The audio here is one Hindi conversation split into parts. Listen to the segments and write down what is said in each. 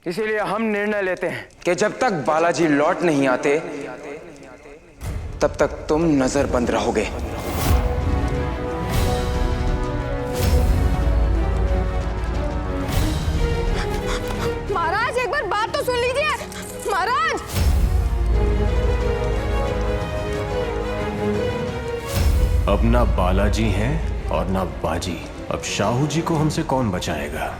इसीलिए हम निर्णय लेते हैं कि जब तक बालाजी लौट नहीं आते तब तक तुम नजरबंद रहोगे। महाराज एक बार बात तो सुन लीजिए। महाराज अब ना बालाजी हैं और ना बाजी। अब शाहू जी को हमसे कौन बचाएगा?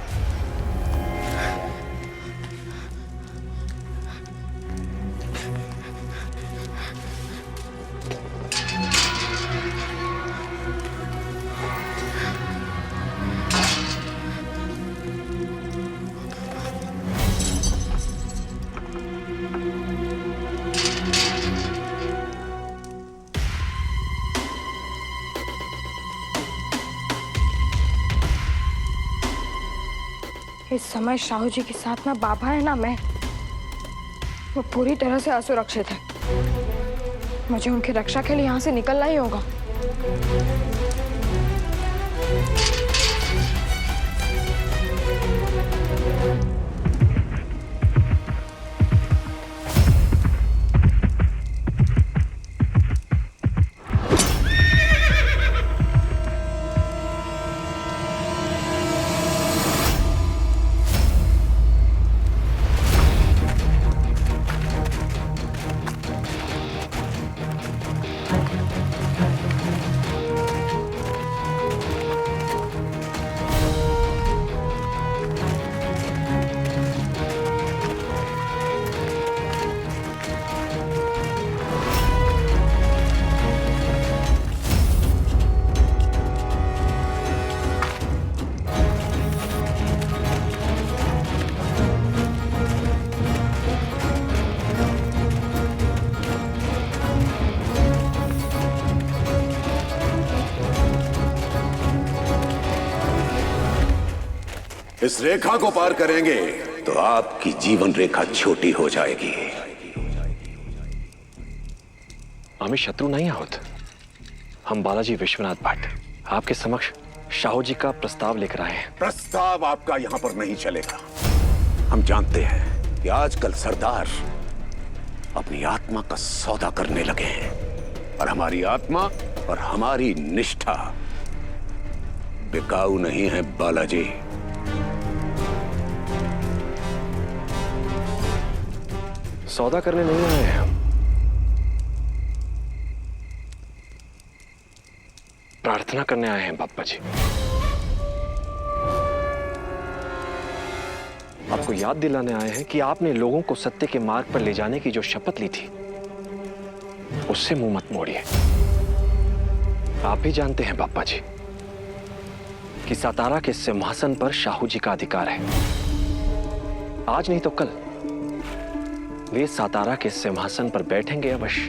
इस समय शाहू जी के साथ ना बाबा है ना मैं, वो पूरी तरह से असुरक्षित है। मुझे उनकी रक्षा के लिए यहाँ से निकलना ही होगा। इस रेखा को पार करेंगे तो आपकी जीवन रेखा छोटी हो जाएगी। हमें शत्रु नहीं आहोत। हम बालाजी विश्वनाथ भट्ट आपके समक्ष शाहू जी का प्रस्ताव लेकर आए हैं। प्रस्ताव आपका यहां पर नहीं चलेगा। हम जानते हैं कि आजकल सरदार अपनी आत्मा का सौदा करने लगे हैं और हमारी आत्मा और हमारी निष्ठा बिकाऊ नहीं है बालाजी। सौदा करने नहीं आए हैं हम, प्रार्थना करने आए हैं बाप्पा जी। आपको याद दिलाने आए हैं कि आपने लोगों को सत्य के मार्ग पर ले जाने की जो शपथ ली थी उससे मुंह मत मोड़िए। आप भी जानते हैं बाप्पा जी कि सातारा के सिंहासन पर शाहू जी का अधिकार है। आज नहीं तो कल वे सातारा के सिंहासन पर बैठेंगे अवश्य।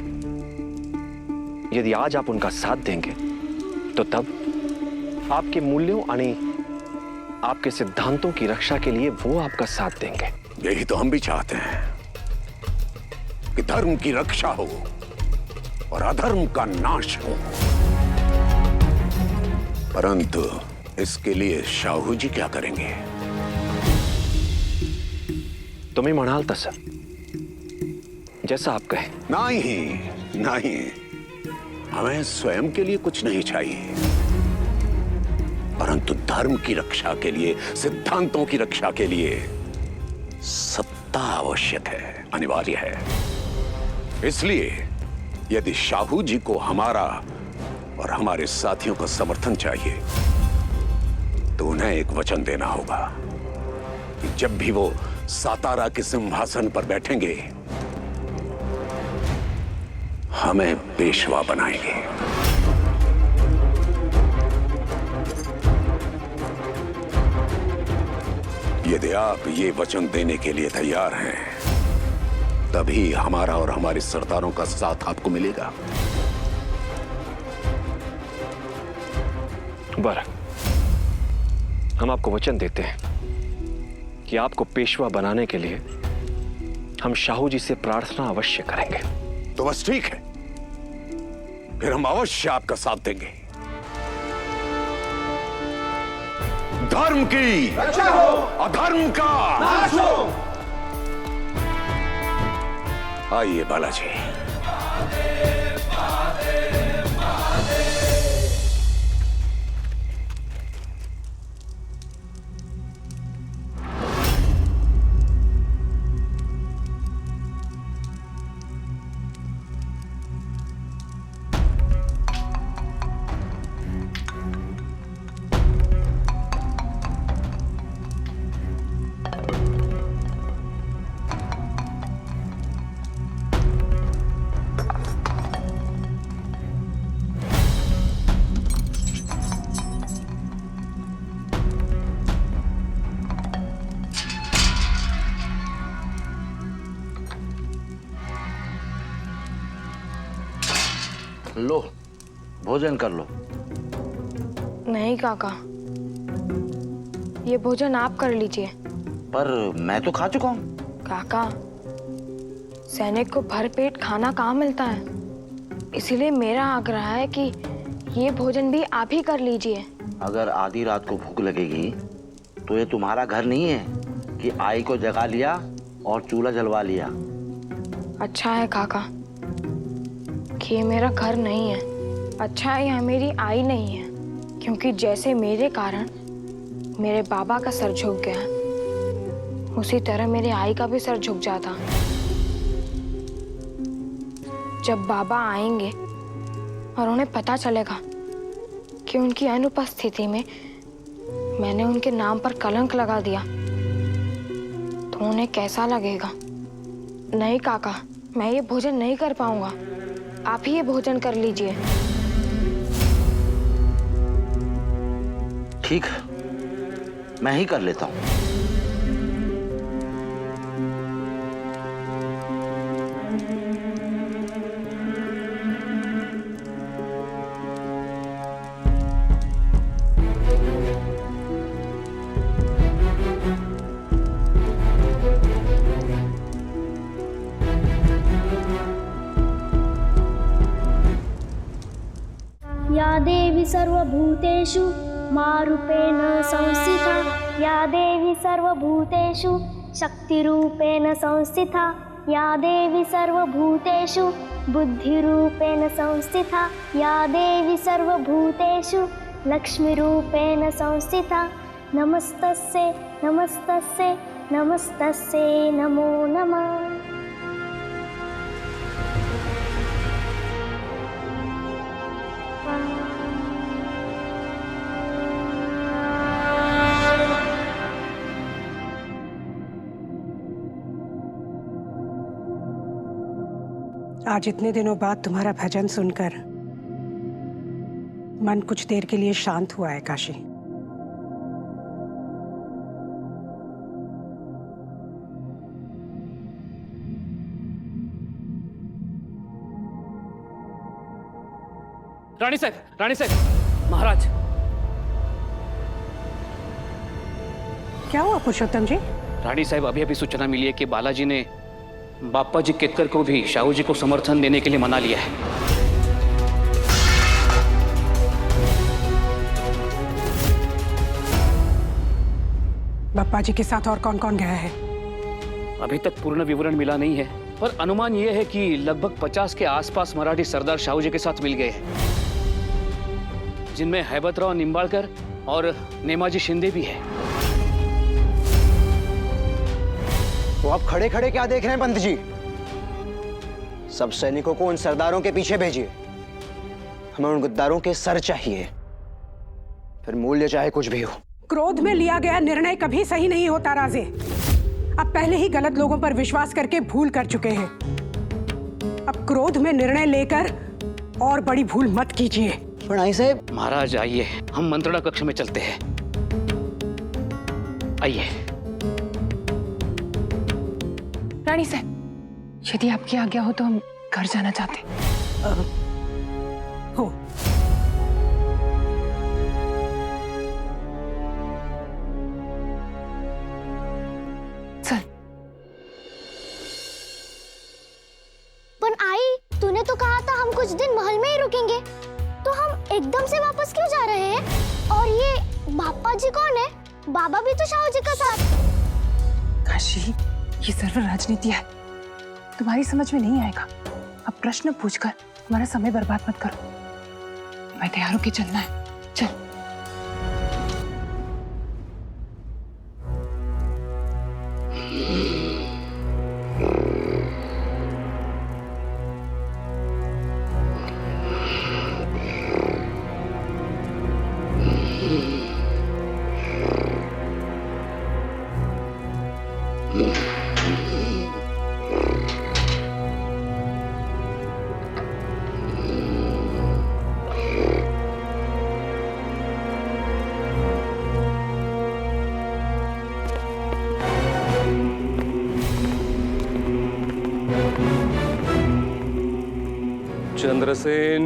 यदि आज आप उनका साथ देंगे तो तब आपके मूल्यों यानी आपके सिद्धांतों की रक्षा के लिए वो आपका साथ देंगे। यही तो हम भी चाहते हैं कि धर्म की रक्षा हो और अधर्म का नाश हो। परंतु इसके लिए शाहू जी क्या करेंगे? तुम्हें म्हणाल तसं जैसा आप कहें। नहीं नहीं, हमें स्वयं के लिए कुछ नहीं चाहिए, परंतु धर्म की रक्षा के लिए, सिद्धांतों की रक्षा के लिए सत्ता आवश्यक है, अनिवार्य है। इसलिए यदि शाहू जी को हमारा और हमारे साथियों का समर्थन चाहिए तो उन्हें एक वचन देना होगा कि जब भी वो सातारा के सिंहासन पर बैठेंगे हमें पेशवा बनाएंगे। यदि आप ये वचन देने के लिए तैयार हैं तभी हमारा और हमारे सरदारों का साथ आपको मिलेगा। बरं, हम आपको वचन देते हैं कि आपको पेशवा बनाने के लिए हम शाहू जी से प्रार्थना अवश्य करेंगे। तो बस ठीक है, फिर हम अवश्य आपका साथ देंगे। धर्म की रक्षा हो, अधर्म का नाश हो। आइए बालाजी। लो, भोजन कर लो। नहीं काका, ये भोजन आप कर लीजिए। पर मैं तो खा चुका हूँ। काका, सैनिक को भरपेट खाना कहाँ मिलता है, इसीलिए मेरा आग्रह है कि ये भोजन भी आप ही कर लीजिए। अगर आधी रात को भूख लगेगी तो ये तुम्हारा घर नहीं है कि आई को जगा लिया और चूल्हा जलवा लिया। अच्छा है काका कि ये मेरा घर नहीं है, अच्छा है यहाँ मेरी आई नहीं है, क्योंकि जैसे मेरे कारण मेरे बाबा का सर झुक गया, उसी तरह मेरे आई का भी सर झुक जाता। जब बाबा आएंगे और उन्हें पता चलेगा कि उनकी अनुपस्थिति में मैंने उनके नाम पर कलंक लगा दिया, तो उन्हें कैसा लगेगा। नहीं काका, मैं ये भोजन नहीं कर पाऊंगा, आप ही ये भोजन कर लीजिए। ठीक, मैं ही कर लेता हूँ। या देवी सर्वभूतेषु मारूपेण संस्थिता, या देवी सर्वभूतेषु शक्तिरूपेण संस्थिता, या देवी सर्वभूतेषु बुद्धिरूपेण संस्थिता, या देवी सर्वभूतेषु लक्ष्मीरूपेण संस्थिता। नमस्तस्यै नमस्तस्यै नमस्तस्यै नमो नमः। आज इतने दिनों बाद तुम्हारा भजन सुनकर मन कुछ देर के लिए शांत हुआ है काशी। रानी साहब, महाराज। क्या हुआ पुरुषोत्तम जी? रानी साहब, अभी अभी सूचना मिली है कि बालाजी ने बाप्पा जी केतकर को भी शाहू जी को समर्थन देने के लिए मना लिया है। बाप्पा जी के साथ और कौन कौन गया है? अभी तक पूर्ण विवरण मिला नहीं है, पर अनुमान यह है कि लगभग 50 के आसपास मराठी सरदार शाहू जी के साथ मिल गए हैं, जिनमें हैबतराव निंबाळकर और नेमाजी शिंदे भी है। तो आप खड़े खड़े क्या देख रहे हैं पंत जी? सब सैनिकों को उन सरदारों के पीछे भेजिए। हमें उन गद्दारों के सर चाहिए, फिर मूल्य चाहे कुछ भी हो। क्रोध में लिया गया निर्णय कभी सही नहीं होता राजे। अब पहले ही गलत लोगों पर विश्वास करके भूल कर चुके हैं। अब क्रोध में निर्णय लेकर और बड़ी भूल मत कीजिए। बड़ाई साहब। महाराज आइए, हम मंत्रणा कक्ष में चलते हैं। आइए। रानी साहब, यदि आपकी आज्ञा हो तो हम घर जाना चाहते हो। चल। पर आई, तूने तो कहा था हम कुछ दिन महल में ही रुकेंगे, तो हम एकदम से वापस क्यों जा रहे हैं? और ये बाप्पा जी कौन है? बाबा भी तो शाहू जी का साथ। काशी, ये सर्व राजनीति है। तुम्हारी समझ में नहीं आएगा। अब प्रश्न पूछकर हमारा समय बर्बाद मत करो। मैं तैयार होके चलना है, चल। चंद्रसेन,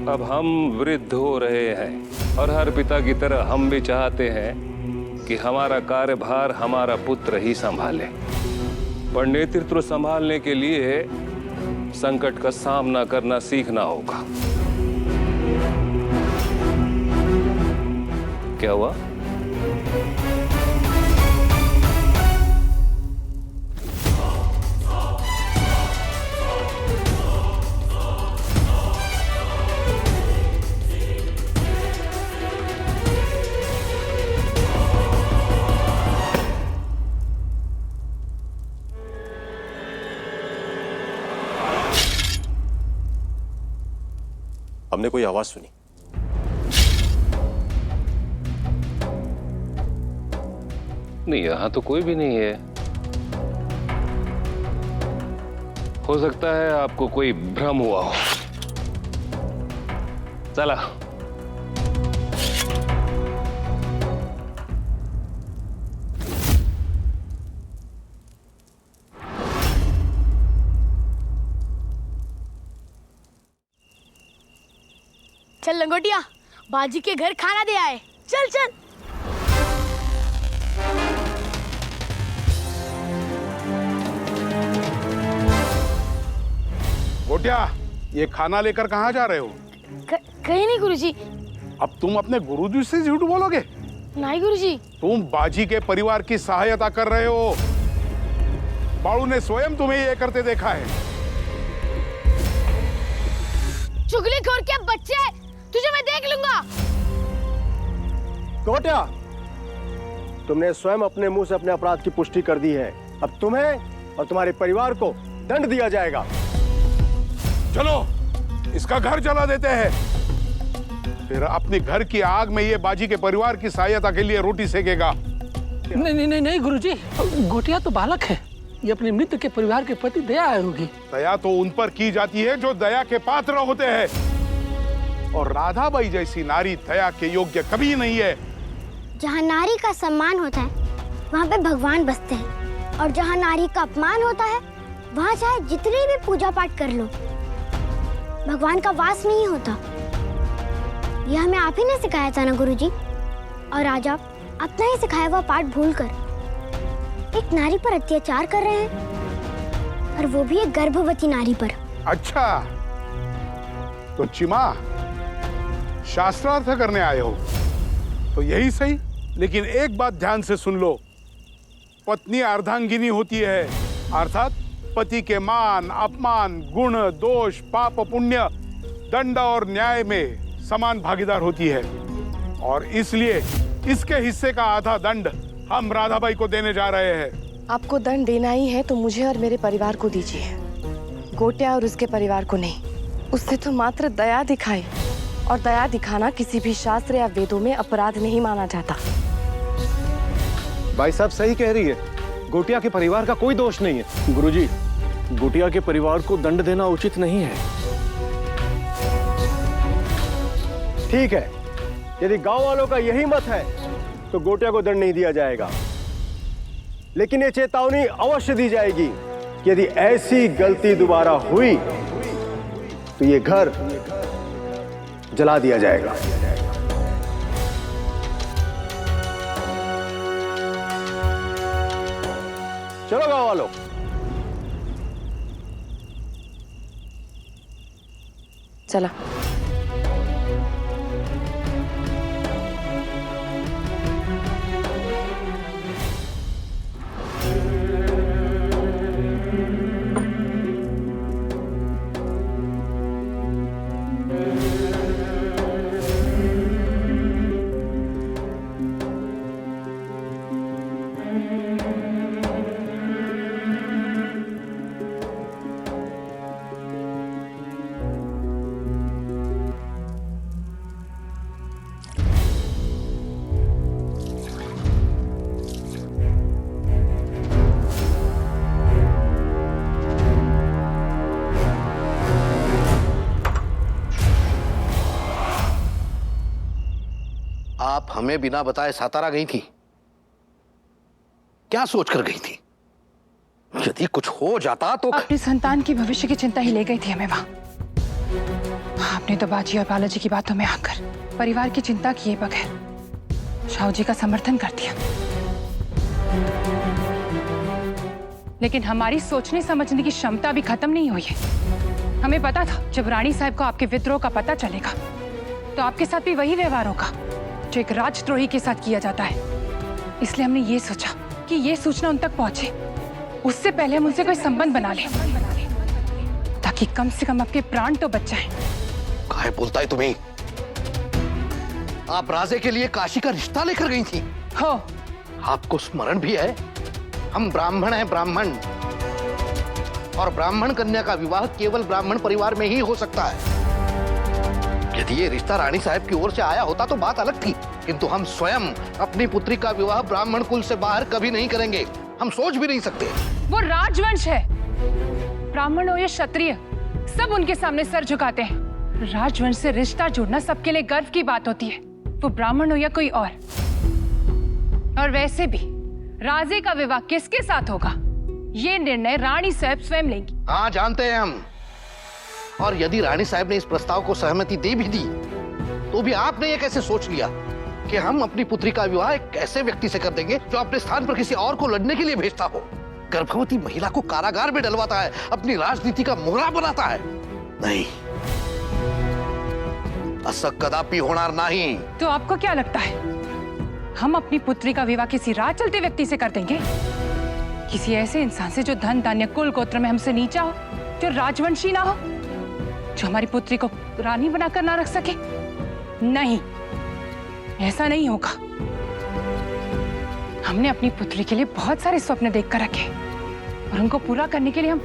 अब हम वृद्ध हो रहे हैं और हर पिता की तरह हम भी चाहते हैं कि हमारा कार्यभार हमारा पुत्र ही संभाले। पर नेतृत्व संभालने के लिए संकट का सामना करना सीखना होगा। क्या हुआ? हमने कोई आवाज सुनी। नहीं, यहां तो कोई भी नहीं है। हो सकता है आपको कोई भ्रम हुआ हो। चला। चल लंगोटिया, बाजी के घर खाना दे आए। चल चल। गोटिया, ये खाना लेकर कहाँ जा रहे हो? कहीं नहीं गुरुजी। अब तुम अपने गुरुजी से झूठ बोलोगे? नहीं गुरुजी। तुम बाजी के परिवार की सहायता कर रहे हो। बाळू ने स्वयं तुम्हें ये करते देखा है। चुगलीखोर के बच्चे, तुझे मैं देख लूंगा। गोटिया, तुमने स्वयं अपने मुंह से अपने अपराध की पुष्टि कर दी है। अब तुम्हें और तुम्हारे परिवार को दंड दिया जाएगा। चलो, इसका घर जला देते हैं। फिर अपने घर की आग में ये बाजी के परिवार की सहायता के लिए रोटी सेकेगा। नहीं नहीं नहीं नहीं गुरुजी, गोटिया तो बालक है। ये अपने मित्र के परिवार के प्रति दया होगी। दया तो उन पर की जाती है जो दया के पात्र होते हैं, और राधाबाई जैसी नारी दया के योग्य कभी नहीं है। जहाँ नारी का सम्मान होता है वहाँ पे भगवान बसते हैं, और जहाँ नारी का अपमान होता है वहाँ चाहे जितनी भी पूजा पाठ कर लो, भगवान का वास नहीं होता। यह हमें आप ही ने सिखाया था ना गुरुजी, और आज आप अपना ही सिखाया हुआ पाठ भूलकर एक नारी पर अत्याचार कर रहे हैं, और वो भी एक गर्भवती नारी पर। अच्छा, तो चिमा शास्त्रार्थ करने आए हो तो यही सही, लेकिन एक बात ध्यान से सुन लो। पत्नी अर्धांगिनी होती है, अर्थात पति के मान, अपमान, गुण, दोष, पाप, पुण्य, दंड और न्याय में समान भागीदार होती है, और इसलिए इसके हिस्से का आधा दंड हम राधाबाई को देने जा रहे हैं। आपको दंड देना ही है तो मुझे और मेरे परिवार को दीजिए, गोटिया और उसके परिवार को नहीं। उससे तो मात्र दया दिखाए, और दया दिखाना किसी भी शास्त्र या वेदों में अपराध नहीं माना जाता। भाई साहब सही कह रही है, गोटिया के परिवार का कोई दोष नहीं है। गुरुजी, गोटिया के परिवार को दंड देना उचित नहीं है। ठीक है, यदि गांव वालों का यही मत है तो गोटिया को दंड नहीं दिया जाएगा, लेकिन ये चेतावनी अवश्य दी जाएगी कि यदि ऐसी गलती दोबारा हुई तो ये घर जला दिया जाएगा। चलो गांव वालों। चला। आप हमें बिना बताए सातारा गई थी? क्या सोचकर गई थी? यदि कुछ हो जाता तो अपनी संतान की भविष्य की चिंता ही ले गई थी हमें वहां। आपने तो बाजी और बालाजी की बातों में आकर परिवार की चिंता किए बगैर शाहू जी का समर्थन कर दिया। लेकिन हमारी सोचने समझने की क्षमता भी खत्म नहीं हुई है। हमें पता था जब रानी साहब को आपके विद्रोह का पता चलेगा तो आपके साथ भी वही व्यवहार होगा जो एक राजद्रोही के साथ किया जाता है। इसलिए हमने ये सोचा कि ये सूचना उन तक पहुंचे, उससे पहले हम उनसे कोई संबंध बना लें, ताकि कम से कम आपके प्राण तो बच जाएं। काहे बोलता है तुम्हें? आप राजे के लिए काशी का रिश्ता लेकर गई थी? हो। आपको स्मरण भी है, हम ब्राह्मण हैं, ब्राह्मण, और ब्राह्मण कन्या का विवाह केवल ब्राह्मण परिवार में ही हो सकता है। यदि ये रिश्ता रानी साहब की ओर से आया होता तो बात अलग थी, किंतु हम स्वयं अपनी पुत्री का विवाह ब्राह्मण कुल से बाहर कभी नहीं करेंगे। हम सोच भी नहीं सकते। वो राजवंश है, ब्राह्मण हो या क्षत्रिय, सब उनके सामने सर झुकाते हैं। राजवंश से रिश्ता जोड़ना सबके लिए गर्व की बात होती है, वो ब्राह्मण हो या कोई और वैसे भी राजे का विवाह किसके साथ होगा, ये निर्णय रानी साहब स्वयं लेंगी। हाँ, जानते हैं हम। और यदि रानी साहब ने इस प्रस्ताव को सहमति दे भी दी तो भी आपने ये कैसे सोच लिया कि हम अपनी पुत्री का विवाह एक ऐसे व्यक्ति से कर देंगे जो अपने स्थान पर किसी और को लड़ने के लिए भेजता हो, गर्भवती महिला को कारागार में डलवाता है, अपनी राजनीति का मोहरा बनाता है? नहीं, ऐसा कदापि होणार नहीं। तो आपको क्या लगता है हम अपनी पुत्री का विवाह किसी राह चलते व्यक्ति से कर देंगे? किसी ऐसे इंसान से जो धन धान्य कुल गोत्र में हमसे नीचा हो, जो राजवंशी ना हो, जो हमारी पुत्री को रानी बनाकर ना रख सके? नहीं, ऐसा नहीं होगा। हमने अपनी पुत्री के लिए बहुत सारे स्वप्न देख कर रखे और उनको पूरा करने के लिए हम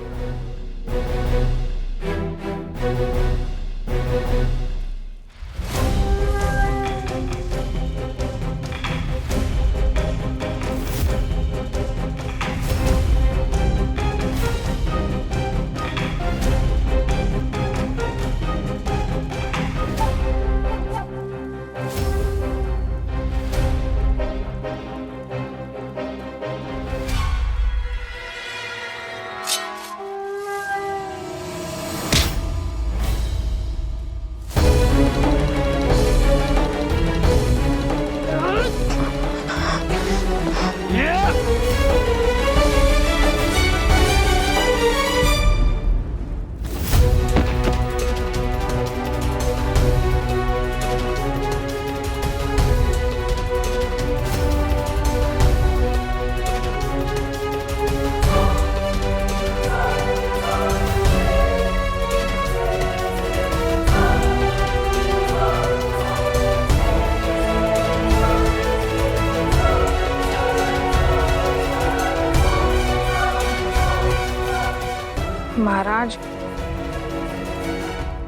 महाराज,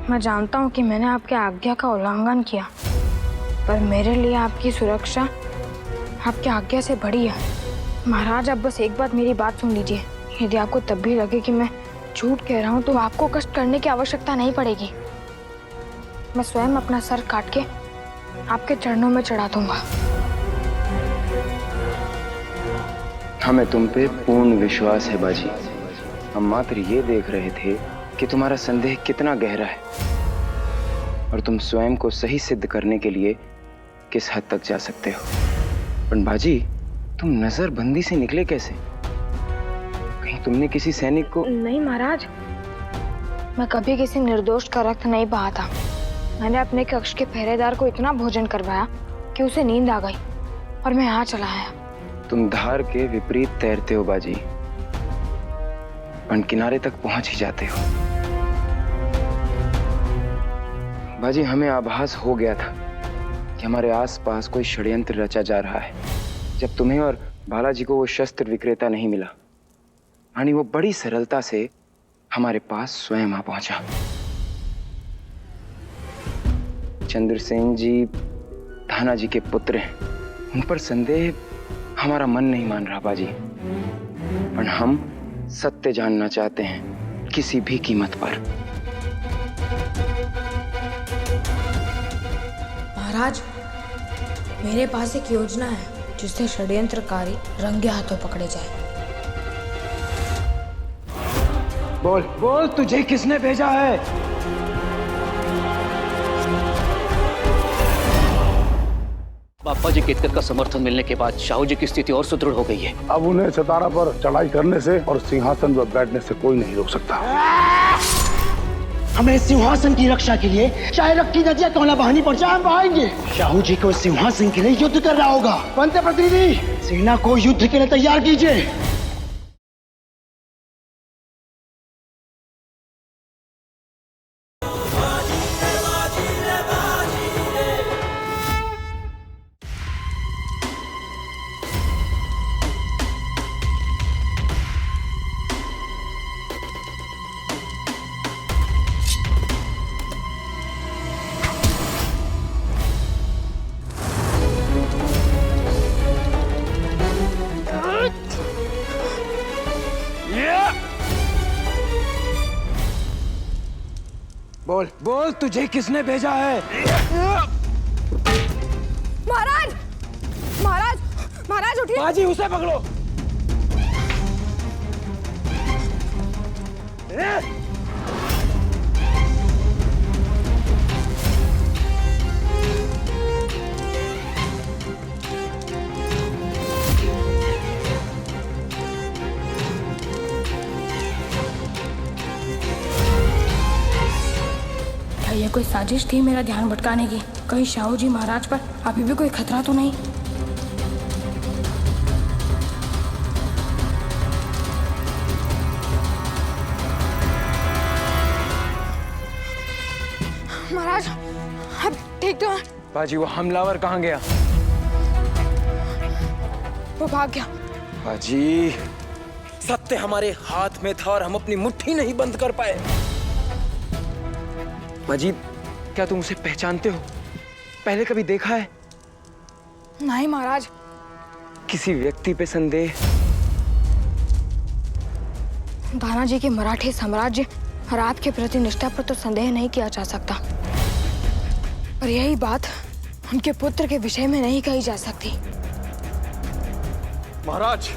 मैं जानता हूँ कि मैंने आपके आज्ञा का उल्लंघन किया, पर मेरे लिए आपकी सुरक्षा आपकी आज्ञा से बड़ी है। महाराज, अब बस एक बात मेरी बात सुन लीजिए। यदि आपको तब भी लगे कि मैं झूठ कह रहा हूँ तो आपको कष्ट करने की आवश्यकता नहीं पड़ेगी। मैं स्वयं अपना सर काट के आपके चरणों में चढ़ा दूंगा। हमें तुम पे पूर्ण विश्वास है बाजी। हम मात्र ये देख रहे थे कि तुम्हारा संदेह कितना गहरा है और तुम स्वयं को सही सिद्ध करने के लिए किस हद तक जा सकते हो। पर बाजी, तुम नजरबंदी से निकले कैसे? कहीं तुमने किसी सैनिक को? नहीं महाराज, मैं कभी किसी निर्दोष का रक्त नहीं बहा था। मैंने अपने कक्ष के पहरेदार को इतना भोजन करवाया कि उसे नींद आ गई और मैं यहाँ चला आया। तुम धार के विपरीत तैरते हो बाजी, पर किनारे तक पहुंच ही जाते हो। बाजी, हमें आभास हो गया था कि हमारे आसपास कोई षड्यंत्र रचा जा रहा है। जब तुम्हें और बालाजी को वो शस्त्र विक्रेता नहीं मिला, यानी वो बड़ी सरलता से हमारे पास स्वयं आ पहुंचा। चंद्रसेन जी धाना जी के पुत्र हैं, उन पर संदेह हमारा मन नहीं मान रहा बाजी, पर हम सत्य जानना चाहते हैं किसी भी कीमत पर। महाराज, मेरे पास एक योजना है जिससे षड्यंत्रकारी रंगे हाथों पकड़े जाए। बोल बोल, तुझे किसने भेजा है? बापा जी केतकर का समर्थन मिलने के बाद शाहू जी की स्थिति और सुदृढ़ हो गई है। अब उन्हें सतारा पर चढ़ाई करने से और सिंहासन पर बैठने से कोई नहीं रोक सकता। हमें सिंहासन की रक्षा के लिए चाहे रक्की नदियां क्यों ना बहानी पड़ जाए, हम बहाएंगे। शाहू जी को सिंहासन के लिए युद्ध करना होगा। पंत प्रतिनिधि, सेना को युद्ध के लिए तैयार कीजिए। बोल बोल, तुझे किसने भेजा है? महाराज, महाराज, महाराज उठिए। बाजी, उसे पकड़ो। ये कोई साजिश थी मेरा ध्यान भटकाने की? कहीं शाहू जी महाराज पर अभी भी कोई खतरा तो नहीं? महाराज, अब ठीक तो है? बाजी, वो हमलावर कहाँ गया? वो भाग गया। बाजी, सत्य हमारे हाथ में था और हम अपनी मुट्ठी नहीं बंद कर पाए। बाजी, क्या तुम उसे पहचानते हो? पहले कभी देखा है? नहीं महाराज। किसी व्यक्ति पे संदेह? दानाजी के मराठी साम्राज्य और आपके प्रति निष्ठा पर तो संदेह नहीं किया जा सकता, पर यही बात उनके पुत्र के विषय में नहीं कही जा सकती। महाराज,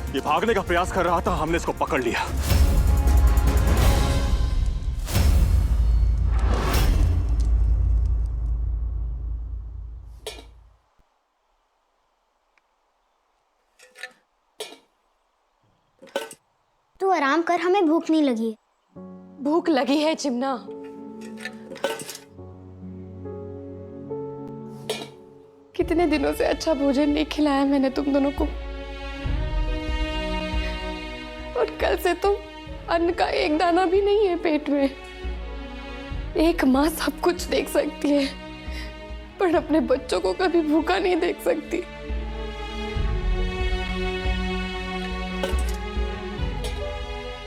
ये भागने का प्रयास कर रहा था, हमने इसको पकड़ लिया। तू आराम कर, हमें भूख नहीं लगी। भूख लगी है चिमना। कितने दिनों से अच्छा भोजन नहीं खिलाया मैंने तुम दोनों को, और कल से तो अन्न का एक दाना भी नहीं है पेट में। एक माँ सब कुछ देख सकती है, पर अपने बच्चों को कभी भूखा नहीं देख सकती।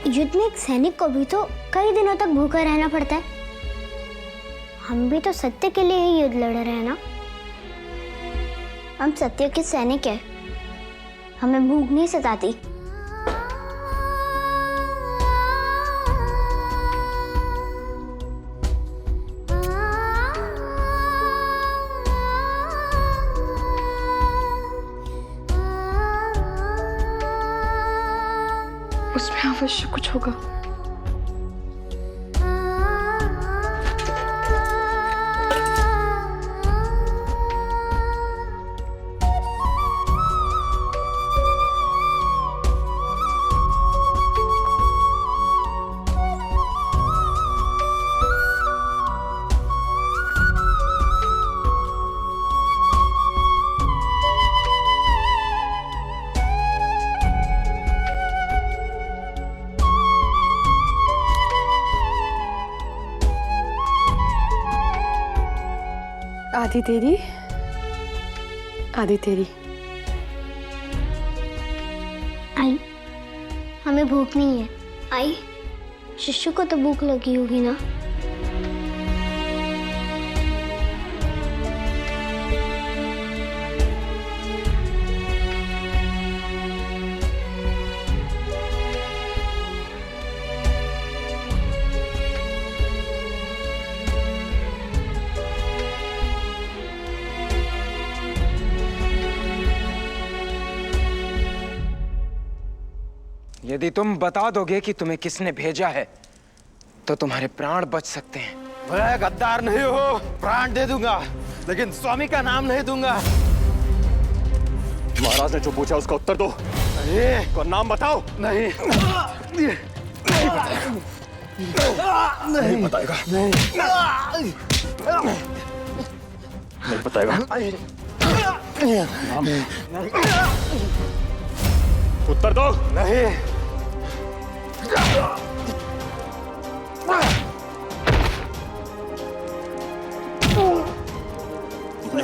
युद्ध में एक सैनिक को भी तो कई दिनों तक भूखा रहना पड़ता है। हम भी तो सत्य के लिए ही युद्ध लड़ रहे हैं ना। हम सत्य के सैनिक हैं, हमें भूख नहीं सताती। उसमें अवश्य कुछ होगा। आधी तेरी, आधी तेरी। आई, हमें भूख नहीं है। आई, शिशु को तो भूख लगी होगी ना। यदि तुम बता दोगे कि तुम्हें किसने भेजा है तो तुम्हारे प्राण बच सकते हैं। मैं गद्दार नहीं हो, प्राण दे दूंगा, लेकिन स्वामी का नाम नहीं दूंगा। महाराज ने जो पूछा उसका उत्तर दो। नहीं। को नाम बताओ। नहीं। नहीं बताएगा। नहीं बताएगा। उत्तर दो। नहीं।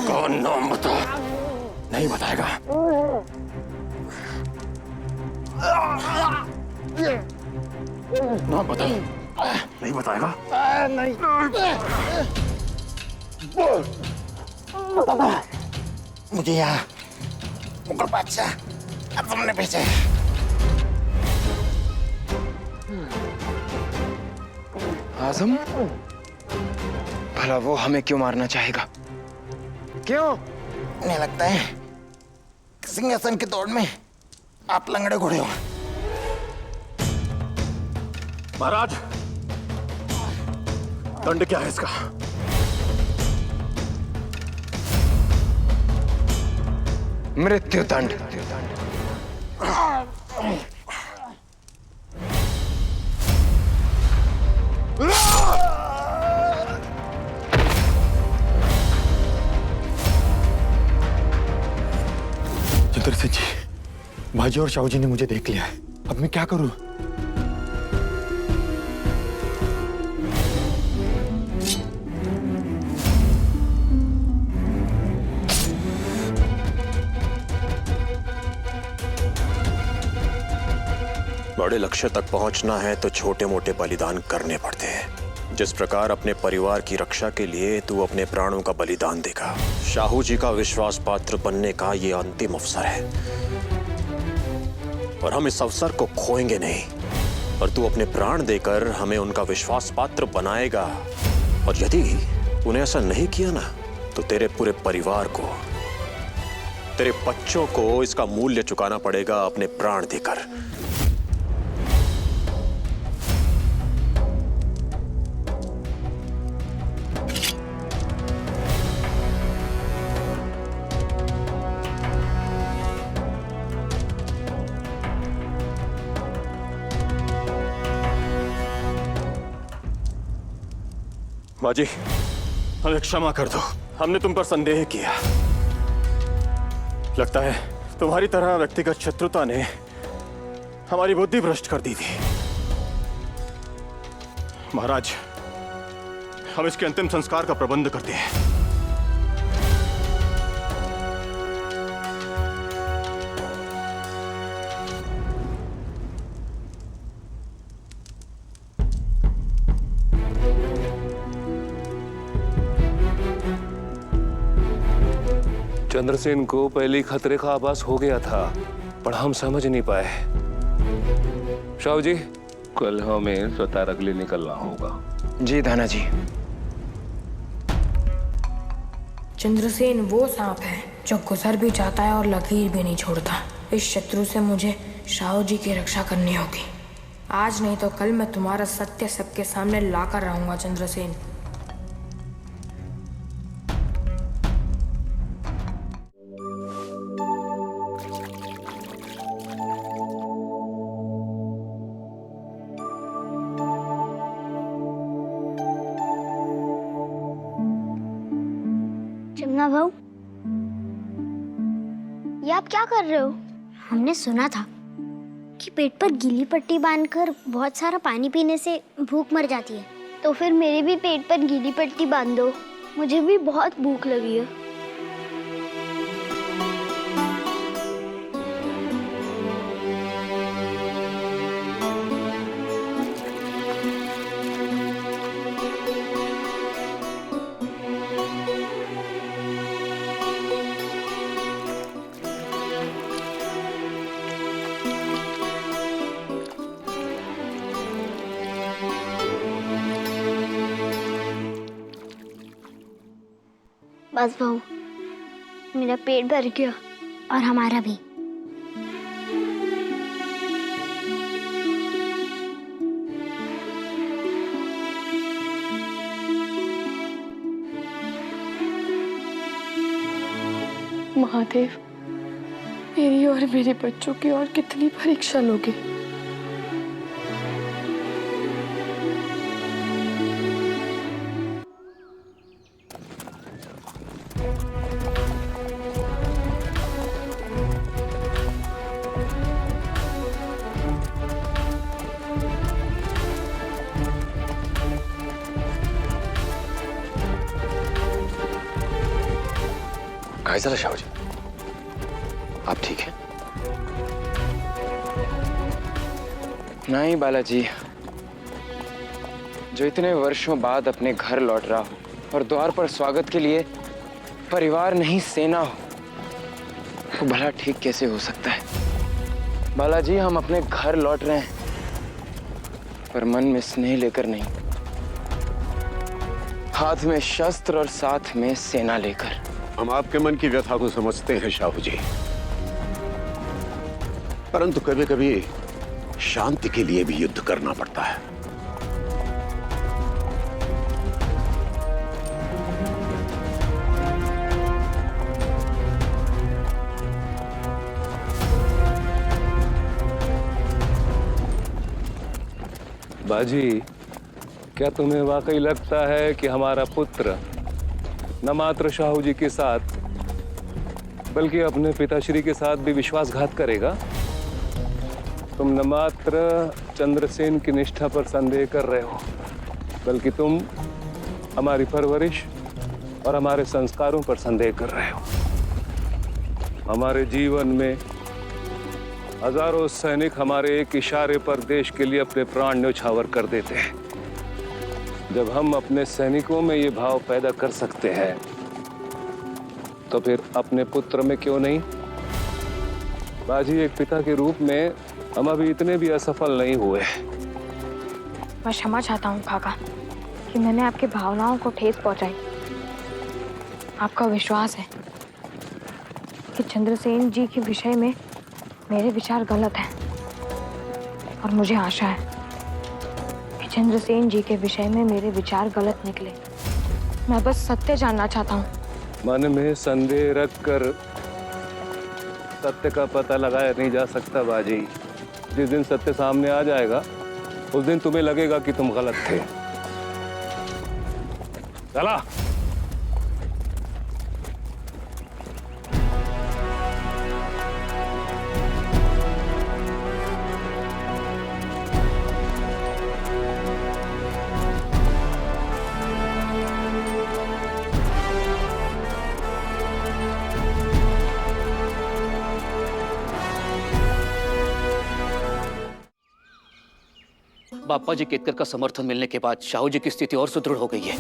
कौन नाम बता। नहीं बताएगा। नाम बता। नहीं बताएगा। नहीं। मुझे यहाँ मुगल बादशाह आजम ने भेजा है। आजम? भला वो हमें क्यों मारना चाहेगा? क्यों? उन्हें लगता है सिंहासन की दौड़ में आप लंगड़े घोड़े हो। महाराज, दंड क्या है इसका? मृत्यु दंड। चंद्रसेन जी, भाजी और शाहू जी ने मुझे देख लिया है। अब मैं क्या करूं? बड़े लक्ष्य तक पहुंचना है तो छोटे मोटे बलिदान करने पड़ते हैं। जिस प्रकार अपने परिवार की रक्षा के लिए तू अपने प्राणों का बलिदान देगा, शाहू जी का विश्वास पात्र बनने का ये अंतिम अवसर है और हम इस अवसर को खोएंगे नहीं। और तू अपने प्राण देकर हमें उनका विश्वास पात्र बनाएगा। और यदि तूने ऐसा नहीं किया ना, तो तेरे पूरे परिवार को, तेरे बच्चों को इसका मूल्य चुकाना पड़ेगा अपने प्राण देकर। बाजी, हमें क्षमा कर दो। हमने तुम पर संदेह किया। लगता है तुम्हारी तरह व्यक्तिगत शत्रुता ने हमारी बुद्धि भ्रष्ट कर दी थी। महाराज, हम इसके अंतिम संस्कार का प्रबंध करते हैं। चंद्रसेन को पहले खतरे का आभास हो गया था, पर हम समझ नहीं पाए। शाहू जी, कल हमें स्वतः रगले निकलना होगा। जी धाना जी। चंद्रसेन वो सांप है जो गुजर भी जाता है और लकीर भी नहीं छोड़ता। इस शत्रु से मुझे शाहू जी की रक्षा करनी होगी। आज नहीं तो कल मैं तुम्हारा सत्य सबके सामने लाकर रहूंगा चंद्रसेन। जमुना भाऊ, ये आप क्या कर रहे हो? हमने सुना था कि पेट पर गीली पट्टी बांधकर बहुत सारा पानी पीने से भूख मर जाती है। तो फिर मेरे भी पेट पर गीली पट्टी बांध दो, मुझे भी बहुत भूख लगी है। बस बहू, मेरा पेट भर गया और हमारा भी। महादेव, मेरी और मेरे बच्चों की और कितनी परीक्षा लोगे? कहा जरा शाहू जी, आप ठीक हैं? नहीं बालाजी, जो इतने वर्षों बाद अपने घर लौट रहा हो और द्वार पर स्वागत के लिए परिवार नहीं सेना हो, तो भला ठीक कैसे हो सकता है? बालाजी, हम अपने घर लौट रहे हैं, पर मन में स्नेह लेकर नहीं, हाथ में शस्त्र और साथ में सेना लेकर। हम आपके मन की व्यथा को समझते हैं शाहू जी, परंतु कभी कभी शांति के लिए भी युद्ध करना पड़ता है। बाजी, क्या तुम्हें वाकई लगता है कि हमारा पुत्र न मात्र शाहू जी के साथ बल्कि अपने पिताश्री के साथ भी विश्वासघात करेगा? तुम न मात्र चंद्रसेन की निष्ठा पर संदेह कर रहे हो, बल्कि तुम हमारी परवरिश और हमारे संस्कारों पर संदेह कर रहे हो। हमारे जीवन में हजारों सैनिक हमारे एक इशारे पर देश के लिए अपने प्राण न्यौछावर कर देते हैं। जब हम अपने सैनिकों में ये भाव पैदा कर सकते हैं, तो फिर अपने पुत्र में क्यों नहीं? बाजी, एक पिता के रूप में हम अभी इतने भी असफल नहीं हुए। मैं क्षमा चाहता हूँ काका कि मैंने आपकी भावनाओं को ठेस पहुंचाई। आपका विश्वास है कि चंद्रसेन जी के विषय में मेरे विचार गलत हैं, और मुझे आशा है कि चंद्रसेन जी के विषय में मेरे विचार गलत निकले। मैं बस सत्य जानना चाहता हूँ। मन में संदेह रखकर सत्य का पता लगाया नहीं जा सकता बाजी। जिस दिन सत्य सामने आ जाएगा, उस दिन तुम्हें लगेगा कि तुम गलत थे। चला। बाप्पा जी केतकर का समर्थन मिलने के बाद शाहू जी की स्थिति और सुदृढ़ हो गई है।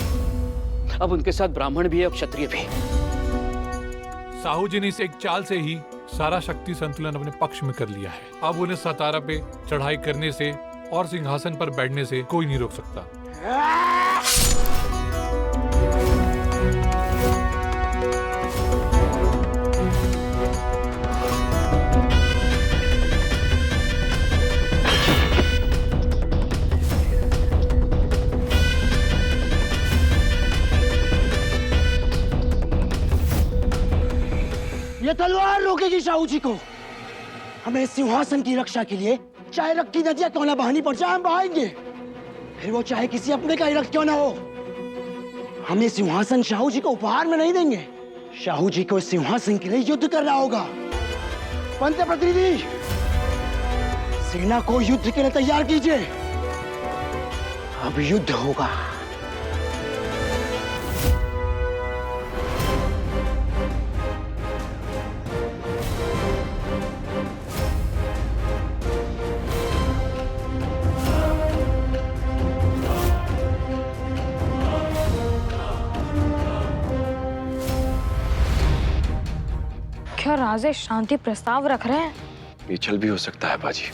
अब उनके साथ ब्राह्मण भी है और क्षत्रिय भी। साहू जी ने इस एक चाल से ही सारा शक्ति संतुलन अपने पक्ष में कर लिया है। अब उन्हें सतारा पे चढ़ाई करने से और सिंहासन पर बैठने से कोई नहीं रोक सकता। ये तलवार रोकेगी शाहू जी को। हमें सिंहासन की रक्षा के लिए चाहे रक्त की नदियां क्यों ना बहानी पड़ जाए, हम बहाएंगे। फिर वो चाहे किसी अपने का ही रक्त क्यों ना हो। हमें सिंहासन शाहू जी को उपहार में नहीं देंगे। शाहू जी को सिंहासन के लिए युद्ध करना होगा। पंत प्रतिनिधि, सेना को युद्ध के लिए तैयार कीजिए। अब युद्ध होगा। क्या राजे शांति प्रस्ताव रख रहे हैं? ये छल भी हो सकता है बाजी।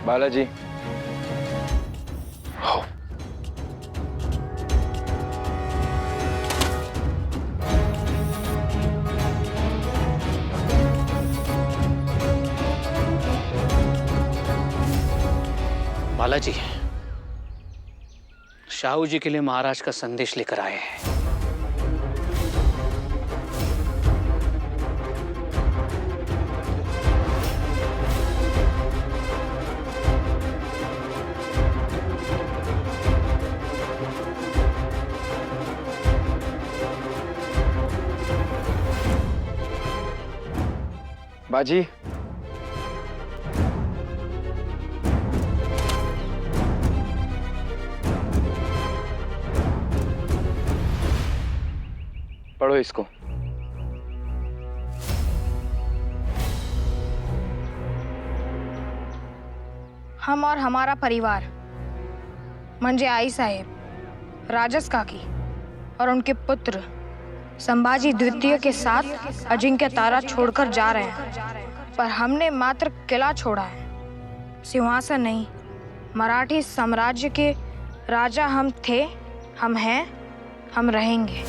बालाजी, बालाजी शाहू जी के लिए महाराज का संदेश लेकर आए हैं। बाजी, पढ़ो इसको। हम और हमारा परिवार म्हणजे आई साहेब, राजस काकी और उनके पुत्र संभाजी द्वितीय के साथ अजिंक्य तारा छोड़कर जा रहे हैं, पर हमने मात्र किला छोड़ा है, सिंहासन नहीं। मराठी साम्राज्य के राजा हम थे, हम हैं, हम रहेंगे।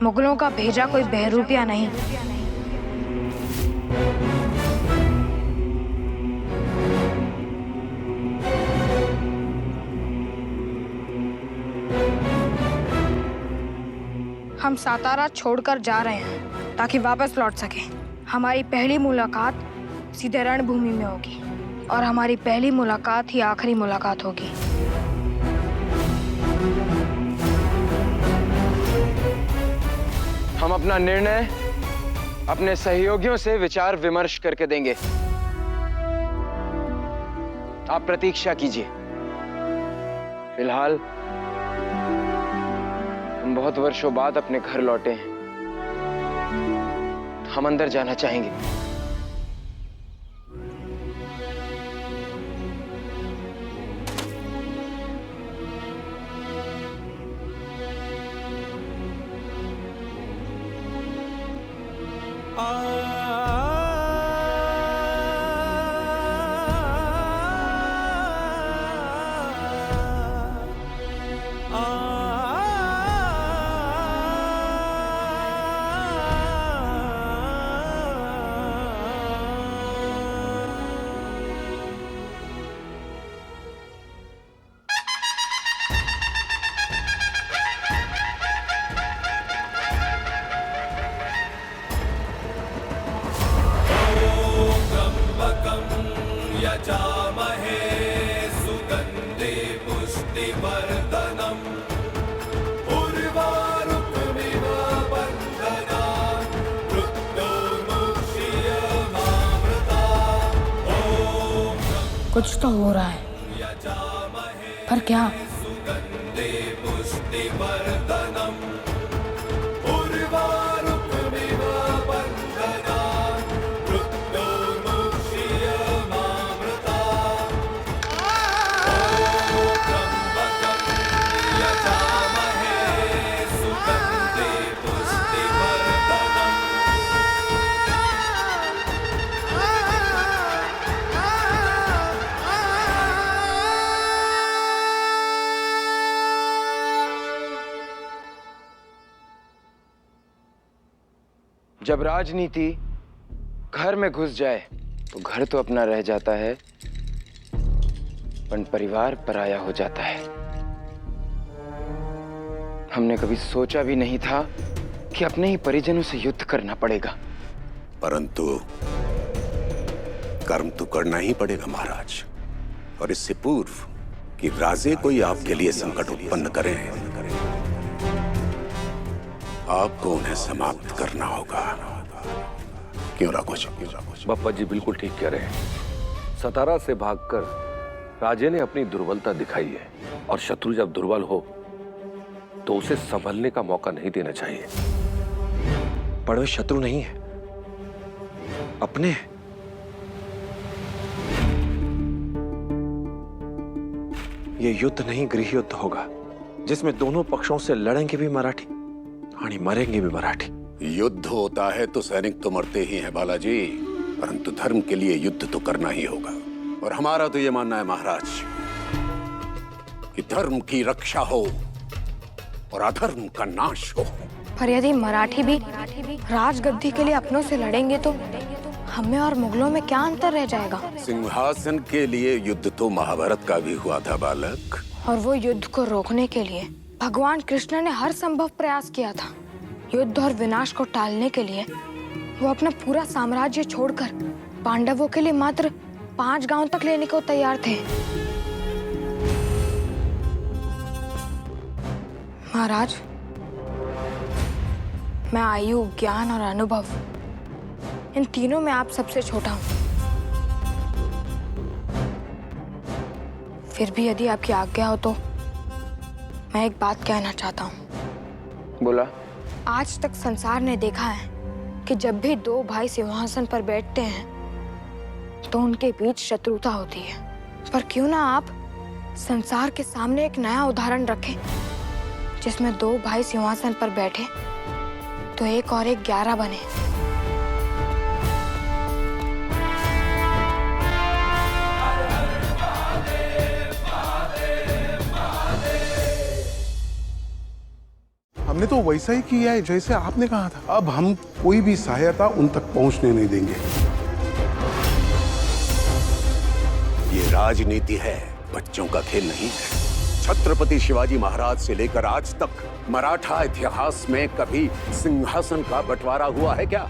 मुगलों का भेजा कोई बहरूपिया नहीं। हम सातारा छोड़कर जा रहे हैं ताकि वापस लौट सकें। हमारी पहली मुलाकात सीधे रणभूमि में होगी और हमारी पहली मुलाकात ही आखिरी मुलाकात होगी। हम अपना निर्णय अपने सहयोगियों से विचार विमर्श करके देंगे। आप प्रतीक्षा कीजिए। फिलहाल हम बहुत वर्षों बाद अपने घर लौटे हैं। हम अंदर जाना चाहेंगे। कुछ तो हो रहा है, पर क्या? जब राजनीति घर में घुस जाए तो घर तो अपना रह जाता है, पर परिवार पराया हो जाता है। हमने कभी सोचा भी नहीं था कि अपने ही परिजनों से युद्ध करना पड़ेगा। परंतु कर्म तो करना ही पड़ेगा महाराज, और इससे पूर्व कि राजे कोई आपके लिए संकट उत्पन्न करे, आपको उन्हें समाप्त करना होगा। क्यों राघोजी? बप्पा जी बिल्कुल ठीक कह रहे हैं। सतारा से भागकर राजे ने अपनी दुर्बलता दिखाई है, और शत्रु जब दुर्बल हो तो उसे संभलने का मौका नहीं देना चाहिए। पर वे शत्रु नहीं है, अपने। ये युद्ध नहीं गृह युद्ध होगा, जिसमें दोनों पक्षों से लड़ेंगे भी मराठी और मरेंगे भी मराठी। युद्ध होता है तो सैनिक तो मरते ही हैं बालाजी, परंतु धर्म के लिए युद्ध तो करना ही होगा। और हमारा तो ये मानना है महाराज कि धर्म की रक्षा हो और अधर्म का नाश हो। पर यदि मराठी भी राजगद्दी के लिए अपनों से लड़ेंगे तो हमें और मुगलों में क्या अंतर रह जाएगा? सिंहासन के लिए युद्ध तो महाभारत का भी हुआ था बालक। और वो युद्ध को रोकने के लिए भगवान कृष्ण ने हर संभव प्रयास किया था। युद्ध और विनाश को टालने के लिए वो अपना पूरा साम्राज्य छोड़कर पांडवों के लिए मात्र 5 गांव तक लेने को तैयार थे। महाराज, मैं आयु, ज्ञान और अनुभव इन तीनों में आप सबसे छोटा हूं। फिर भी यदि आपकी आज्ञा हो तो मैं एक बात कहना चाहता हूं। बोला। आज तक संसार ने देखा है कि जब भी 2 भाई सिंहासन पर बैठते हैं तो उनके बीच शत्रुता होती है। पर क्यों ना आप संसार के सामने एक नया उदाहरण रखें जिसमें 2 भाई सिंहासन पर बैठे तो 1 और 1 11 बने। हमने तो वैसा ही किया है जैसे आपने कहा था। अब हम कोई भी सहायता उन तक पहुंचने नहीं देंगे। ये राजनीति है, बच्चों का खेल नहीं है। छत्रपति शिवाजी महाराज से लेकर आज तक मराठा इतिहास में कभी सिंहासन का बंटवारा हुआ है क्या?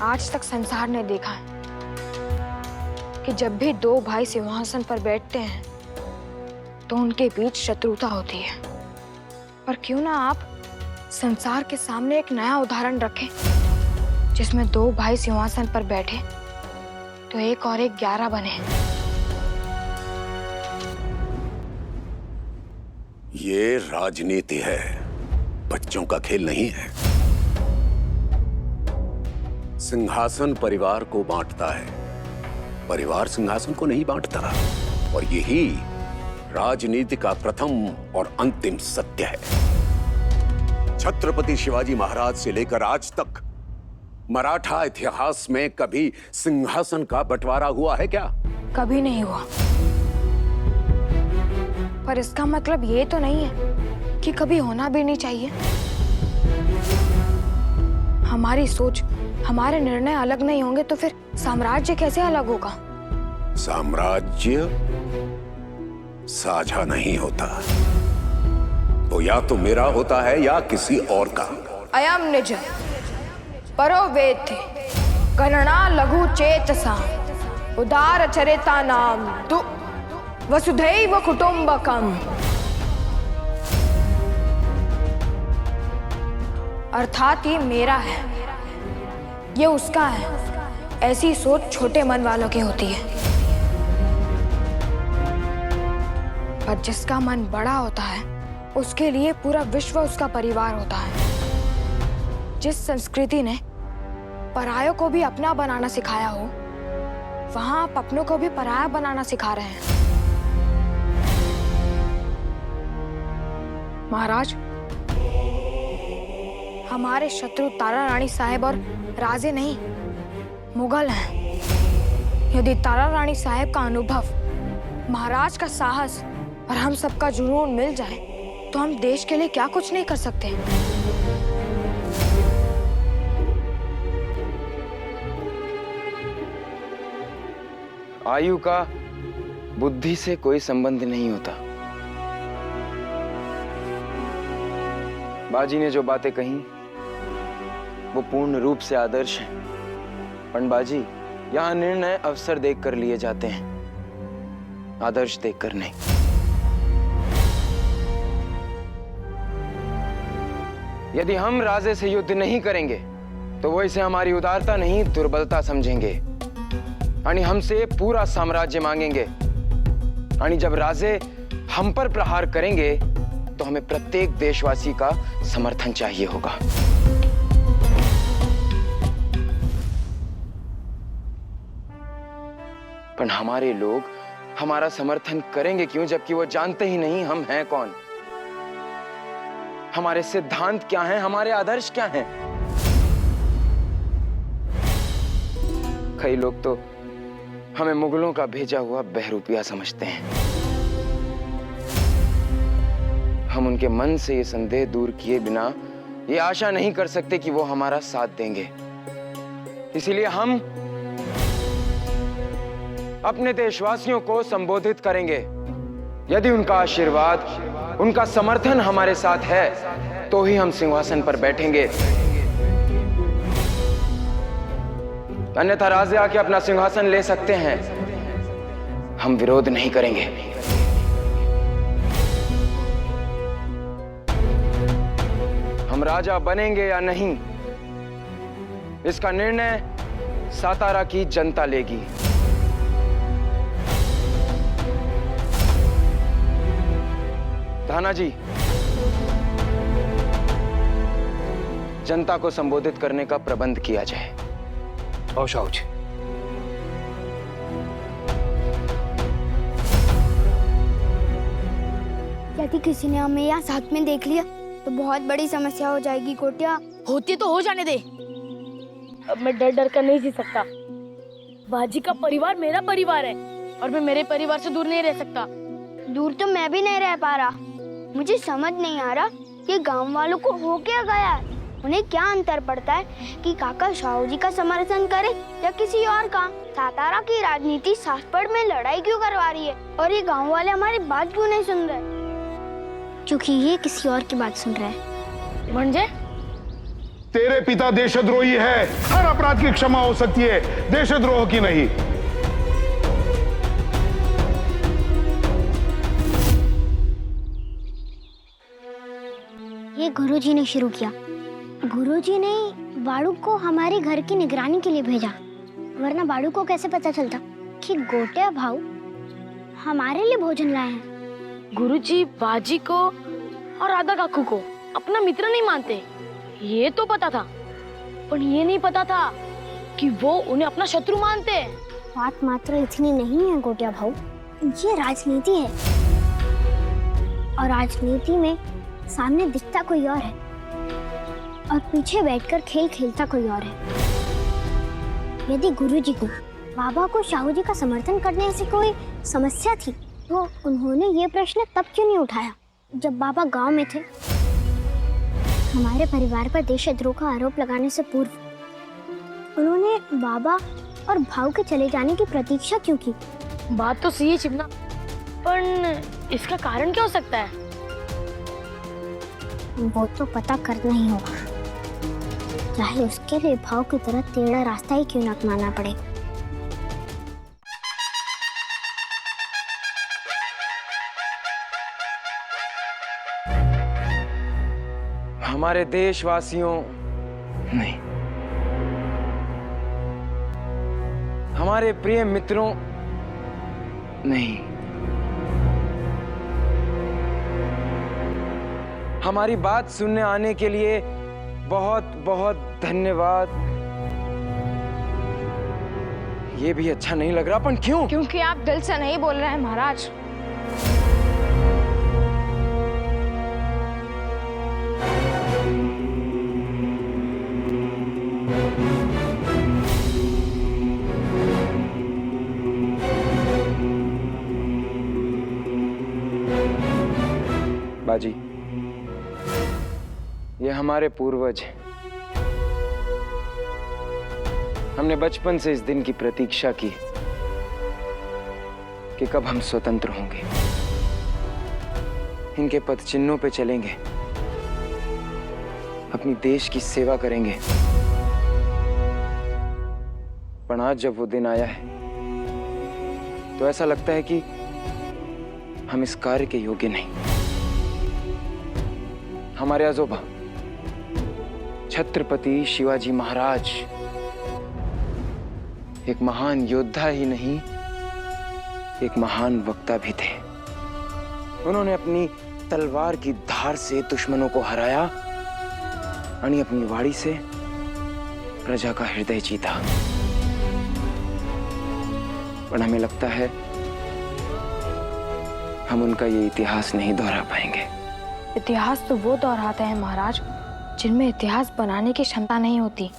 आज तक संसार ने देखा है कि जब भी 2 भाई सिंहासन पर बैठते हैं तो उनके बीच शत्रुता होती है। पर क्यों ना आप संसार के सामने एक नया उदाहरण रखें जिसमें 2 भाई सिंहासन पर बैठे तो 1 और 1 11 बने। ये राजनीति है, बच्चों का खेल नहीं है। सिंहासन परिवार को बांटता है, परिवार सिंहासन को नहीं बांटता। और यही राजनीति का प्रथम और अंतिम सत्य है। छत्रपति शिवाजी महाराज से लेकर आज तक मराठा इतिहास में कभी सिंहासन का बंटवारा हुआ है क्या? कभी नहीं हुआ। पर इसका मतलब ये तो नहीं है कि कभी होना भी नहीं चाहिए। हमारी सोच, हमारे निर्णय अलग नहीं होंगे तो फिर साम्राज्य कैसे अलग होगा? साम्राज्य साझा नहीं होता, वो या तो मेरा होता है या किसी और का। अयम निज परो वेत्थे गणना लघु चेतसा उदार चरिता नाम तु वसुधैव कुटुंबकम। अर्थात ये मेरा है, ये उसका है। ऐसी सोच छोटे मन वालों की होती है। पर जिसका मन बड़ा होता है उसके लिए पूरा विश्व उसका परिवार होता है। जिस संस्कृति ने परायों को भी अपना बनाना सिखाया हो, वहां आप अपनों को भी पराया बनाना सिखा रहे हैं। महाराज, हमारे शत्रु तारा रानी साहब और राजे नहीं, मुगल हैं। यदि तारा रानी साहब का अनुभव, महाराज का साहस और हम सबका जुनून मिल जाए तो हम देश के लिए क्या कुछ नहीं कर सकते। आयु का बुद्धि से कोई संबंध नहीं होता। बाजी ने जो बातें कही वो पूर्ण रूप से आदर्श हैं। पंडबाजी, यहाँ निर्णय अवसर देखकर लिए जाते हैं, आदर्श देखकर नहीं। यदि हम राजे से युद्ध नहीं करेंगे तो वो इसे हमारी उदारता नहीं, दुर्बलता समझेंगे। यानी हमसे पूरा साम्राज्य मांगेंगे। यानी जब राजे हम पर प्रहार करेंगे तो हमें प्रत्येक देशवासी का समर्थन चाहिए होगा। पर हमारे लोग हमारा समर्थन करेंगे क्यों, जबकि वो जानते ही नहीं हम हैं कौन, हमारे सिद्धांत क्या हैं, हमारे आदर्श क्या हैं। कई लोग तो हमें मुगलों का भेजा हुआ बहरूपिया समझते हैं। हम उनके मन से ये संदेह दूर किए बिना ये आशा नहीं कर सकते कि वो हमारा साथ देंगे। इसीलिए हम अपने देशवासियों को संबोधित करेंगे। यदि उनका आशीर्वाद, उनका समर्थन हमारे साथ है तो ही हम सिंहासन पर बैठेंगे, अन्यथा राजे आके अपना सिंहासन ले सकते हैं। हम विरोध नहीं करेंगे। हम राजा बनेंगे या नहीं, इसका निर्णय सातारा की जनता लेगी। धाना जी, जनता को संबोधित करने का प्रबंध किया जाए। आओ शाहू जी। यदि किसी ने हमें यहाँ साथ में देख लिया तो बहुत बड़ी समस्या हो जाएगी गोटिया। होती तो हो जाने दे। अब मैं डर डर कर नहीं जी सकता। बाजी का परिवार मेरा परिवार है और मैं मेरे परिवार से दूर नहीं रह सकता। दूर तो मैं भी नहीं रह पा रहा। मुझे समझ नहीं आ रहा कि गांव वालों को हो क्या गया है। उन्हें क्या अंतर पड़ता है कि काका शाहू जी का समर्थन करे या किसी और का। सातारा की राजनीति सासपड़ में लड़ाई क्यों करवा रही है और ये गांव वाले हमारी बात क्यों नहीं सुन रहे? क्योंकि ये किसी और की बात सुन रहे हैं। म्हणजे तेरे पिता देशद्रोही है। हर अपराध की क्षमा हो सकती है, देशद्रोह की नहीं। ये गुरुजी ने शुरू किया। गुरुजी ने बाड़ू को हमारे घर की निगरानी के लिए भेजा, वरना बाड़ू को कैसे पता चलता कि गोटिया भाऊ हमारे लिए भोजन लाए हैं। गुरुजी बाजी को और राधा काकू को अपना मित्र नहीं मानते, ये तो पता था, पर ये नहीं पता था कि वो उन्हें अपना शत्रु मानते हैं। बात मात्र इतनी नहीं है गोटिया भाऊ, ये राजनीति है और राजनीति में सामने दिखता कोई और है और पीछे बैठकर खेल खेलता कोई और है। यदि गुरुजी को बाबा को शाहू जी का समर्थन करने से कोई समस्या थी तो उन्होंने ये प्रश्न तब क्यों नहीं उठाया जब बाबा गांव में थे? हमारे परिवार पर देशद्रोह का आरोप लगाने से पूर्व उन्होंने बाबा और भाऊ के चले जाने की प्रतीक्षा क्यों की? बात तो सही है चिमना, पर इसका कारण क्या हो सकता है? वो तो पता करना ही होगा, चाहे उसके लिए भाव की तरह टेढ़ा रास्ता ही क्यों न अपनाना पड़े। हमारे देशवासियों नहीं, हमारे प्रिय मित्रों नहीं, हमारी बात सुनने आने के लिए बहुत बहुत धन्यवाद। ये भी अच्छा नहीं लग रहा, पर क्यों? क्योंकि आप दिल से नहीं बोल रहे हैं महाराज। बाजी, ये हमारे पूर्वज हैं। हमने बचपन से इस दिन की प्रतीक्षा की कि कब हम स्वतंत्र होंगे, इनके पद चिन्हों पे चलेंगे, अपनी देश की सेवा करेंगे। पर आज जब वो दिन आया है तो ऐसा लगता है कि हम इस कार्य के योग्य नहीं। हमारे आजोबा छत्रपति शिवाजी महाराज एक महान योद्धा ही नहीं, एक महान वक्ता भी थे। उन्होंने अपनी तलवार की धार से दुश्मनों को हराया और अपनी वाणी से प्रजा का हृदय जीता। पर हमें लगता है हम उनका ये इतिहास नहीं दोहरा पाएंगे। इतिहास तो वो दोहराते हैं महाराज जिनमें इतिहास बनाने की क्षमता नहीं होती।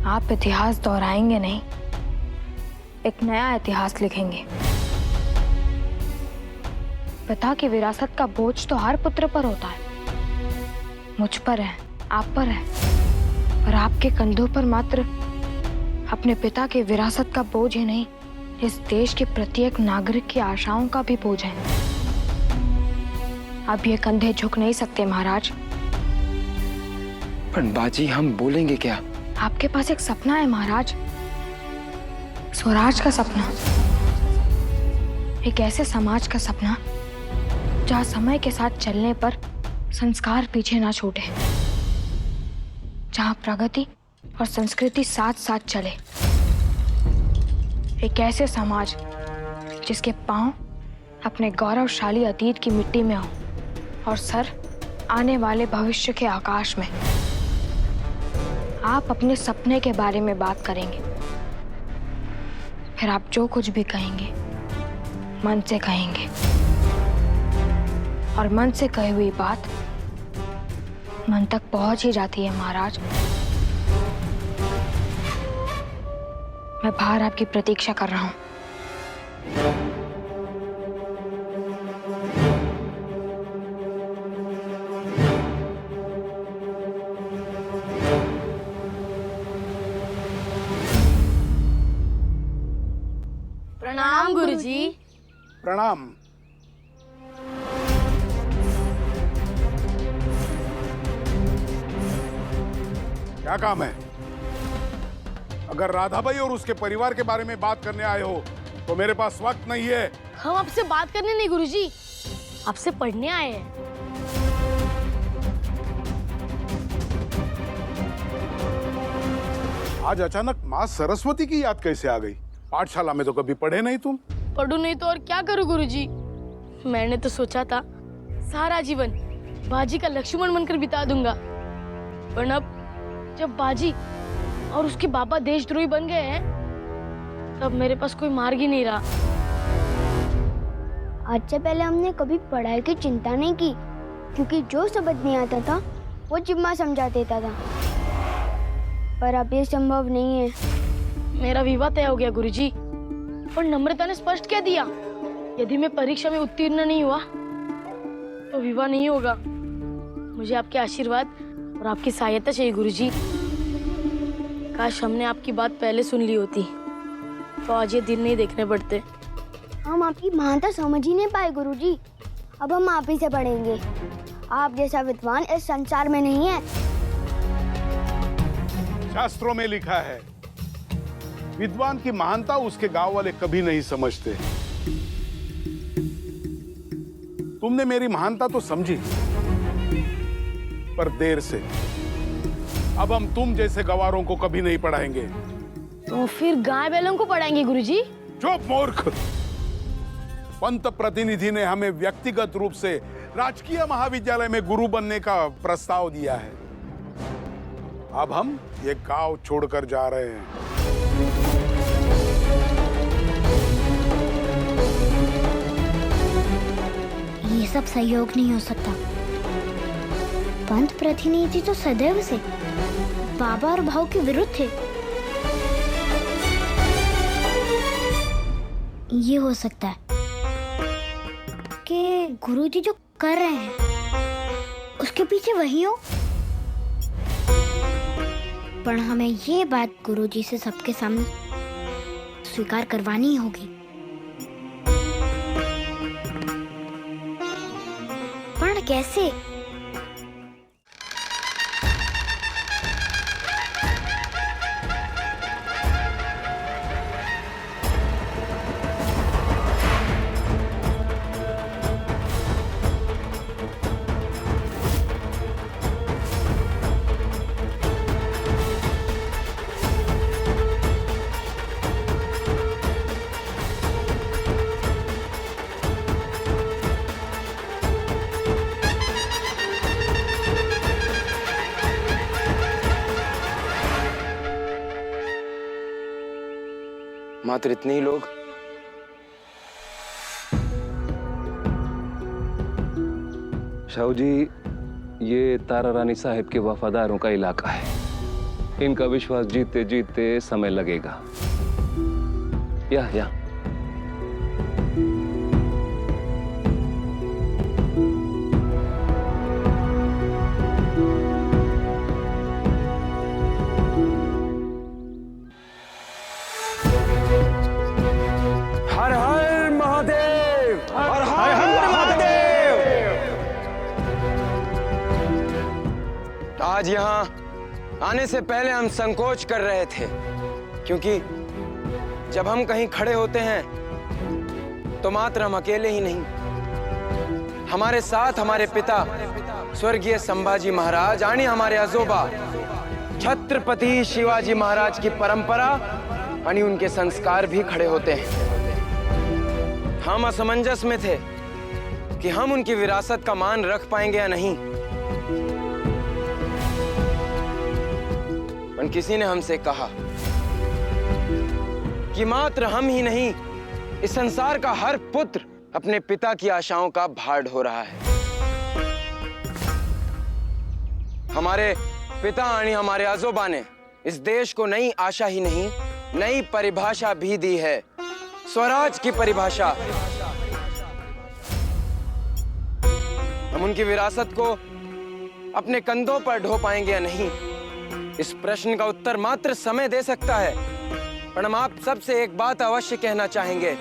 आप इतिहास दोहराएंगे नहीं, एक नया इतिहास लिखेंगे। पिता की विरासत का बोझ तो हर पुत्र पर होता है, मुझ पर है, आप पर है, पर आपके कंधों पर मात्र अपने पिता की विरासत का बोझ ही नहीं, इस देश के प्रत्येक नागरिक की आशाओं का भी बोझ है। अब ये कंधे झुक नहीं सकते महाराज। पर बाजी, हम बोलेंगे क्या? आपके पास एक सपना है महाराज, स्वराज का सपना, एक ऐसे समाज का सपना जहाँ समय के साथ चलने पर संस्कार पीछे ना छूटे, जहाँ प्रगति और संस्कृति साथ साथ चले, एक ऐसे समाज जिसके पांव अपने गौरवशाली अतीत की मिट्टी में हो और सर आने वाले भविष्य के आकाश में। आप अपने सपने के बारे में बात करेंगे, फिर आप जो कुछ भी कहेंगे मन से कहेंगे, और मन से कही हुई बात मन तक पहुंच ही जाती है महाराज। मैं बाहर आपकी प्रतीक्षा कर रहा हूं। प्रणाम गुरुजी। प्रणाम। क्या काम है? अगर राधाबाई और उसके परिवार के बारे में बात करने आए हो तो मेरे पास वक्त नहीं है। हम आपसे बात करने नहीं गुरुजी, आपसे पढ़ने आए हैं। आज अचानक माँ सरस्वती की याद कैसे आ गई? पाठशाला में तो कभी पढ़े नहीं तुम। पढ़ू नहीं तो और क्या करूं गुरुजी? मैंने तो सोचा था सारा जीवन बाजी का लक्ष्मण बनकर बिता दूंगा, पर अब जब बाजी और उसके बाबा देशद्रोही बन गए हैं तब मेरे पास कोई मार्ग ही नहीं रहा। आज से पहले हमने कभी पढ़ाई की चिंता नहीं की, क्योंकि जो समझ नहीं आता था वो जिम्मा समझा देता था, पर अब ये संभव नहीं है। मेरा विवाह तय हो गया गुरुजी, और नम्रता ने स्पष्ट कह दिया यदि मैं परीक्षा में उत्तीर्ण नहीं हुआ तो विवाह नहीं होगा। मुझे आपके आशीर्वाद और आपकी सहायता चाहिए गुरुजी। काश हमने आपकी बात पहले सुन ली होती तो आज ये दिन नहीं देखने पड़ते। हम आपकी महानता समझ ही नहीं पाए गुरुजी। अब हम आप ही से पढ़ेंगे। आप जैसा विद्वान इस संसार में नहीं है। शास्त्रों में लिखा है विद्वान की महानता उसके गांव वाले कभी नहीं समझते। तुमने मेरी महानता तो समझी, पर देर से। अब हम तुम जैसे गवारों को कभी नहीं पढ़ाएंगे। तो फिर गाय बैलों को पढ़ाएंगे गुरुजी? चुप मूर्ख। पंत प्रतिनिधि ने हमें व्यक्तिगत रूप से राजकीय महाविद्यालय में गुरु बनने का प्रस्ताव दिया है। अब हम ये गांव छोड़कर जा रहे हैं। ये सब सहयोग नहीं हो सकता। पंत प्रतिनिधि तो सदैव से बाबा और भाव के विरुद्ध थे। ये हो सकता है कि गुरुजी जो कर रहे हैं उसके पीछे वही हो, पर हमें ये बात गुरुजी से सबके सामने स्वीकार करवानी होगी। पर कैसे? मात्र इतने ही लोग? शाहू जी, ये तारा रानी साहब के वफादारों का इलाका है। इनका विश्वास जीतते जीतते समय लगेगा। या हर हर महादेव, हर हर महादेव। आज यहाँ आने से पहले हम संकोच कर रहे थे, क्योंकि जब हम कहीं खड़े होते हैं तो मात्र हम अकेले ही नहीं, हमारे साथ हमारे पिता स्वर्गीय संभाजी महाराज यानी हमारे आजोबा छत्रपति शिवाजी महाराज की परंपरा यानी उनके संस्कार भी खड़े होते हैं। हम असमंजस में थे कि हम उनकी विरासत का मान रख पाएंगे या नहीं। पर किसी ने हमसे कहा कि मात्र हम ही नहीं, इस संसार का हर पुत्र अपने पिता की आशाओं का भार ढो रहा है। हमारे पिता यानी हमारे आजोबा ने इस देश को नई आशा ही नहीं, नई परिभाषा भी दी है, स्वराज की परिभाषा। हम उनकी विरासत को अपने कंधों पर ढो पाएंगे या नहीं, इस प्रश्न का उत्तर मात्र समय दे सकता है। पर हम आप सबसे एक बात अवश्य कहना चाहेंगे।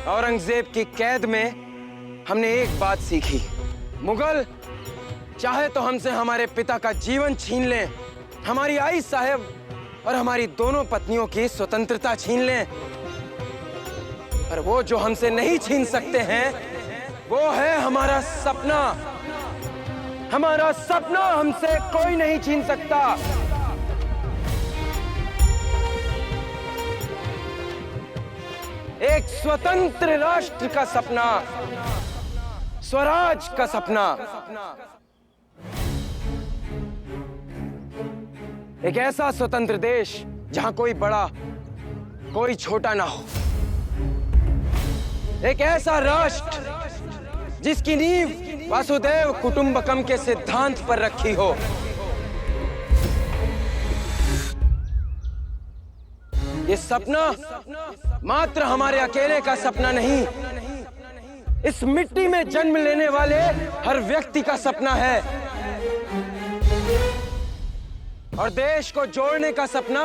औरंगजेब की कैद में हमने एक बात सीखी, मुगल चाहे तो हमसे हमारे पिता का जीवन छीन लें, हमारी आई साहब और हमारी दोनों पत्नियों की स्वतंत्रता छीन लें, पर वो जो हमसे नहीं छीन सकते हैं वो है हमारा सपना। हमारा सपना हमसे कोई नहीं छीन सकता। एक स्वतंत्र राष्ट्र का सपना, स्वराज का सपना, एक ऐसा स्वतंत्र देश जहां कोई बड़ा कोई छोटा ना हो, एक ऐसा राष्ट्र जिसकी नींव वासुदेव कुटुंबकम के सिद्धांत पर रखी हो। ये सपना मात्र हमारे अकेले का सपना नहीं, इस मिट्टी में जन्म लेने वाले हर व्यक्ति का सपना है। और देश को जोड़ने का सपना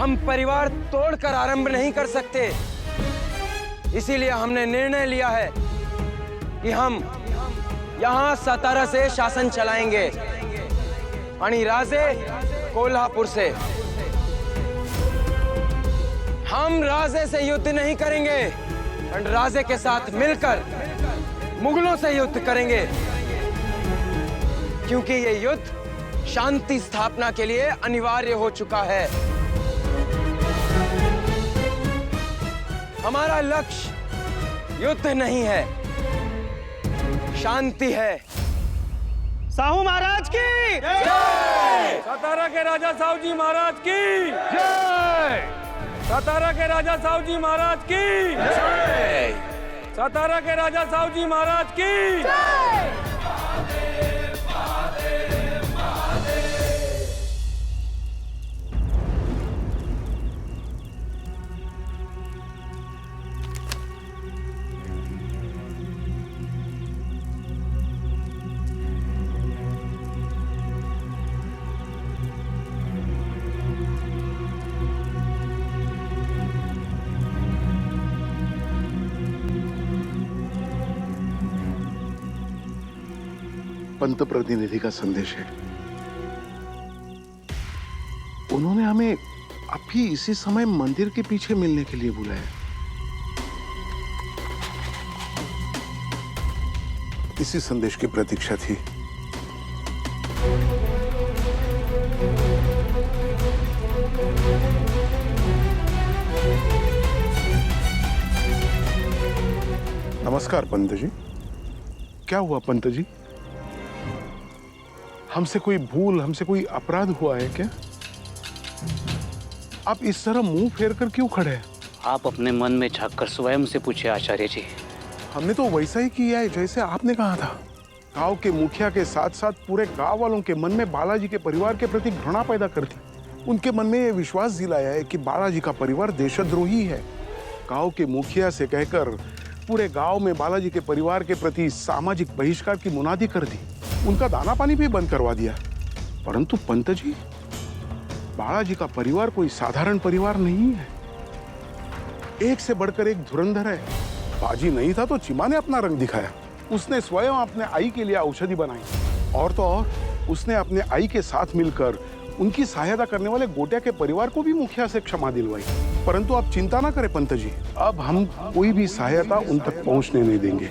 हम परिवार तोड़कर आरंभ नहीं कर सकते। इसीलिए हमने निर्णय लिया है कि हम यहां सातारा से शासन चलाएंगे, यानी राजे कोल्हापुर से। हम राजे से युद्ध नहीं करेंगे, राजे के साथ मिलकर मुगलों से युद्ध करेंगे, क्योंकि ये युद्ध शांति स्थापना के लिए अनिवार्य हो चुका है। हमारा लक्ष्य युद्ध नहीं है, शांति है। साहू महाराज की जय। सातारा के राजा साहू जी महाराज की जय। सातारा के राजा साहू जी महाराज की जय। सातारा के राजा साहू जी महाराज की जय। पंत प्रतिनिधि का संदेश है। उन्होंने हमें अभी इसी समय मंदिर के पीछे मिलने के लिए बुलाया। इसी संदेश की प्रतीक्षा थी। नमस्कार पंत जी। क्या हुआ पंत जी? हमसे कोई भूल, हमसे कोई अपराध हुआ है क्या? आप इस तरह मुंह फेर कर क्यों खड़े हैं? आप अपने मन में झांककर स्वयं से पूछे आचार्य जी। हमने तो वैसा ही किया है जैसे आपने कहा था। गांव के मुखिया के साथ साथ पूरे गांव वालों के मन में बालाजी के परिवार के प्रति घृणा पैदा कर दी। उनके मन में ये विश्वास दिलाया है कि बालाजी का परिवार देशद्रोही है। गांव के मुखिया से कहकर पूरे गांव में बालाजी के परिवार के प्रति सामाजिक बहिष्कार की मुनादी कर दी, उनका दाना पानी भी बंद करवा दिया। परंतु पंत जी, बालाजी का परिवार कोई साधारण परिवार नहीं है, एक से बढ़कर एक धुरंधर है। बाजी नहीं था तो चिमा ने अपना रंग दिखाया। उसने स्वयं अपने आई के लिए औषधि बनाई, और तो और उसने अपने आई के साथ मिलकर उनकी सहायता करने वाले गोटिया के परिवार को भी मुखिया से क्षमा दिलवाई। परंतु आप चिंता ना करें पंत जी, अब हम कोई भी सहायता उन तक पहुंचने नहीं देंगे।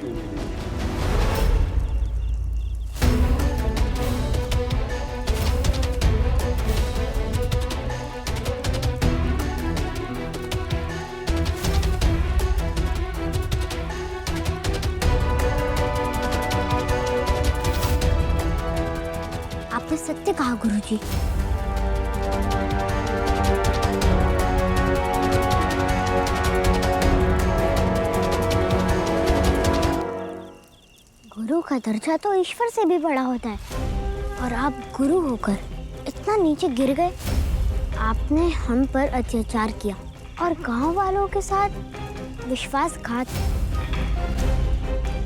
आपने सत्य कहा गुरुजी। गुरु का दर्जा तो ईश्वर से भी बड़ा होता है, और आप गुरु होकर इतना नीचे गिर गए। आपने हम पर अत्याचार किया और गांव वालों के साथ विश्वासघात।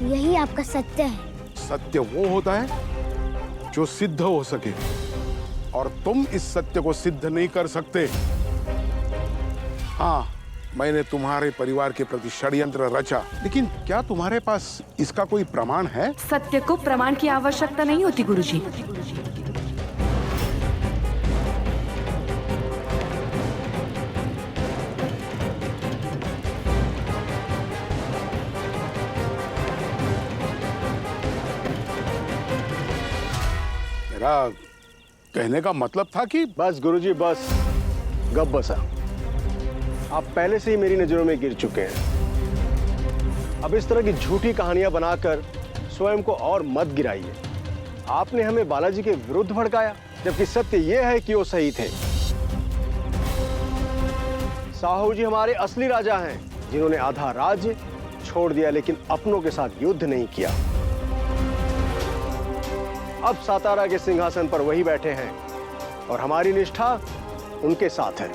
यही आपका सत्य है। सत्य वो होता है जो सिद्ध हो सके, और तुम इस सत्य को सिद्ध नहीं कर सकते। हाँ, मैंने तुम्हारे परिवार के प्रति षड्यंत्र रचा, लेकिन क्या तुम्हारे पास इसका कोई प्रमाण है? सत्य को प्रमाण की आवश्यकता नहीं होती गुरुजी। मेरा कहने का मतलब था कि बस गुरुजी बस, गप बसा। आप पहले से ही मेरी नजरों में गिर चुके हैं। अब इस तरह की झूठी कहानियां बनाकर स्वयं को और मत गिराइए। आपने हमें बालाजी के विरुद्ध भड़काया, जबकि सत्य यह है कि वो सही थे। साहू जी हमारे असली राजा हैं, जिन्होंने आधा राज्य छोड़ दिया लेकिन अपनों के साथ युद्ध नहीं किया। अब सातारा के सिंहासन पर वही बैठे हैं, और हमारी निष्ठा उनके साथ है।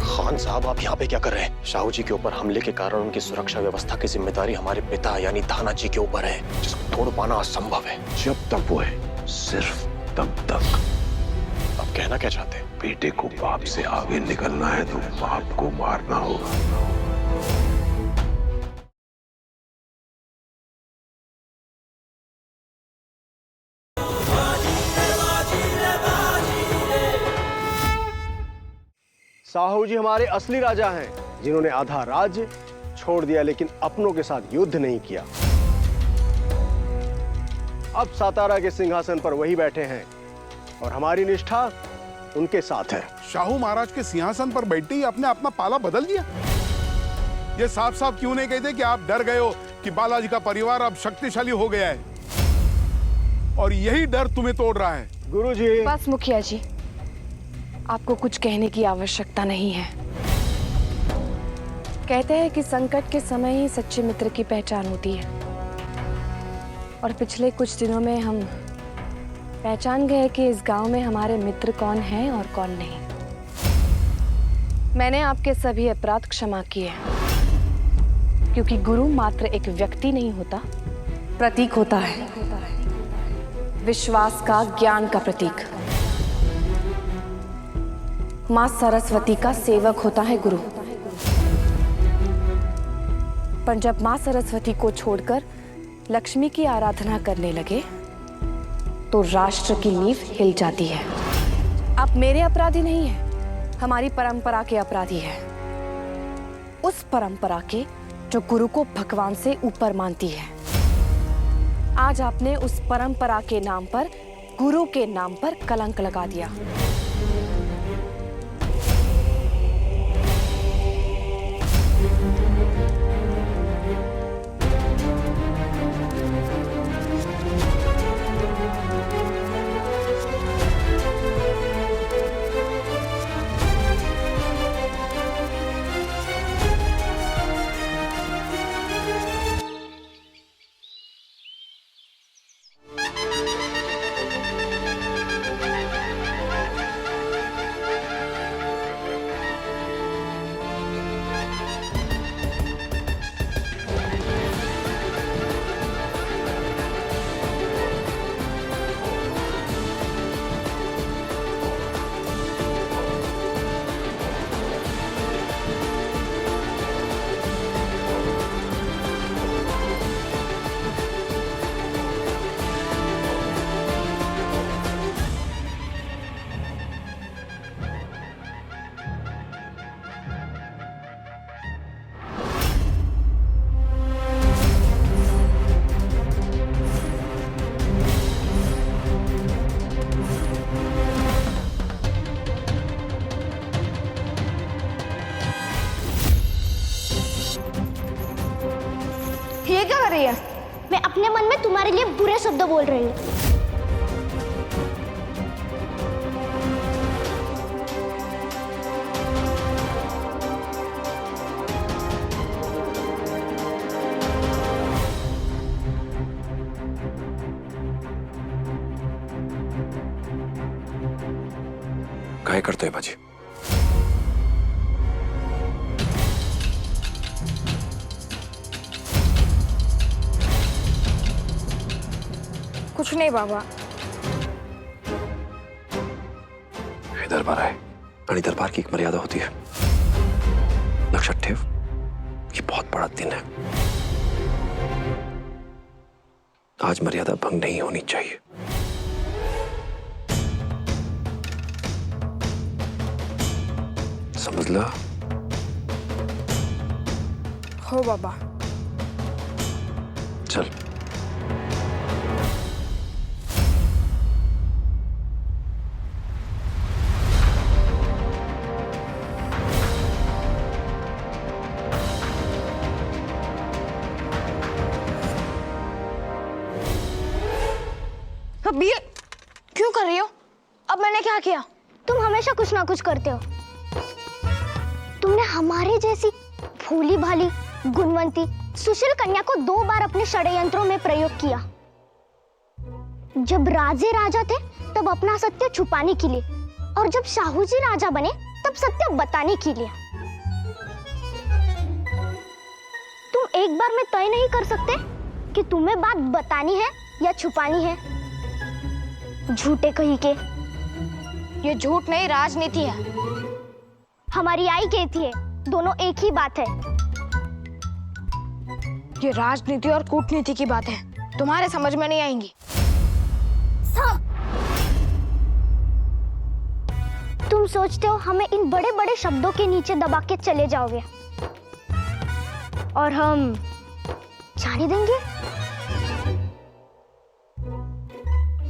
खान साहब, आप यहाँ पे क्या कर रहे हैं? शाहू जी के ऊपर हमले के कारण उनकी सुरक्षा व्यवस्था की जिम्मेदारी हमारे पिता यानी थाना जी के ऊपर है, जिसको तोड़ पाना असंभव है। जब तक वो है, सिर्फ तब तक। आप कहना क्या चाहते हैं? बेटे को बाप से आगे निकलना है तो बाप को मारना होगा। साहू जी हमारे असली राजा हैं, जिन्होंने आधा राज्य छोड़ दिया लेकिन अपनों के साथ युद्ध नहीं किया। अब सातारा के सिंहासन पर वही बैठे हैं, और हमारी निष्ठा उनके साथ है। शाहू महाराज के सिंहासन पर बैठते ही आपने अपना पाला बदल दिया। ये साफ साफ क्यों नहीं कहते कि आप डर गए हो कि बालाजी का परिवार अब शक्तिशाली हो गया है, और यही डर तुम्हें तोड़ रहा है? गुरुजी। बस मुखिया जी, आपको कुछ कहने की आवश्यकता नहीं है। कहते हैं कि संकट के समय ही सच्चे मित्र की पहचान होती है, और पिछले कुछ दिनों में हम पहचान गए कि इस गांव में हमारे मित्र कौन हैं और कौन नहीं। मैंने आपके सभी अपराध क्षमा किए, क्योंकि गुरु मात्र एक व्यक्ति नहीं होता, प्रतीक होता है। विश्वास का, ज्ञान का प्रतीक। मां सरस्वती का सेवक होता है गुरु। पर जब मां सरस्वती को छोड़कर लक्ष्मी की आराधना करने लगे तो राष्ट्र की नींव हिल जाती है। आप मेरे अपराधी नहीं हैं, हमारी परंपरा के अपराधी हैं। उस परंपरा के जो गुरु को भगवान से ऊपर मानती है। आज आपने उस परंपरा के नाम पर, गुरु के नाम पर कलंक लगा दिया। ये क्या कर रही है? मैं अपने मन में तुम्हारे लिए बुरे शब्द बोल रही हूँ। काहे करते हैं बाजी? कुछ नहीं बाबा। ये दरबार है आणि दरबार की एक मर्यादा होती है। लक्षात ठेव, ये बहुत बड़ा दिन है। आज मर्यादा भंग नहीं होनी चाहिए। समझ लो? हो बाबा। चल। अब ये क्यों कर रही हो? अब मैंने क्या किया? तुम हमेशा कुछ ना कुछ करते हो। तुमने हमारे जैसी भोली भाली गुणवंती सुशील कन्या को 2 बार अपने षड्यंत्रों में प्रयोग किया। जब राजे राजा थे तब अपना सत्य छुपाने के लिए, और जब शाहू जी राजा बने तब सत्य बताने के लिए। तुम एक बार में तय नहीं कर सकते कि तुम्हें बात बतानी है या छुपानी है? झूठे कहीं के। ये झूठ नहीं, राजनीति है। हमारी आई कहती है दोनों एक ही बात है। ये राजनीति और कूटनीति की बात है, तुम्हारे समझ में नहीं आएंगी। तुम सोचते हो हमें इन बड़े बड़े शब्दों के नीचे दबा के चले जाओगे और हम जाने देंगे?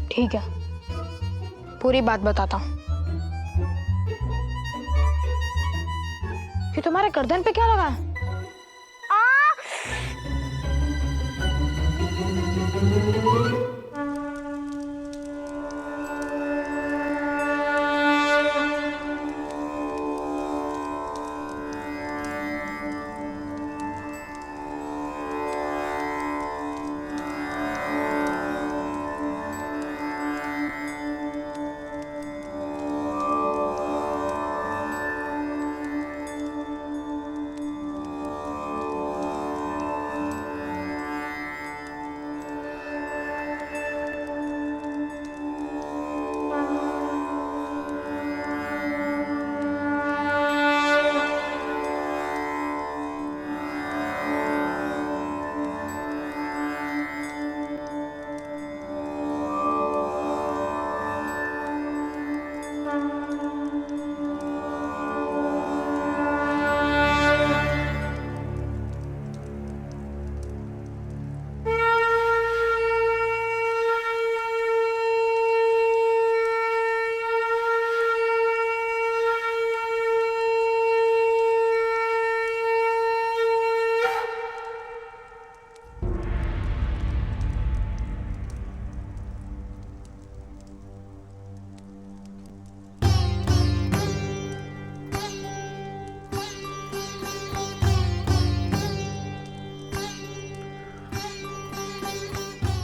ठीक है, पूरी बात बताता हूँ। कि तुम्हारे गर्दन पे क्या लगा है?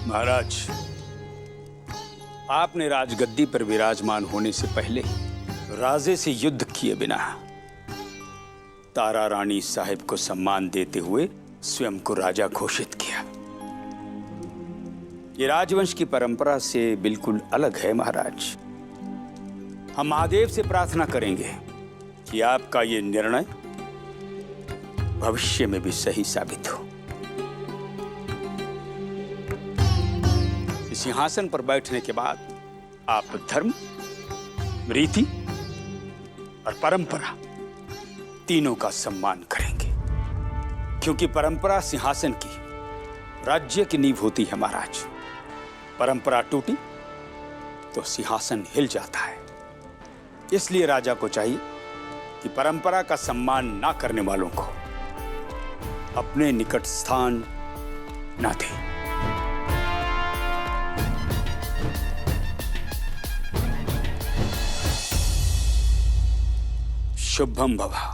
महाराज, आपने राजगद्दी पर विराजमान होने से पहले राजे से युद्ध किए बिना तारा रानी साहिब को सम्मान देते हुए स्वयं को राजा घोषित किया। ये राजवंश की परंपरा से बिल्कुल अलग है महाराज। हम महादेव से प्रार्थना करेंगे कि आपका ये निर्णय भविष्य में भी सही साबित हो। सिंहासन पर बैठने के बाद आप धर्म, रीति और परंपरा तीनों का सम्मान करेंगे, क्योंकि परंपरा सिंहासन की, राज्य की नींव होती है महाराज। परंपरा टूटी तो सिंहासन हिल जाता है। इसलिए राजा को चाहिए कि परंपरा का सम्मान ना करने वालों को अपने निकट स्थान नाते। शुभम भवा।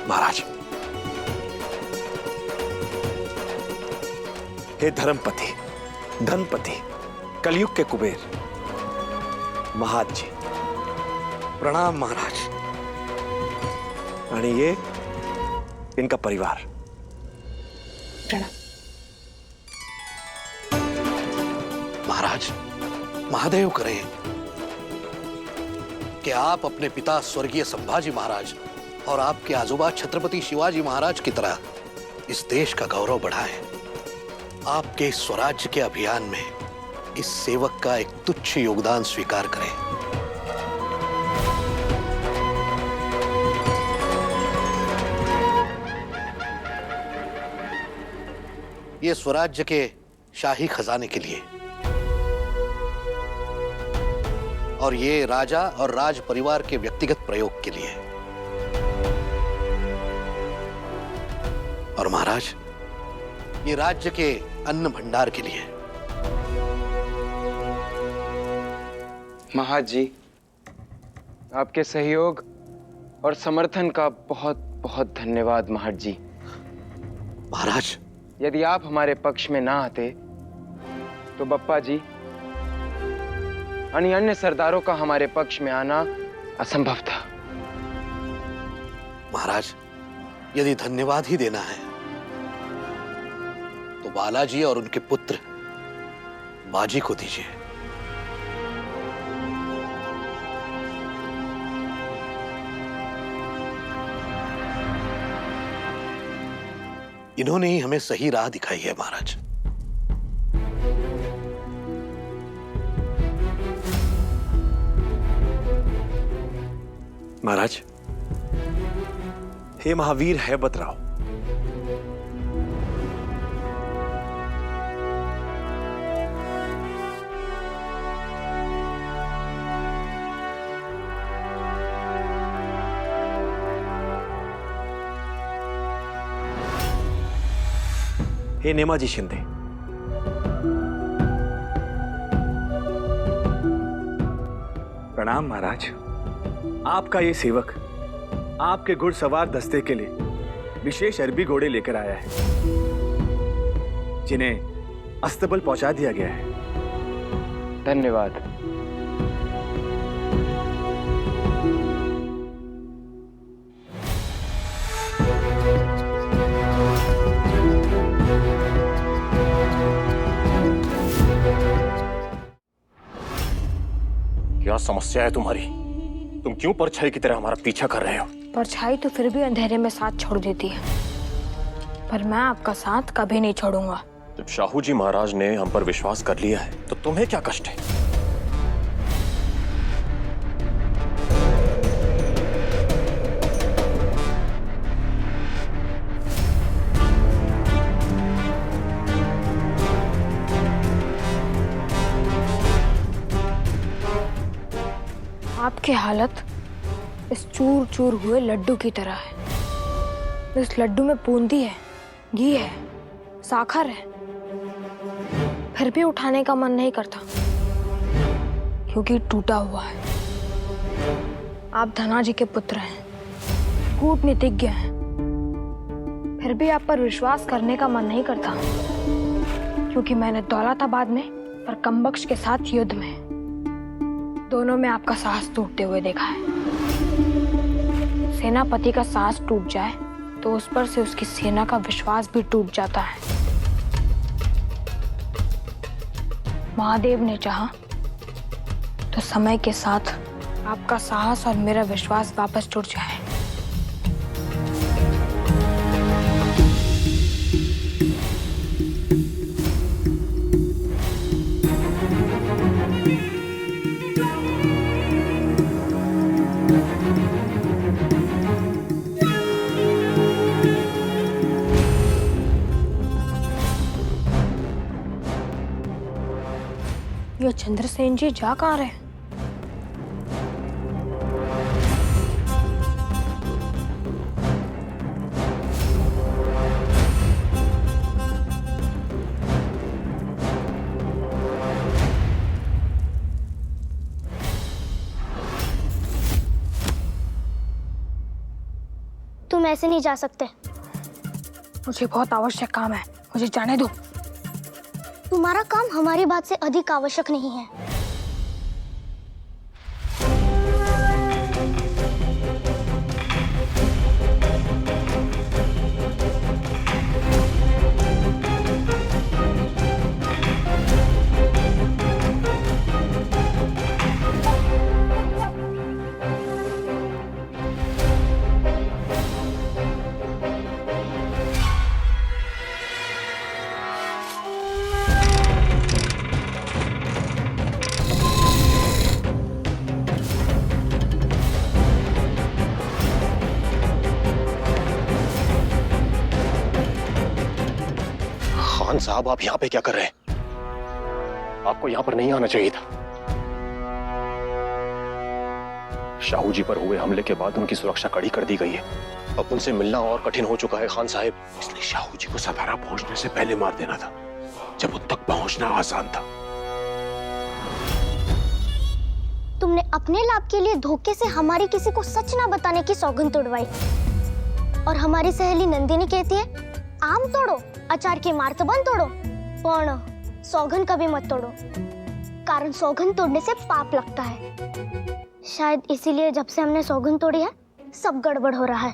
महाराज, हे धर्मपति, धनपति, कलयुग के कुबेर, महाज जी, प्रणाम महाराज। आणि ये इनका परिवार। महाराज, महादेव करे कि आप अपने पिता स्वर्गीय संभाजी महाराज और आपके आजोबा छत्रपति शिवाजी महाराज की तरह इस देश का गौरव बढ़ाएं। आपके इस स्वराज्य के अभियान में इस सेवक का एक तुच्छ योगदान स्वीकार करें। ये स्वराज्य के शाही खजाने के लिए और ये राजा और राज परिवार के व्यक्तिगत प्रयोग के लिए। और महाराज, ये राज्य के अन्न भंडार के लिए। महाज जी, आपके सहयोग और समर्थन का बहुत बहुत धन्यवाद महाज जी। महाराज, यदि आप हमारे पक्ष में ना आते तो बप्पा जी और अन्य सरदारों का हमारे पक्ष में आना असंभव था। महाराज, यदि धन्यवाद ही देना है तो बालाजी और उनके पुत्र बाजी को दीजिए। इन्होंने ही हमें सही राह दिखाई है महाराज। महाराज, हे महावीर हैबतराव, हे नेमाजी शिंदे, प्रणाम महाराज। आपका ये सेवक आपके घुड़सवार दस्ते के लिए विशेष अरबी घोड़े लेकर आया है, जिन्हें अस्तबल पहुंचा दिया गया है। धन्यवाद। क्या समस्या है तुम्हारी? तुम क्यों परछाई की तरह हमारा पीछा कर रहे हो? परछाई तो फिर भी अंधेरे में साथ छोड़ देती है, पर मैं आपका साथ कभी नहीं छोड़ूंगा। जब शाहू जी महाराज ने हम पर विश्वास कर लिया है तो तुम्हें क्या कष्ट है? आपकी हालत इस चूर चूर हुए लड्डू की तरह है। इस लड्डू में बूंदी है, घी है, साखर है, फिर भी उठाने का मन नहीं करता क्योंकि टूटा हुआ है। आप धना जी के पुत्र हैं, कूटनीतिज्ञ हैं, फिर भी आप पर विश्वास करने का मन नहीं करता क्योंकि मैंने दौलताबाद में और कमबख्श के साथ युद्ध में दोनों में आपका साहस टूटते हुए देखा है। सेनापति का साहस टूट जाए तो उस पर से उसकी सेना का विश्वास भी टूट जाता है। महादेव ने चाहा तो समय के साथ आपका साहस और मेरा विश्वास वापस जुड़ जाए। ये चंद्रसेन जी जा कहाँ रहे? तुम ऐसे नहीं जा सकते। मुझे बहुत आवश्यक काम है, मुझे जाने दो। तुम्हारा काम हमारी बात से अधिक आवश्यक नहीं है। खान साहब, आप यहाँ पे क्या कर रहे हैं? आपको यहाँ पर नहीं आना चाहिए था। शाहू जी पर हुए हमले के बाद उनकी सुरक्षा कड़ी कर दी गई है। अब उनसे मिलना और कठिन हो चुका है खान साहब। इसलिए शाहू जी को सतारा पहुंचने से पहले मार देना था, जब उन तक पहुंचना आसान था। तुमने अपने लाभ के लिए धोखे से हमारी किसी को सच ना बताने की सौगंध तोड़वाई, और हमारी सहेली नंदिनी कहती है आम तोड़ो, अचार के मार्तबन तोड़ो, पण सौगंध कभी मत तोड़ो, कारण सौगंध तोड़ने से पाप लगता है। शायद इसीलिए जब से हमने सौगंध तोड़ी है सब गड़बड़ हो रहा है।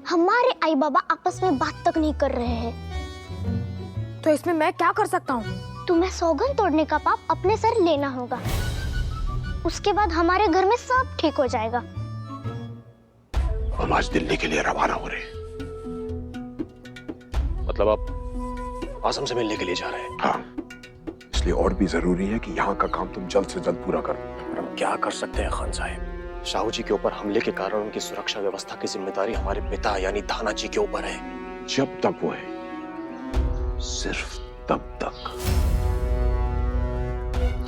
हमारे आई बाबा आपस में बात तक नहीं कर रहे हैं। तो इसमें मैं क्या कर सकता हूँ? तुम्हें सौगंध तोड़ने का पाप अपने सर लेना होगा, उसके बाद हमारे घर में सब ठीक हो जाएगा। हम आज दिल्ली के लिए रवाना हो रहे हैं। मतलब आप आसम से मिलने के लिए जा रहे हैं? हाँ, इसलिए और भी जरूरी है कि यहाँ का काम तुम जल्द से जल्द पूरा करो। हम क्या कर सकते हैं खान साहब? शाहू जी के ऊपर हमले के कारण उनकी सुरक्षा व्यवस्था की जिम्मेदारी हमारे पिता यानी धाना जी के ऊपर है। जब तक वो है, सिर्फ तब तक।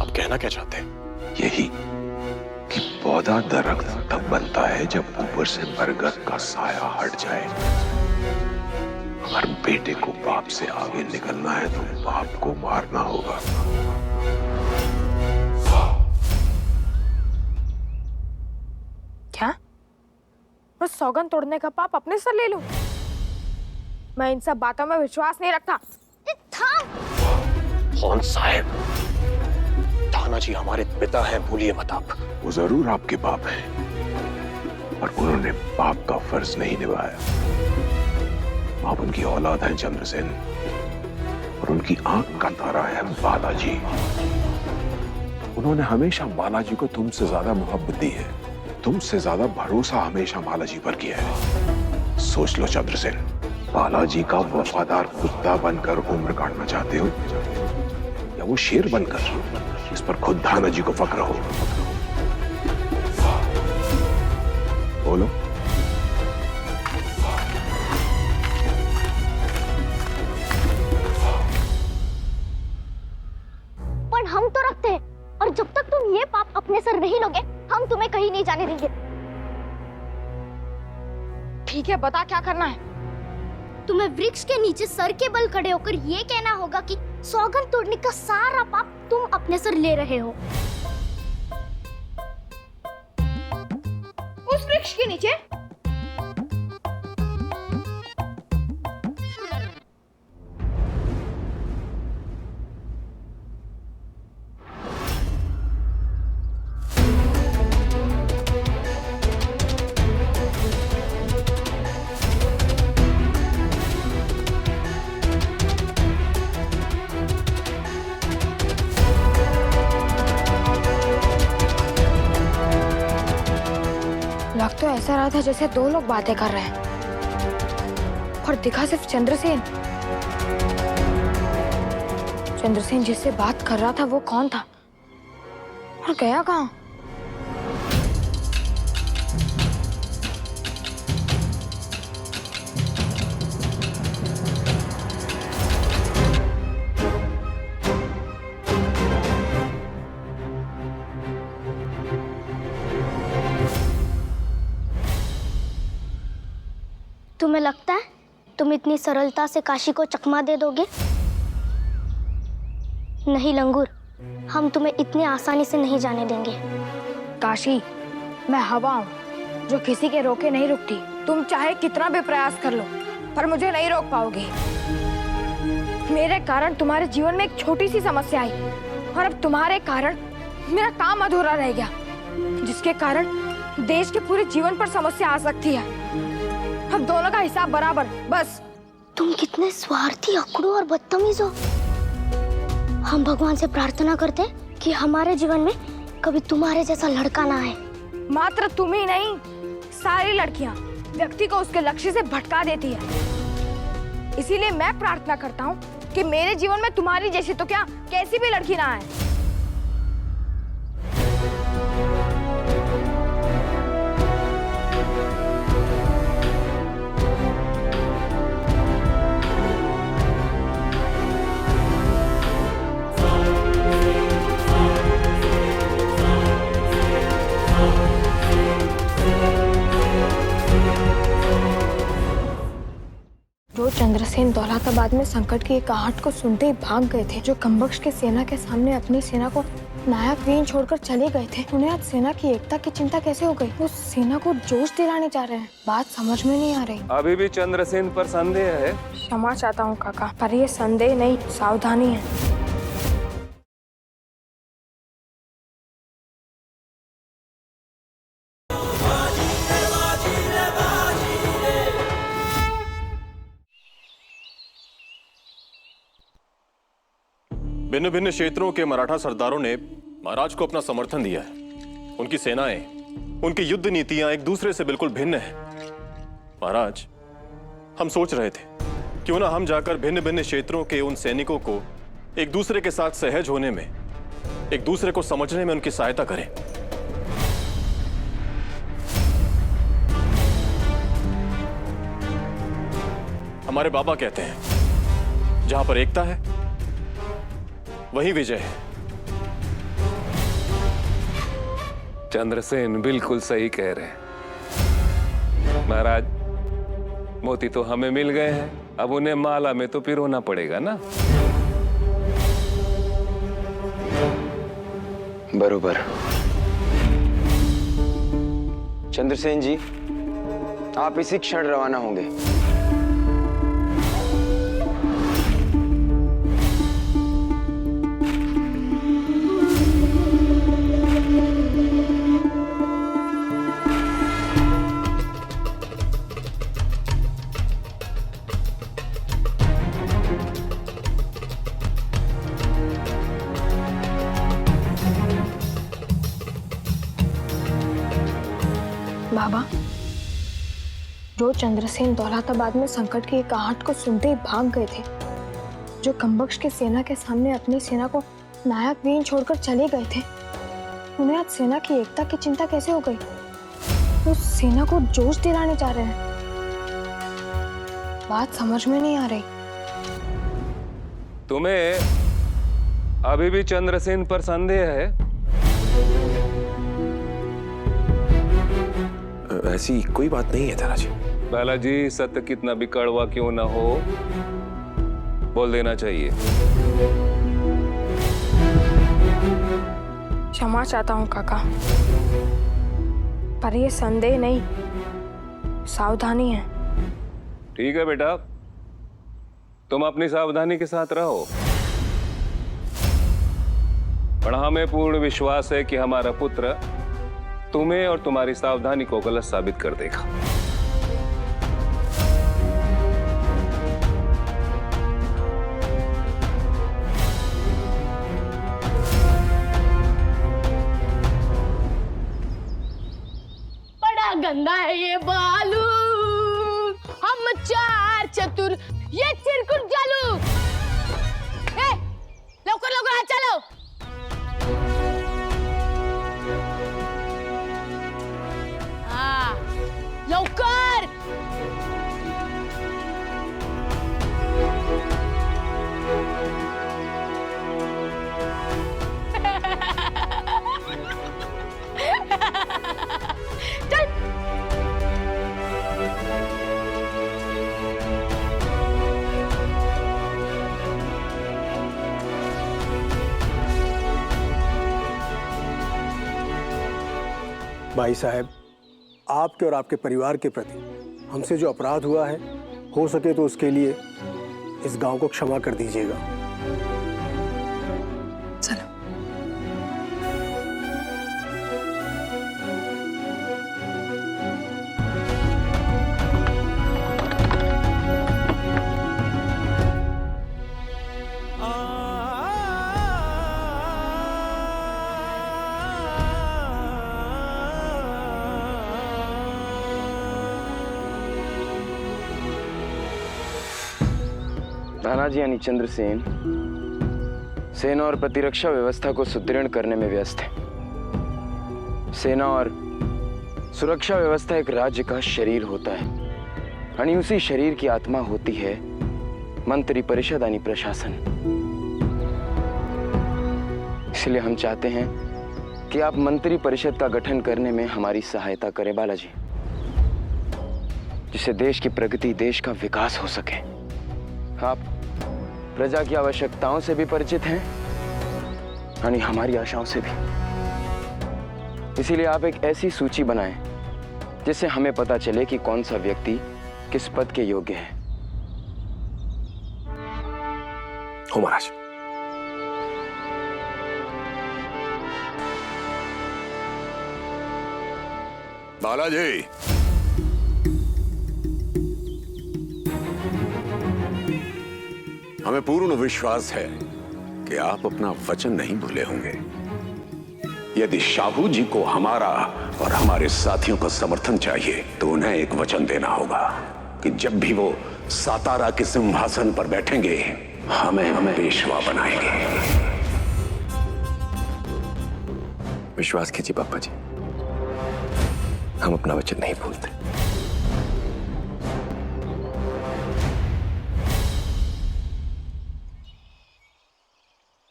आप कहना क्या चाहते हैं? यही कि पौधा दरख्त तब बनता है जब ऊपर से बरगद का साया हट जाए। अगर बेटे को बाप से आगे निकलना है तो बाप को मारना होगा। क्या मैं सौगंध तोड़ने का पाप अपने सर ले लूं? मैं इन सब बातों में विश्वास नहीं रखता। खान साहब, धाना जी हमारे पिता हैं, भूलिए मत आप। वो जरूर आपके बाप हैं, और उन्होंने बाप का फर्ज नहीं निभाया। आप उनकी औलाद हैं चंद्रसेन, और उनकी आंख का तारा है बालाजी। उन्होंने हमेशा बालाजी को तुमसे ज्यादा मोहब्बत दी है, तुमसे ज्यादा भरोसा हमेशा बालाजी पर किया है। सोच लो चंद्रसेन, बालाजी का वफादार कुत्ता बनकर उम्र काटना चाहते हो या वो शेर बनकर इस पर खुद धाना जी को फक्र हो? बोलो। पर हम तो रखते हैं, और जब तक तुम ये पाप अपने सर नहीं लोगे हम तुम्हें कहीं नहीं जाने देंगे। ठीक है, बता क्या करना है। तुम्हें वृक्ष के नीचे सर के बल खड़े होकर ये कहना होगा कि सौगंध तोड़ने का सारा पाप तुम अपने सर ले रहे हो। उस वृक्ष के नीचे? लग तो ऐसा रहा था जैसे दो लोग बातें कर रहे हैं, और दिखा सिर्फ चंद्रसेन। चंद्रसेन जिससे बात कर रहा था वो कौन था और गया कहाँ? तुम्हें लगता है तुम इतनी सरलता से काशी को चकमा दे दोगे? नहीं लंगूर, हम तुम्हें इतनी आसानी से नहीं जाने देंगे। काशी, मैं हवा हूँ जो किसी के रोके नहीं रुकती। तुम चाहे कितना भी प्रयास कर लो पर मुझे नहीं रोक पाओगे। मेरे कारण तुम्हारे जीवन में एक छोटी सी समस्या आई और अब तुम्हारे कारण मेरा काम अधूरा रह गया, जिसके कारण देश के पूरे जीवन पर समस्या आ सकती है। हम दोनों का हिसाब बराबर, बस। तुम कितने स्वार्थी, अकड़ू और बदतमीज हो। हम भगवान से प्रार्थना करते हैं कि हमारे जीवन में कभी तुम्हारे जैसा लड़का ना आए। मात्र तुम ही नहीं, सारी लड़कियां व्यक्ति को उसके लक्ष्य से भटका देती है। इसीलिए मैं प्रार्थना करता हूँ कि मेरे जीवन में तुम्हारी जैसी तो क्या कैसी भी लड़की ना आए। जो चंद्रसेन दौलताबाद में संकट की एक आहट को सुनते ही भाग गए थे, जो कम्बक्ष के सेना के सामने अपनी सेना को नायक वीन छोड़कर चले गए थे, उन्हें आज सेना की एकता की चिंता कैसे हो गई? वो सेना को जोश दिलाने जा रहे हैं। बात समझ में नहीं आ रही। अभी भी चंद्रसेन पर संदेह है? क्षमा चाहता हूँ काका, पर ये संदेह नहीं, सावधानी है। भिन्न भिन्न क्षेत्रों के मराठा सरदारों ने महाराज को अपना समर्थन दिया है। उनकी सेनाएं, उनकी युद्ध नीतियां एक दूसरे से बिल्कुल भिन्न हैं। महाराज, हम सोच रहे थे क्यों ना हम जाकर भिन्न भिन्न क्षेत्रों के उन सैनिकों को एक दूसरे के साथ सहज होने में, एक दूसरे को समझने में उनकी सहायता करें। हमारे बाबा कहते हैं जहां पर एकता है वही विजय है। चंद्रसेन बिल्कुल सही कह रहे हैं। महाराज, मोती तो हमें मिल गए हैं, अब उन्हें माला में तो पिरोना पड़ेगा ना। बरोबर। चंद्रसेन जी, आप इसी क्षण रवाना होंगे। बाबा, जो चंद्रसेन दौलताबाद में संकट की एक आहट को सुनते ही भाग गए थे, जो कम्बख्श की सेना के सामने अपनी सेना को नायक वीर छोड़कर चले गए थे, उन्हें आज सेना की एकता की चिंता कैसे हो गई? वो सेना को जोश दिलाने जा रहे हैं। बात समझ में नहीं आ रही। तुम्हें अभी भी चंद्रसेन पर संदेह है? ऐसी कोई बात नहीं है ताराजी। बालाजी, सत्य कितना भी कड़वा क्यों ना हो, बोल देना चाहिए। क्षमा चाहता हूँ काका, पर ये संदेह नहीं, सावधानी है। ठीक है बेटा, तुम अपनी सावधानी के साथ रहो, पर हमें पूर्ण विश्वास है कि हमारा पुत्र तुम्हें और तुम्हारी सावधानी को गलत साबित कर देगा। बड़ा गंदा है ये बालू, हम चार चतुर, ये चिरकुट जालू। लवकर लवकर हाथ चलो। हाँ, लवकर। चल। भाई साहब, आपके और आपके परिवार के प्रति हमसे जो अपराध हुआ है, हो सके तो उसके लिए इस गांव को क्षमा कर दीजिएगा। चलो। तानाजी यानी चंद्रसेन सेना और प्रतिरक्षा व्यवस्था को सुदृढ़ करने में व्यस्त है। सेना और सुरक्षा व्यवस्था एक राज्य का शरीर होता है, यानी उसी शरीर की आत्मा होती है मंत्री परिषद यानी प्रशासन। इसलिए हम चाहते हैं कि आप मंत्री परिषद का गठन करने में हमारी सहायता करें बालाजी, जिससे देश की प्रगति, देश का विकास हो सके। आप प्रजा की आवश्यकताओं से भी परिचित हैं, यानी हमारी आशाओं से भी। इसीलिए आप एक ऐसी सूची बनाएं जिससे हमें पता चले कि कौन सा व्यक्ति किस पद के योग्य है। हो महाराज। बालाजी, हमें पूर्ण विश्वास है कि आप अपना वचन नहीं भूले होंगे। यदि शाहू जी को हमारा और हमारे साथियों का समर्थन चाहिए तो उन्हें एक वचन देना होगा कि जब भी वो सातारा के सिंहासन पर बैठेंगे, हमें पेशवा बनाएंगे। विश्वास कीजिए पापा जी, हम अपना वचन नहीं भूलते।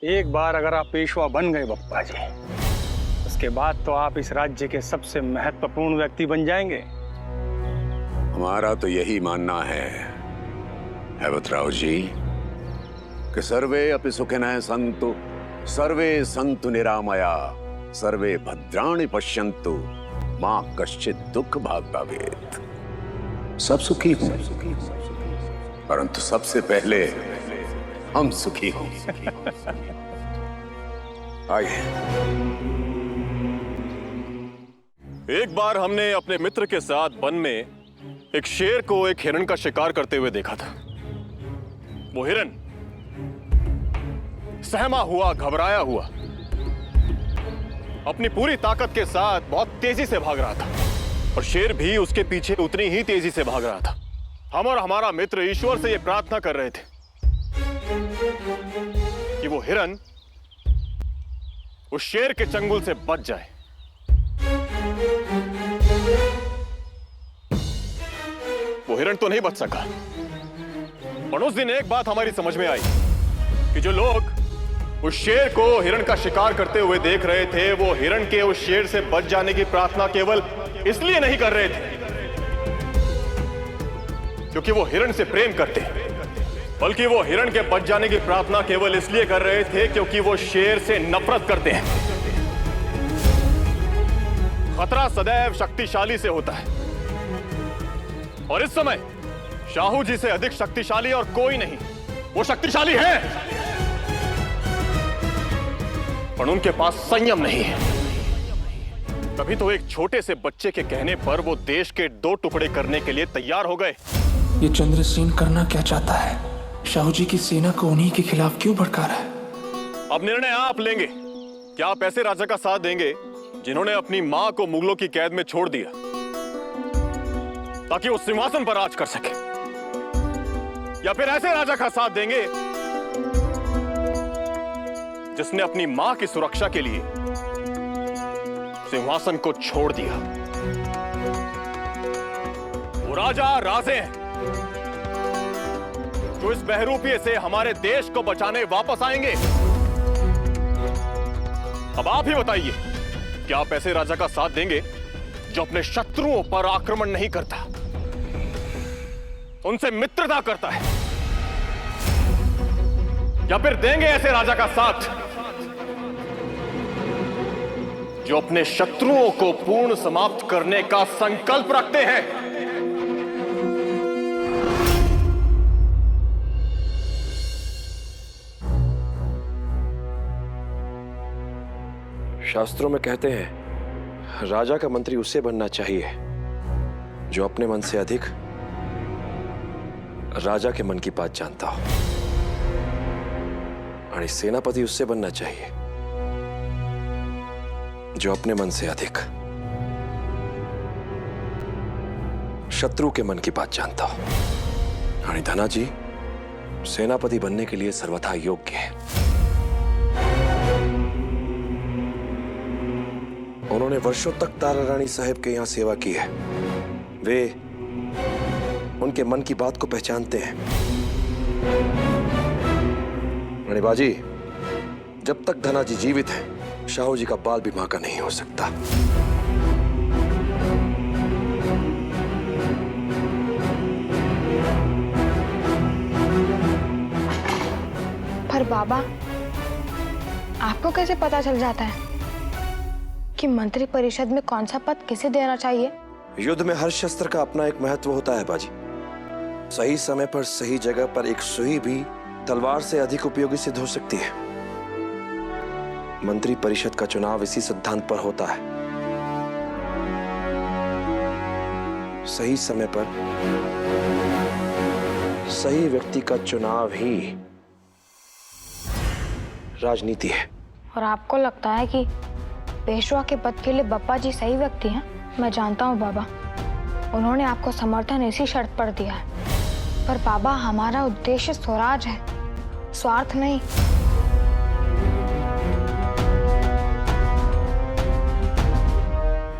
एक बार अगर आप पेशवा बन गए बप्पा जी, उसके बाद तो आप इस राज्य के सबसे महत्वपूर्ण व्यक्ति बन जाएंगे। हमारा तो यही मानना है हैवतराव जी कि सर्वे अपि सुखिनः सन्तु, सर्वे सन्तु निरामया, सर्वे भद्राणि पश्यन्तु, मां कश्चित् दुख भाग भवेत्। सब सुखी हों, परंतु सबसे पहले हम सुखी हों। आइए। एक बार हमने अपने मित्र के साथ वन में एक शेर को एक हिरण का शिकार करते हुए देखा था। वो हिरण सहमा हुआ, घबराया हुआ, अपनी पूरी ताकत के साथ बहुत तेजी से भाग रहा था। और शेर भी उसके पीछे उतनी ही तेजी से भाग रहा था। हम और हमारा मित्र ईश्वर से यह प्रार्थना कर रहे थे कि वो हिरन उस शेर के चंगुल से बच जाए। वो हिरन तो नहीं बच सका, पर उस दिन एक बात हमारी समझ में आई कि जो लोग उस शेर को हिरन का शिकार करते हुए देख रहे थे, वो हिरन के उस शेर से बच जाने की प्रार्थना केवल इसलिए नहीं कर रहे थे क्योंकि वो हिरन से प्रेम करते, बल्कि वो हिरन के बच जाने की प्रार्थना केवल इसलिए कर रहे थे क्योंकि वो शेर से नफरत करते हैं। खतरा सदैव शक्तिशाली से होता है, और इस समय शाहू जी से अधिक शक्तिशाली और कोई नहीं। वो शक्तिशाली है, पर उनके पास संयम नहीं है। तभी तो एक छोटे से बच्चे के कहने पर वो देश के 2 टुकड़े करने के लिए तैयार हो गए। ये चंद्रसेन करना क्या चाहता है? शाहू जी की सेना को उन्हीं के खिलाफ क्यों भड़का रहा है? अब निर्णय आप लेंगे। क्या आप ऐसे राजा का साथ देंगे जिन्होंने अपनी मां को मुगलों की कैद में छोड़ दिया ताकि वो सिंहासन पर राज कर सके, या फिर ऐसे राजा का साथ देंगे जिसने अपनी मां की सुरक्षा के लिए सिंहासन को छोड़ दिया? वो राजा राजे हैं जो इस बहरूपिये से हमारे देश को बचाने वापस आएंगे। अब आप ही बताइए, क्या आप ऐसे राजा का साथ देंगे जो अपने शत्रुओं पर आक्रमण नहीं करता, उनसे मित्रता करता है, या फिर देंगे ऐसे राजा का साथ जो अपने शत्रुओं को पूर्ण समाप्त करने का संकल्प रखते हैं? शास्त्रों में कहते हैं राजा का मंत्री उससे बनना चाहिए जो अपने मन से अधिक राजा के मन की बात जानता हो, और सेनापति उससे बनना चाहिए जो अपने मन से अधिक शत्रु के मन की बात जानता हो। और धनाजी सेनापति बनने के लिए सर्वथा योग्य है। उन्होंने वर्षों तक तारा रानी साहब के यहां सेवा की है। वे उनके मन की बात को पहचानते हैं। रानीबाजी, जब तक धनाजी जीवित है, शाहू जी का बाल भी बांका नहीं हो सकता। पर बाबा, आपको कैसे पता चल जाता है कि मंत्री परिषद में कौन सा पद किसे देना चाहिए? युद्ध में हर शस्त्र का अपना एक महत्व होता है बाजी। सही समय पर सही जगह पर एक सुई भी तलवार से अधिक उपयोगी सिद्ध हो सकती है। मंत्री परिषद का चुनाव इसी सिद्धांत पर होता है। सही समय पर सही व्यक्ति का चुनाव ही राजनीति है। और आपको लगता है कि पेशवा के पद के लिए बप्पा जी सही व्यक्ति हैं? मैं जानता हूँ बाबा, उन्होंने आपको समर्थन इसी शर्त पर दिया है। पर बाबा, हमारा उद्देश्य स्वराज है, स्वार्थ नहीं।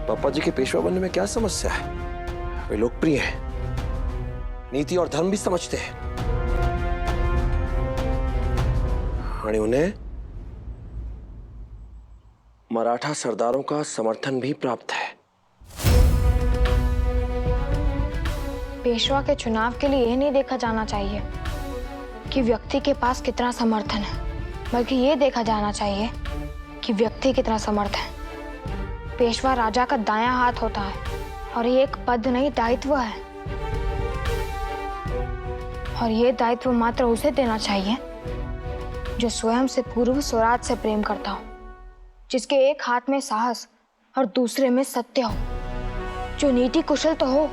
पापा जी के पेशवा बनने में क्या समस्या है? वे लोकप्रिय हैं, नीति और धर्म भी समझते हैं, और उन्हें मराठा सरदारों का समर्थन भी प्राप्त है। पेशवा के चुनाव के लिए यह नहीं देखा जाना चाहिए कि व्यक्ति के पास कितना समर्थन है, बल्कि ये देखा जाना चाहिए कि व्यक्ति कितना समर्थ है। पेशवा राजा का दायां हाथ होता है, और ये एक पद नहीं, दायित्व है। और ये दायित्व मात्र उसे देना चाहिए जो स्वयं से पूर्व स्वराज से प्रेम करता हो, जिसके एक हाथ में साहस और दूसरे में सत्य हो, जो नीति कुशल तो हो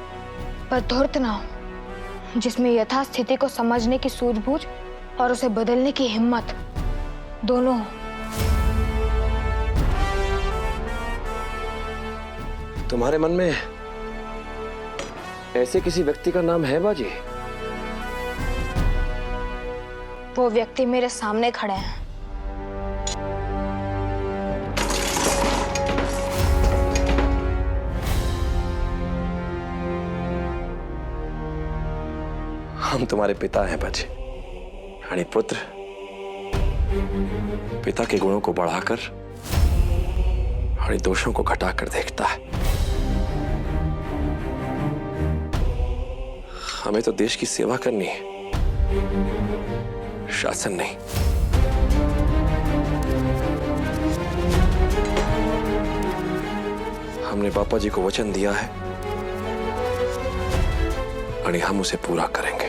पर धूर्त ना हो, जिसमें यथास्थिति को समझने की सूझबूझ और उसे बदलने की हिम्मत दोनों हो। तुम्हारे मन में ऐसे किसी व्यक्ति का नाम है बाजी? वो व्यक्ति मेरे सामने खड़े हैं। हम तुम्हारे पिता हैं बाजी। यानी पुत्र पिता के गुणों को बढ़ाकर और दोषों को घटाकर देखता है। हमें तो देश की सेवा करनी है, शासन नहीं। हमने पापा जी को वचन दिया है और हम उसे पूरा करेंगे।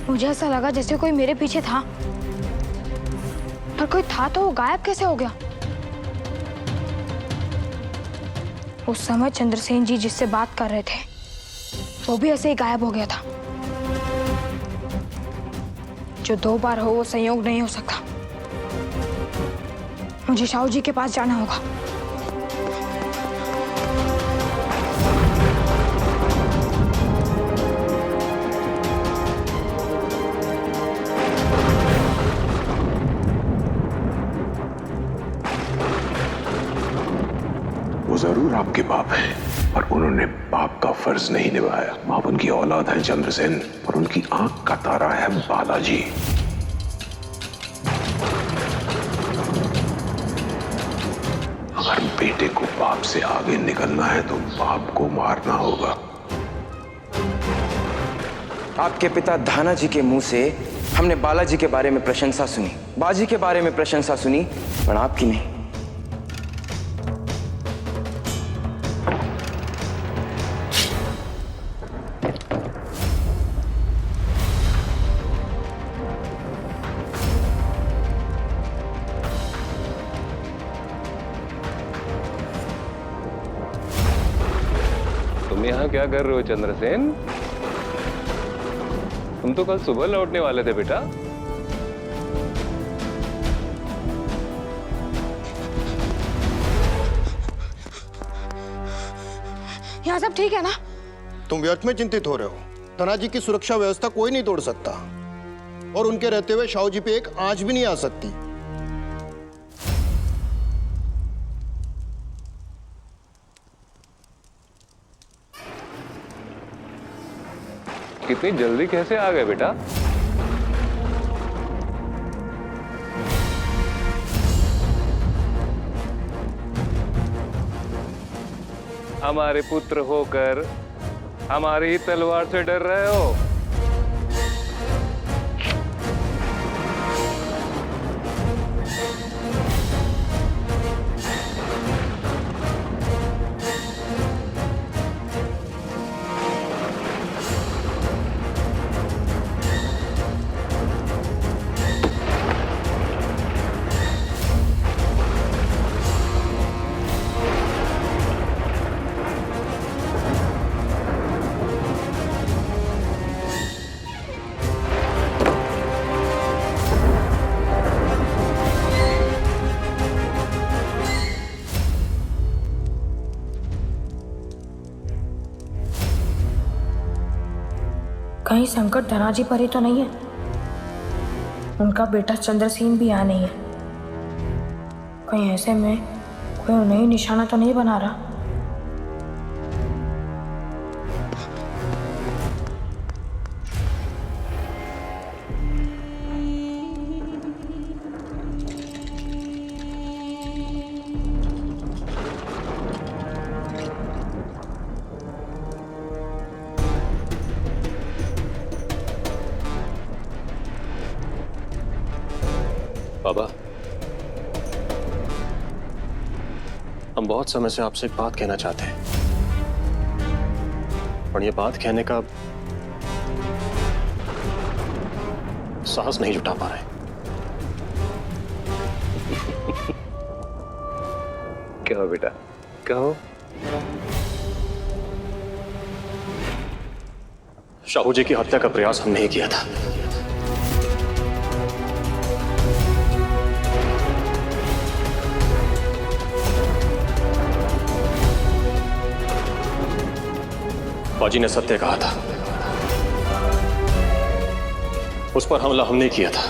मुझे ऐसा लगा जैसे कोई मेरे पीछे था, पर कोई था तो वो गायब कैसे हो गया? उस समय चंद्रसेन जी जिससे बात कर रहे थे वो भी ऐसे ही गायब हो गया था। जो दो बार हो वो संयोग नहीं हो सकता। मुझे शाहू जी के पास जाना होगा। वो जरूर आपके बाप हैं, पर उन्होंने बाप का फर्ज नहीं निभाया। आप उनकी औलाद हैं चंद्रसेन, और उनकी आंख का तारा है बालाजी। अगर बेटे को बाप से आगे निकलना है तो बाप को मारना होगा। आपके पिता धाना जी के मुंह से हमने बालाजी के बारे में प्रशंसा सुनी, बाजी के बारे में प्रशंसा सुनी, पर आपकी नहीं। तुम यहाँ क्या कर रहे हो चंद्रसेन? तुम तो कल सुबह लौटने वाले थे बेटा। यहाँ सब ठीक है ना? तुम व्यर्थ में चिंतित हो रहे हो। धना जी की सुरक्षा व्यवस्था कोई नहीं तोड़ सकता, और उनके रहते हुए शाहू जी पे एक आंच भी नहीं आ सकती। कितनी जल्दी कैसे आ गए बेटा? हमारे पुत्र होकर हमारी ही तलवार से डर रहे हो? कहीं संकट धनाजी पर ही तो नहीं है? उनका बेटा चंद्रसेन भी यहाँ नहीं है। कहीं ऐसे में कोई उन्हें ही निशाना तो नहीं बना रहा? बाबा, हम बहुत समय से आपसे एक बात कहना चाहते हैं, पर ये बात कहने का साहस नहीं जुटा पा रहे। क्या हो बेटा, क्या हो? शाहू जी की हत्या का प्रयास हमने ही किया था। बाजी ने सत्य कहा था, उस पर हमला हमने किया था।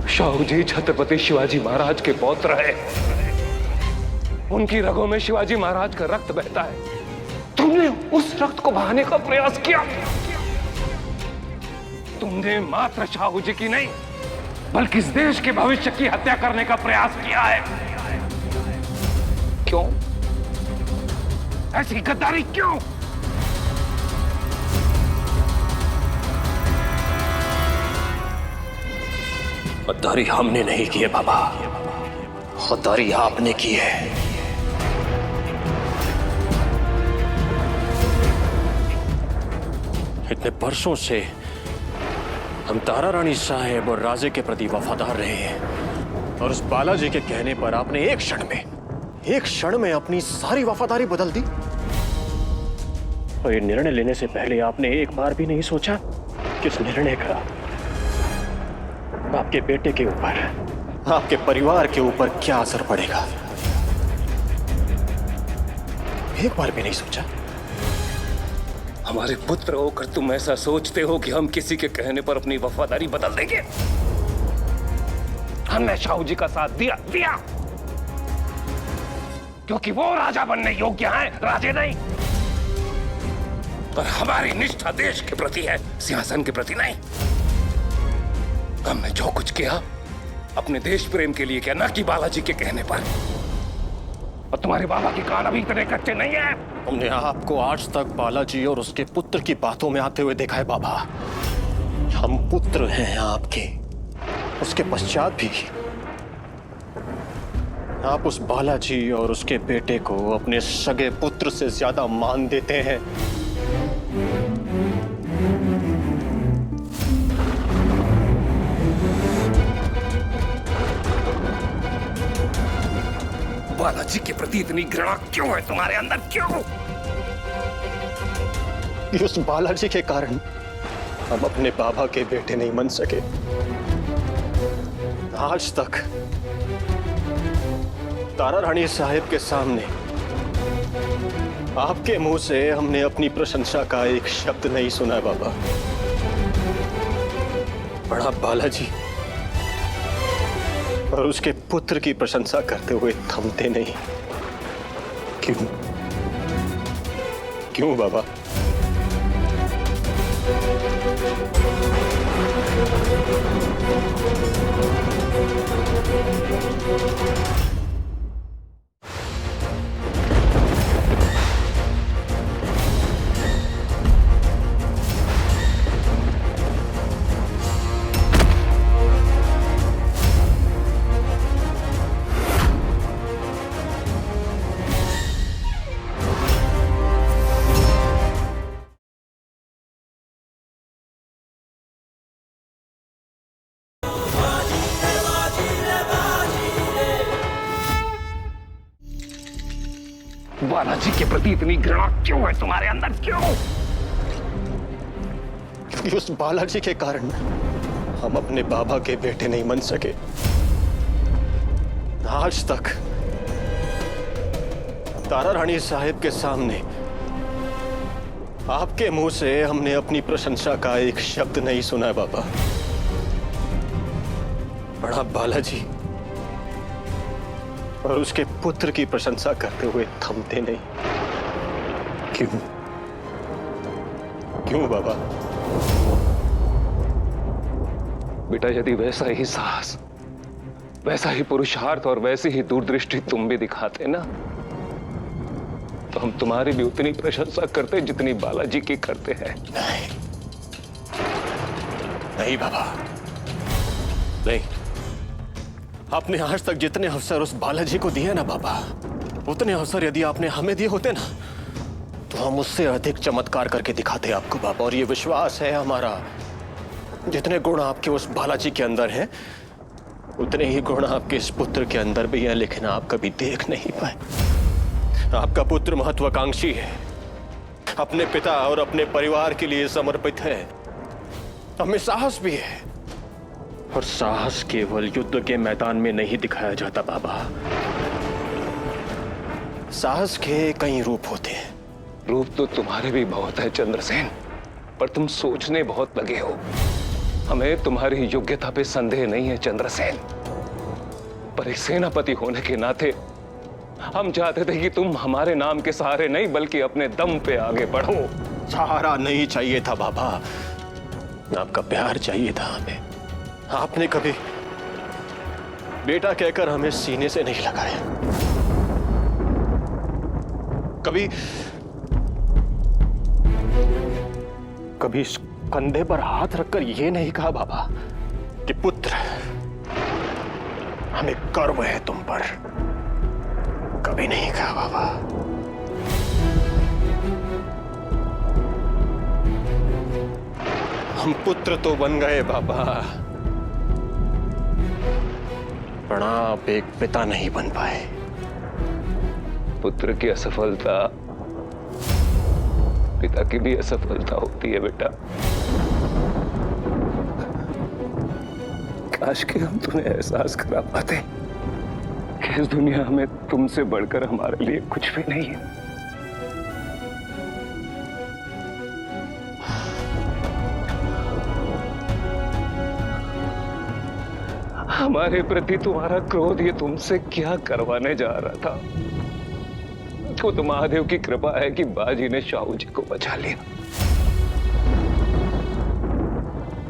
शाहू जी छत्रपति शिवाजी महाराज के पौत्र है। उनकी रगों में शिवाजी महाराज का रक्त बहता है। तुमने उस रक्त को बहाने का प्रयास किया। तुमने मात्र शाहू जी की नहीं, बल्कि इस देश के भविष्य की हत्या करने का प्रयास किया है। क्यों? ऐसी गद्दारी क्यों? गद्दारी हमने नहीं की है बाबा, गद्दारी आपने की है। इतने वर्षों से हम तारा रानी साहेब और राजे के प्रति वफादार रहे हैं, और उस बालाजी के कहने पर आपने एक क्षण में अपनी सारी वफादारी बदल दी। और ये निर्णय लेने से पहले आपने एक बार भी नहीं सोचा कि इस निर्णय का आपके बेटे के ऊपर, आपके परिवार के ऊपर क्या असर पड़ेगा? एक बार भी नहीं सोचा। हमारे पुत्र होकर तुम ऐसा सोचते हो कि हम किसी के कहने पर अपनी वफादारी बदल देंगे? हमने शाहू जी का साथ दिया क्योंकि वो राजा बनने योग्य हैं, राजे नहीं। पर हमारी निष्ठा देश के प्रति है, सिंहासन के प्रति नहीं। हमने जो कुछ किया अपने देश प्रेम के लिए किया, ना कि बालाजी के कहने पर। और तुम्हारे बाबा के कान अभी इतने कच्चे नहीं है। हमने आपको आज तक बालाजी और उसके पुत्र की बातों में आते हुए देखा है बाबा। हम पुत्र हैं आपके, उसके पश्चात भी आप उस बालाजी और उसके बेटे को अपने सगे पुत्र से ज्यादा मान देते हैं। बालाजी के प्रति इतनी घृणा क्यों है तुम्हारे अंदर? क्यों? उस बालाजी के कारण हम अपने बाबा के बेटे नहीं बन सके। आज तक तारा रानी साहेब के सामने आपके मुंह से हमने अपनी प्रशंसा का एक शब्द नहीं सुना बाबा। बड़ा बालाजी और उसके पुत्र की प्रशंसा करते हुए थमते नहीं। क्यों? क्यों बाबा? बालाजी के प्रति इतनी घृणा क्यों है तुम्हारे अंदर? क्यों? क्योंकि उस बालाजी के कारण हम अपने बाबा के बेटे नहीं बन सके। आज तक तारा रानी साहिब के सामने आपके मुंह से हमने अपनी प्रशंसा का एक शब्द नहीं सुना है बाबा। बड़ा बालाजी और उसके पुत्र की प्रशंसा करते हुए थमते नहीं। क्यों क्यों बाबा? बेटा, यदि वैसा ही साहस, वैसा ही पुरुषार्थ और वैसी ही दूरदृष्टि तुम भी दिखाते ना, तो हम तुम्हारी भी उतनी प्रशंसा करते जितनी बालाजी की करते हैं। नहीं नहीं बाबा, नहीं। आपने आज तक जितने अवसर उस बालाजी को दिए ना बाबा, उतने अवसर यदि आपने हमें दिए होते ना, तो हम उससे अधिक चमत्कार करके दिखाते आपको बाबा। और ये विश्वास है हमारा, जितने गुण आपके उस बालाजी के अंदर हैं, उतने ही गुण आपके इस पुत्र के अंदर भी हैं, लेकिन आप कभी देख नहीं पाए। आपका पुत्र महत्वाकांक्षी है, अपने पिता और अपने परिवार के लिए समर्पित है, हमें साहस भी है। और साहस केवल युद्ध के मैदान में नहीं दिखाया जाता बाबा, साहस के कई रूप होते हैं। रूप तो तुम्हारे भी बहुत है चंद्रसेन, पर तुम सोचने बहुत लगे हो। हमें तुम्हारी योग्यता पे संदेह नहीं है चंद्रसेन, पर एक सेनापति होने के नाते हम चाहते थे कि तुम हमारे नाम के सहारे नहीं बल्कि अपने दम पे आगे बढ़ो। सहारा नहीं चाहिए था बाबा, आपका प्यार चाहिए था हमें। आपने कभी बेटा कहकर हमें सीने से नहीं लगाया, कभी कभी कंधे पर हाथ रखकर यह नहीं कहा बाबा कि पुत्र हमें गर्व है तुम पर, कभी नहीं कहा बाबा। हम पुत्र तो बन गए बाबा, पर आप एक पिता नहीं बन पाए। पुत्र की असफलता पिता की भी असफलता होती है बेटा। काश कि हम तुम्हें एहसास करा पाते कि इस दुनिया में तुमसे बढ़कर हमारे लिए कुछ भी नहीं है। हमारे प्रति तुम्हारा क्रोध ये तुमसे क्या करवाने जा रहा था? तो महादेव की कृपा है कि बाजी ने शाहू जी को बचा लिया।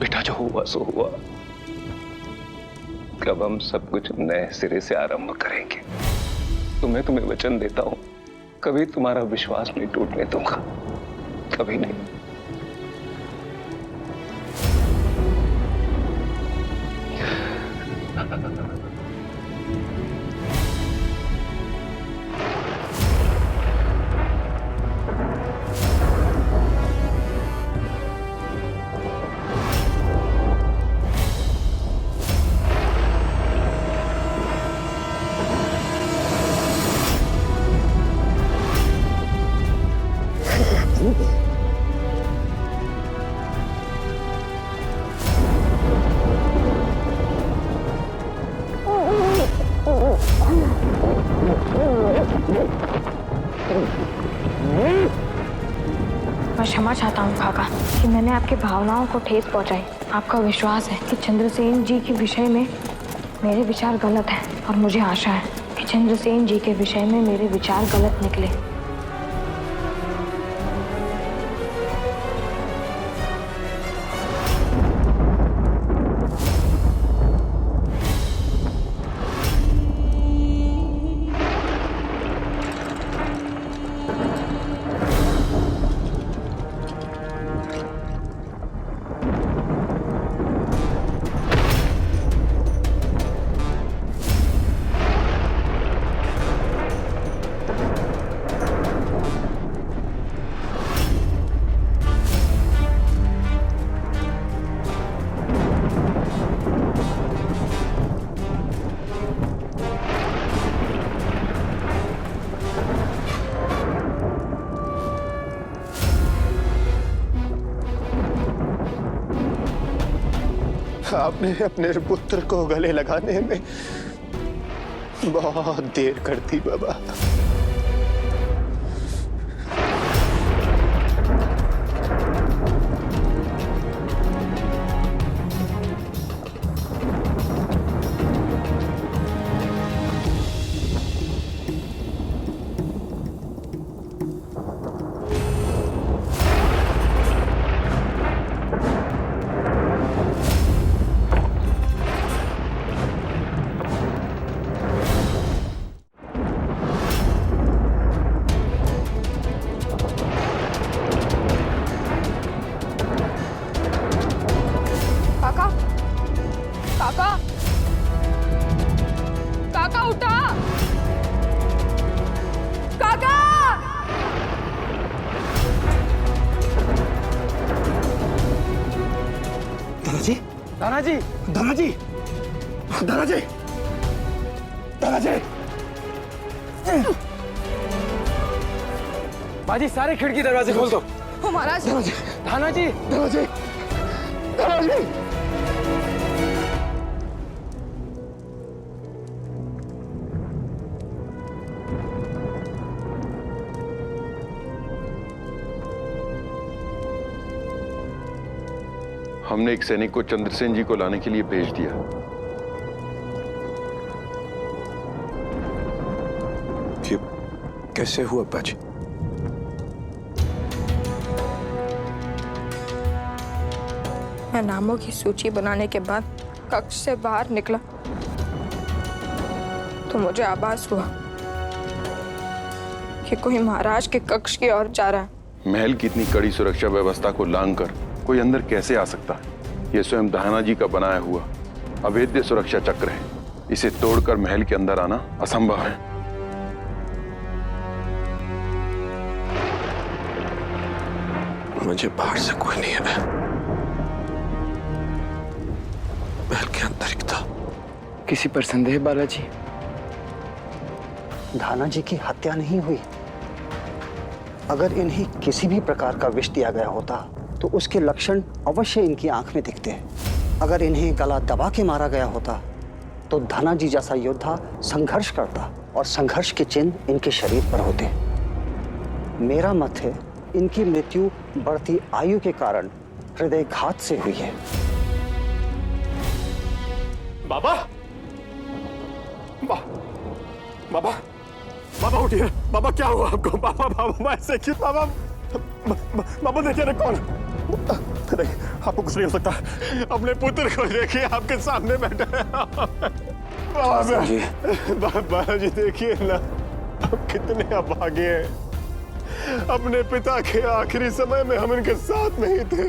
बेटा, जो हुआ सो हुआ, अब हम सब कुछ नए सिरे से आरंभ करेंगे। तुम्हें वचन देता हूं, कभी तुम्हारा विश्वास नहीं टूटने दूंगा, कभी नहीं। मैं क्षमा चाहता हूँ काका कि मैंने आपकी भावनाओं को ठेस पहुँचाई। आपका विश्वास है कि चंद्रसेन जी के विषय में मेरे विचार गलत हैं और मुझे आशा है कि चंद्रसेन जी के विषय में मेरे विचार गलत निकले। आपने अपने पुत्र को गले लगाने में बहुत देर कर दी बाबा। दादाजी, दादाजी, दादाजी, दादाजी। बाजी, सारे खिड़की दरवाजे खोल दो। महाराज। दादाजी, दादाजी, दादाजी। हमने एक सैनिक को चंद्रसेन जी को लाने के लिए भेज दिया। ये कैसे हुआ बाजी? मैं नामों की सूची बनाने के बाद कक्ष से बाहर निकला तो मुझे आभास हुआ कि कोई महाराज के कक्ष की ओर जा रहा है। महल की इतनी कड़ी सुरक्षा व्यवस्था को लांघकर कोई अंदर कैसे आ सकता है? ये स्वयं दहाना जी का बनाया हुआ अवैध सुरक्षा चक्र है। इसे तोड़कर महल के अंदर आना असंभव है। मुझे बाहर से कोई नहीं है, महल के अंदर ही था। किसी पर संदेह बालाजी? धाना जी की हत्या नहीं हुई। अगर इन्हें किसी भी प्रकार का विष दिया गया होता तो उसके लक्षण अवश्य इनकी आंख में दिखते हैं। अगर इन्हें गला दबा के मारा गया होता तो धाना जी जैसा योद्धा संघर्ष करता और संघर्ष के चिन्ह इनके शरीर पर होते। मेरा मत है इनकी मृत्यु बढ़ती आयु के कारण हृदयघात से हुई है। बाबा, बाबा, बाबा उठिए। बाबा क्या हुआ आपको? बाबा, बाबा ऐसे क्यों? बाबा, बाबा देखिए ना कौन? आपको कुछ नहीं हो सकता। अपने पुत्र को देखिए, आपके सामने बैठा है। बाबा जी देखिए ना, आप कितने अभागे हैं। अपने पिता के आखिरी समय में हम इनके साथ नहीं थे।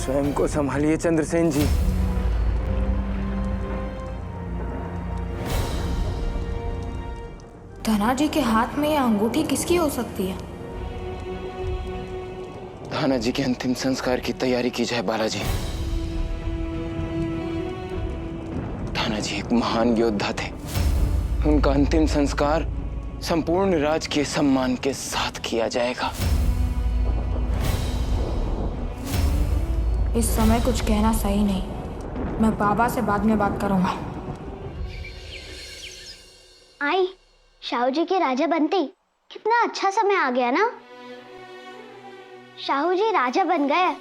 स्वयं को संभालिए चंद्रसेन जी। धना जी के हाथ में यह अंगूठी किसकी हो सकती है? धाना जी के अंतिम संस्कार की तैयारी की जाए बालाजी। धाना जी एक महान योद्धा थे। उनका अंतिम संस्कार संपूर्ण राजकीय सम्मान के साथ किया जाएगा। इस समय कुछ कहना सही नहीं। मैं बाबा से बाद में बात करूंगा। आई, शाहू जी के राजा बनते कितना अच्छा समय आ गया ना। शाहू जी राजा बन गए।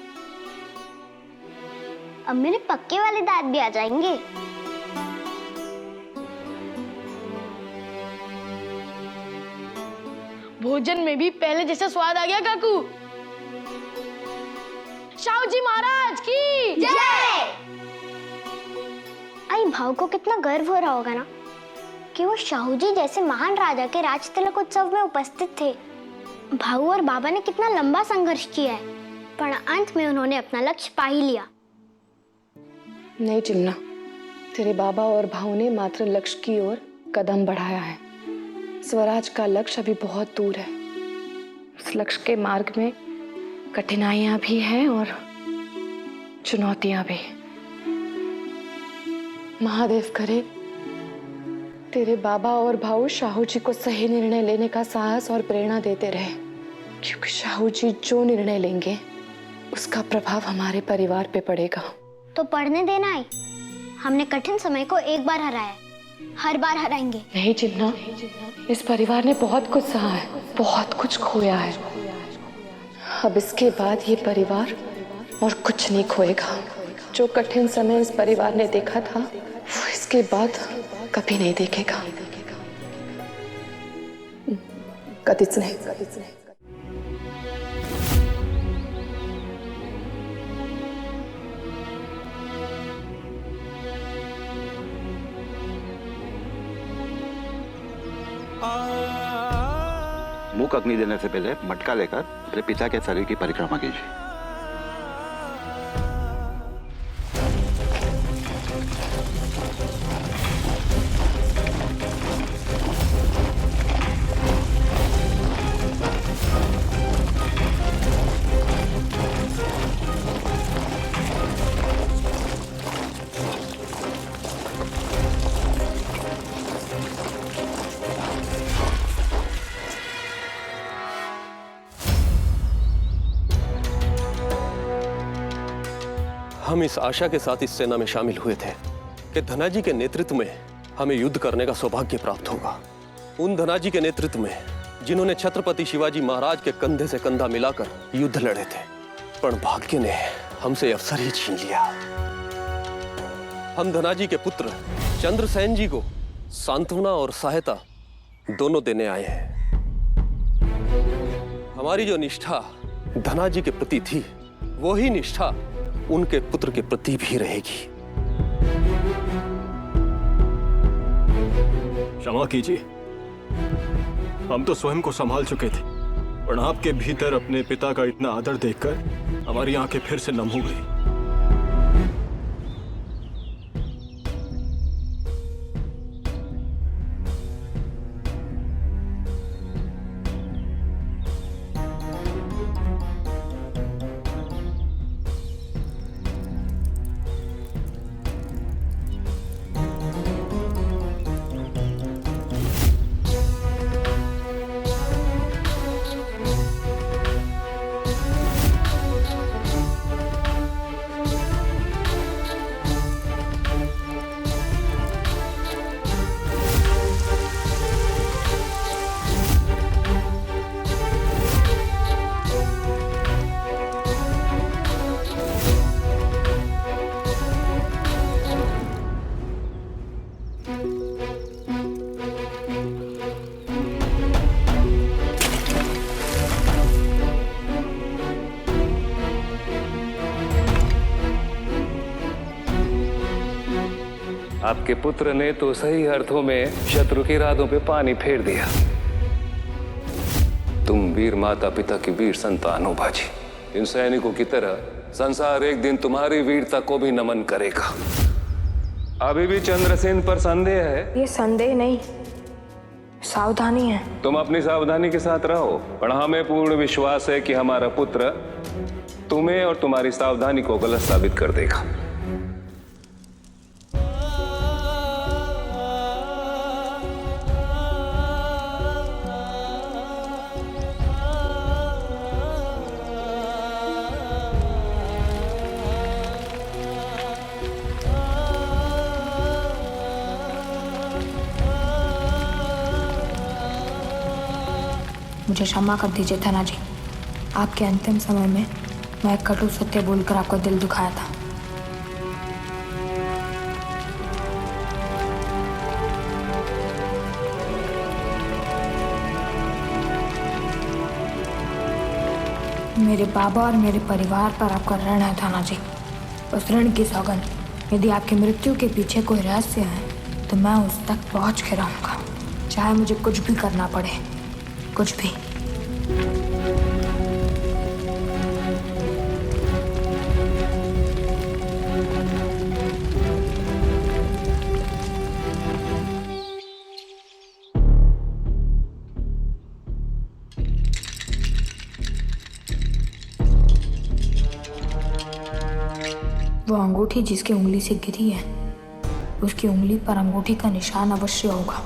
अब मेरे पक्के वाले दांत भी आ जाएंगे। भोजन में भी पहले जैसा स्वाद आ गया काकू। शाहू जी महाराज की जय। आई, भाव को कितना गर्व हो रहा होगा ना कि वो शाहू जी जैसे महान राजा के राज तिलक उत्सव में उपस्थित थे। भाऊ और बाबा ने कितना लंबा संघर्ष किया है, पर अंत में उन्होंने अपना लक्ष्य पा ही लिया। नहीं चिमना, तेरे बाबा और भाऊ ने मात्र लक्ष्य की ओर कदम बढ़ाया है। स्वराज का लक्ष्य अभी बहुत दूर है। उस लक्ष्य के मार्ग में कठिनाइयां भी हैं और चुनौतियां भी। महादेव करे तेरे बाबा और भाऊ शाहू जी को सही निर्णय लेने का साहस और प्रेरणा देते रहे, क्योंकि शाहू जी जो निर्णय लेंगे उसका प्रभाव हमारे परिवार पे पड़ेगा। तो पढ़ने देना है। हमने कठिन समय को एक बार हराया, हर बार हराएंगे। नहीं चिन्ना, इस परिवार ने बहुत कुछ सहा है, बहुत कुछ खोया है। अब इसके बाद ये परिवार और कुछ नहीं खोएगा। जो कठिन समय इस परिवार ने देखा था वो इसके बाद कभी नहीं देखेगा। कधीच नाही। मुख अग्नि देने से पहले मटका लेकर अपने पिता के शरीर की परिक्रमा कीजिए। हम इस आशा के साथ इस सेना में शामिल हुए थे कि धनाजी के नेतृत्व में हमें युद्ध करने का सौभाग्य प्राप्त होगा। उन धनाजी के नेतृत्व में जिन्होंने छत्रपति शिवाजी महाराज के कंधे से कंधा मिलाकर युद्ध लड़े थे, पर भाग्य ने हमसे अवसर ही छीन लिया। हम धनाजी के पुत्र चंद्रसेन जी को सांत्वना और सहायता दोनों देने आए हैं। हमारी जो निष्ठा धनाजी के प्रति थी, वही निष्ठा उनके पुत्र के प्रति भी रहेगी। क्षमा कीजिए, हम तो स्वयं को संभाल चुके थे, पर आपके भीतर अपने पिता का इतना आदर देखकर हमारी आंखें फिर से नम हो गई। आपके पुत्र ने तो सही अर्थों में शत्रु के इरादों पे पानी फेर दिया। तुम वीर माता पिता की वीर संतान हो बाजी। इन सैनिकों की तरह संसार एक दिन तुम्हारी वीरता को भी नमन करेगा। अभी भी चंद्रसेन पर संदेह है? ये संदेह नहीं, सावधानी है। तुम अपनी सावधानी के साथ रहो, पर हमें पूर्ण विश्वास है कि हमारा पुत्र तुम्हें और तुम्हारी सावधानी को गलत साबित कर देगा। मुझे क्षमा कर दीजिए धनाजी, आपके अंतिम समय में मैं कटु सत्य बोलकर आपका दिल दुखाया था। मेरे बाबा और मेरे परिवार पर आपका ऋण है धनाजी। उस ऋण की सौगंध, यदि आपकी मृत्यु के पीछे कोई रहस्य है तो मैं उस तक पहुंच के रहूंगा, चाहे मुझे कुछ भी करना पड़े, कुछ भी। अंगूठी जिसकी उंगली से गिरी है उसकी उंगली पर अंगूठी का निशान अवश्य होगा।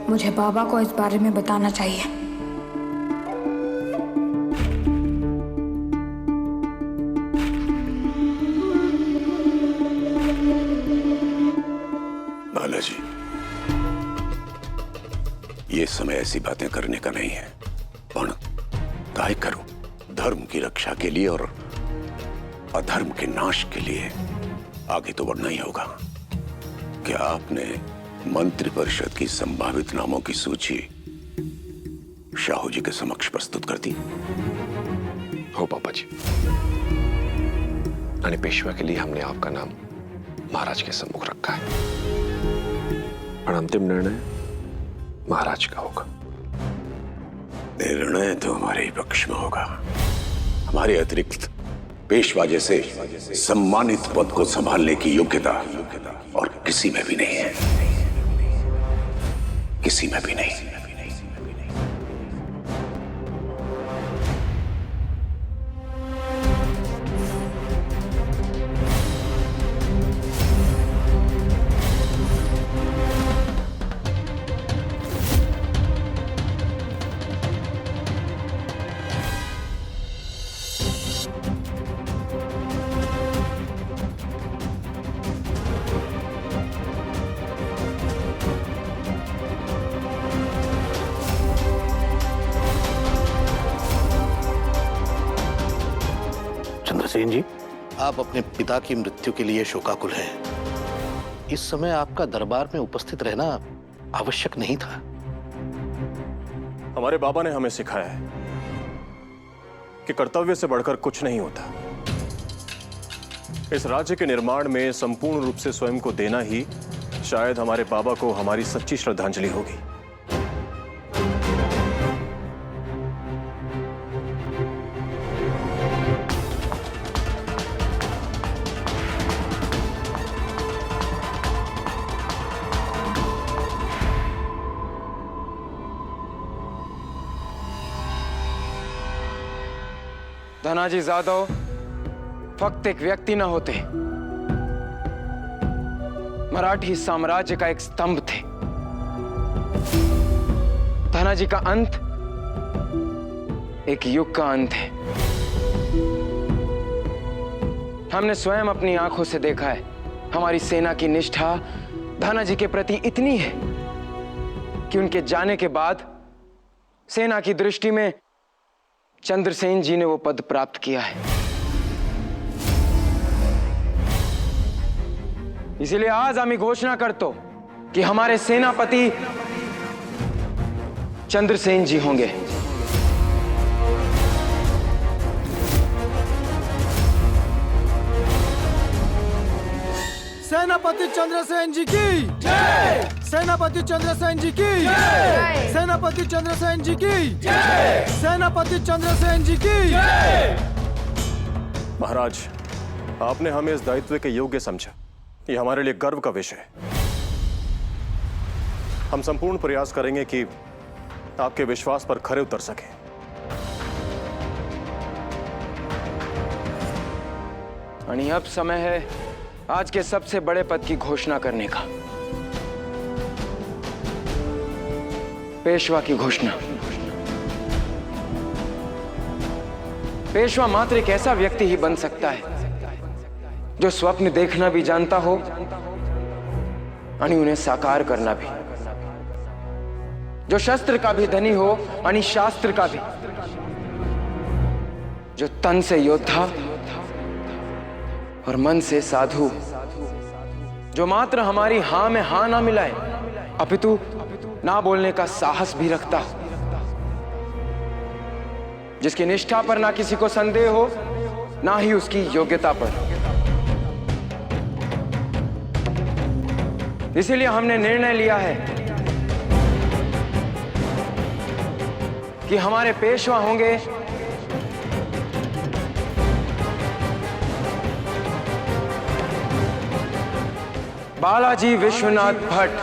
मुझे बाबा को इस बारे में बताना चाहिए। बालाजी, ये समय ऐसी बातें करने का नहीं है। पण काय करूं? धर्म की रक्षा के लिए और अधर्म के नाश के लिए आगे तो बढ़ना ही होगा। क्या आपने मंत्रिपरिषद की संभावित नामों की सूची शाहू जी के समक्ष प्रस्तुत कर दी? हो पापा जी। रानी पेशवा के लिए हमने आपका नाम महाराज के सम्मुख रखा है, पर अंतिम निर्णय महाराज का होगा। निर्णय तो हमारे ही पक्ष में होगा। हमारे अतिरिक्त पेशवा जैसे सम्मानित पद को संभालने की योग्यता और किसी में भी नहीं है, किसी में भी नहीं। चंद्रसेन जी, आप अपने पिता की मृत्यु के लिए शोकाकुल हैं। इस समय आपका दरबार में उपस्थित रहना आवश्यक नहीं था। हमारे बाबा ने हमें सिखाया है कि कर्तव्य से बढ़कर कुछ नहीं होता। इस राज्य के निर्माण में संपूर्ण रूप से स्वयं को देना ही शायद हमारे बाबा को हमारी सच्ची श्रद्धांजलि होगी। धनाजी जादव फक्त एक व्यक्ति न होते, मराठी साम्राज्य का एक स्तंभ थे। धनाजी का अंत एक युग का अंत है। हमने स्वयं अपनी आंखों से देखा है। हमारी सेना की निष्ठा धनाजी के प्रति इतनी है कि उनके जाने के बाद सेना की दृष्टि में चंद्रसेन जी ने वो पद प्राप्त किया है। इसीलिए आज आम्ही घोषणा करतो कि हमारे सेनापति चंद्रसेन जी होंगे। सेनापति चंद्रसेन जी की जय! सेनापति चंद्रसेन जी की जय! सेनापति चंद्रसेन जी की जय! सेनापति चंद्रसेन जी की जय! महाराज, आपने हमें इस दायित्व के योग्य समझा। ये हमारे लिए गर्व का विषय है। हम संपूर्ण प्रयास करेंगे कि आपके विश्वास पर खरे उतर सके। आणि अब समय है आज के सबसे बड़े पद की घोषणा करने का। पेशवा की घोषणा। पेशवा मात्र एक ऐसा व्यक्ति ही बन सकता है जो स्वप्न देखना भी जानता हो आणि उन्हें साकार करना भी, जो शस्त्र का भी धनी हो आणि शास्त्र का भी, जो तन से योद्धा और मन से साधु, जो मात्र हमारी हां में हां ना मिलाए अपितु ना बोलने का साहस भी रखता हूं, जिसकी निष्ठा पर ना किसी को संदेह हो, ना ही उसकी योग्यता पर। इसीलिए हमने निर्णय लिया है कि हमारे पेशवा होंगे बालाजी विश्वनाथ भट्ट।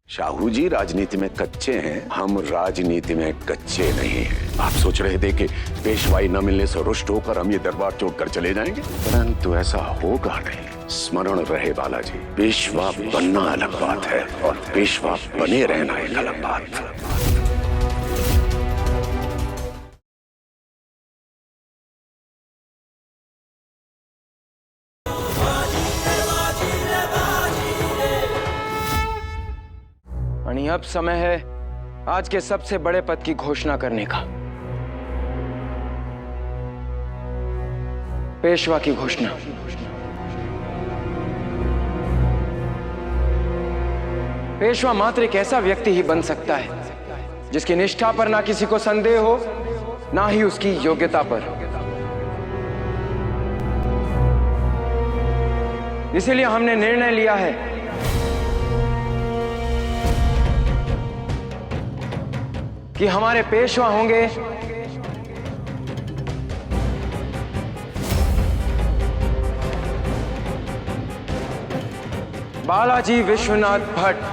शाहू जी राजनीति में कच्चे हैं, हम राजनीति में कच्चे नहीं हैं। आप सोच रहे थे कि पेशवाई न मिलने से रुष्ट होकर हम ये दरबार छोड़कर चले जाएंगे, परंतु ऐसा होगा नहीं। स्मरण रहे बालाजी, पेशवा बनना अलग बात है और पेशवा बने रहना एक अलग बात। आणि अब समय है आज के सबसे बड़े पद की घोषणा करने का। पेशवा की घोषणा। पेशवा मात्र एक ऐसा व्यक्ति ही बन सकता है जिसकी निष्ठा पर ना किसी को संदेह हो, ना ही उसकी योग्यता पर। इसीलिए हमने निर्णय लिया है कि हमारे पेशवा होंगे बालाजी विश्वनाथ भट्ट।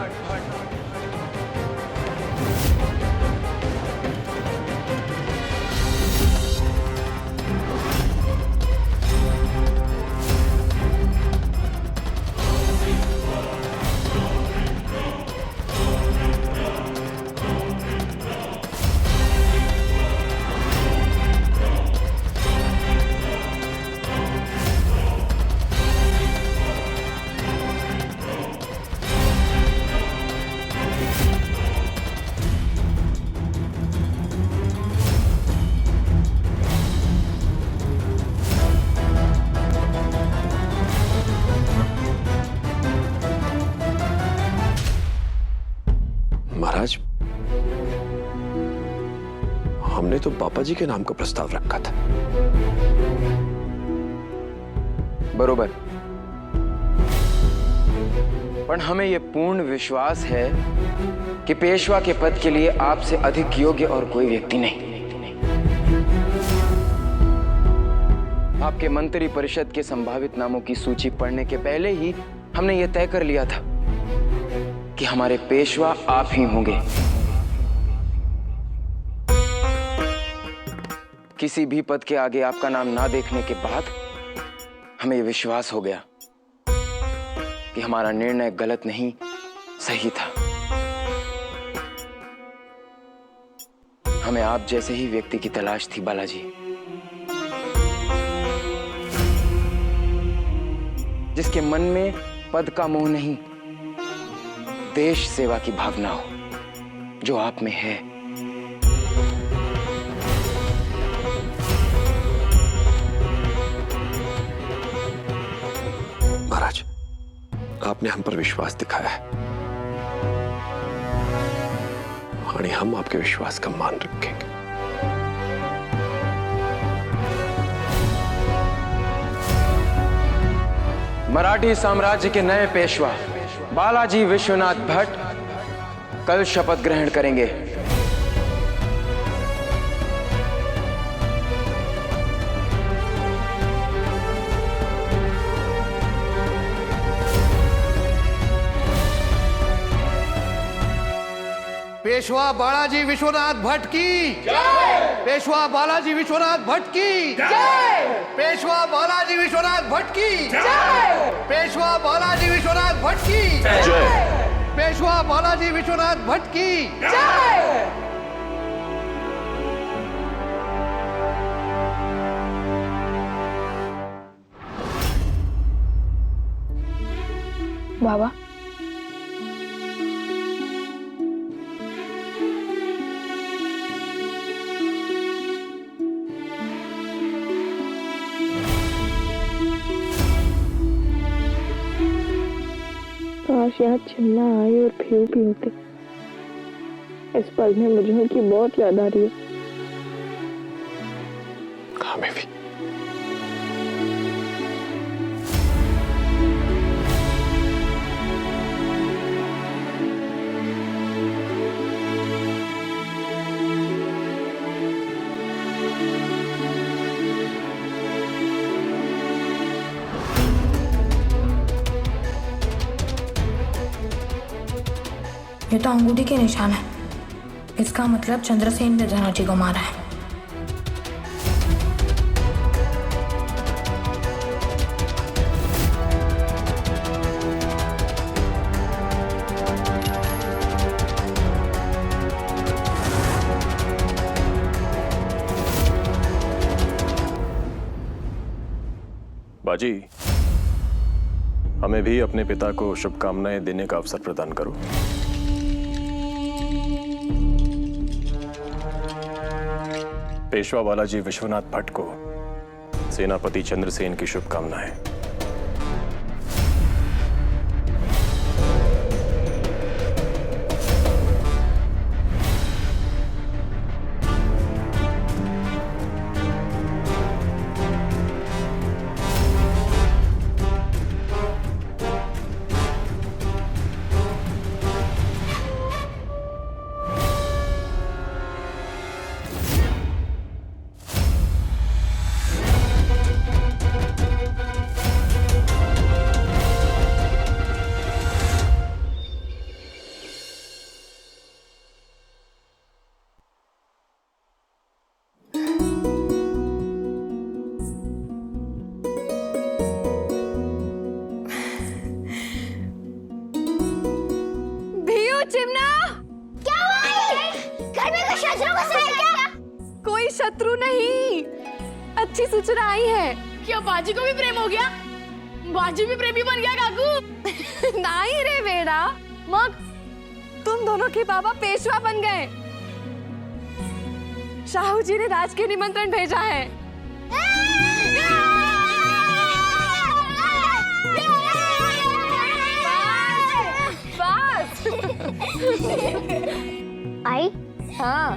महाराज, हमने तो पापा जी के नाम का प्रस्ताव रखा था। बरोबर, पर हमें यह पूर्ण विश्वास है कि पेशवा के पद के लिए आपसे अधिक योग्य और कोई व्यक्ति नहीं। आपके मंत्री परिषद के संभावित नामों की सूची पढ़ने के पहले ही हमने यह तय कर लिया था कि हमारे पेशवा आप ही होंगे। किसी भी पद के आगे आपका नाम ना देखने के बाद हमें यह विश्वास हो गया कि हमारा निर्णय गलत नहीं, सही था। हमें आप जैसे ही व्यक्ति की तलाश थी बालाजी, जिसके मन में पद का मोह नहीं, देश सेवा की भावना हो, जो आप में है। महाराज, आपने हम पर विश्वास दिखाया है और हम आपके विश्वास का मान रखेंगे। मराठी साम्राज्य के नए पेशवा बालाजी विश्वनाथ भट्ट कल शपथ ग्रहण करेंगे। पेशवा बालाजी विश्वनाथ भट्ट की जय। पेशवा बालाजी विश्वनाथ भट्ट की जय। पेशवा बालाजी विश्वनाथ भट्ट की जय। पेशवा बालाजी विश्वनाथ भट्ट की जय। पेशवा बालाजी विश्वनाथ भट्ट की जय। बाबा, काश यहाँ चिमना आई और पीहू भी होते। इस पल में मुझे उनकी बहुत याद आ रही है। हमें भी। ये तो अंगूठी के निशान है। इसका मतलब चंद्रसेन ने धनाजी को मारा है। बाजी, हमें भी अपने पिता को शुभकामनाएं देने का अवसर प्रदान करो। पेशवा बालाजी विश्वनाथ भट्ट को सेनापति चंद्रसेन की शुभकामनाएं। शत्रु नहीं, अच्छी सूचना आई है। क्या बाजी को भी प्रेम हो गया? बाजी भी प्रेमी बन गया काकू? नहीं रे बेड़ा, मग तुम दोनों के बाबा पेशवा बन गए। शाहू जी ने राज के निमंत्रण भेजा है। बस। आई? हाँ।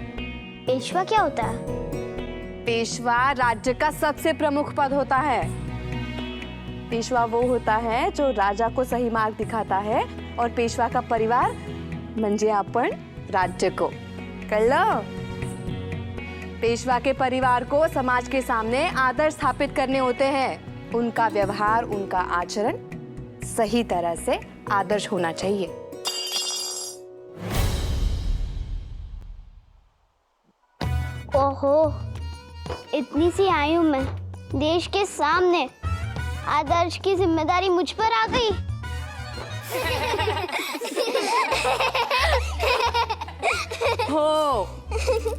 पेशवा क्या होता है? पेशवा राज्य का सबसे प्रमुख पद होता है। पेशवा वो होता है जो राजा को सही मार्ग दिखाता है, और पेशवा का परिवार म्हणजे आपण राज्य को। कर लो। पेशवा के परिवार को समाज के सामने आदर स्थापित करने होते हैं। उनका व्यवहार, उनका आचरण सही तरह से आदर्श होना चाहिए। ओहो, इतनी सी आयु में देश के सामने आदर्श की जिम्मेदारी मुझ पर आ गई। हो,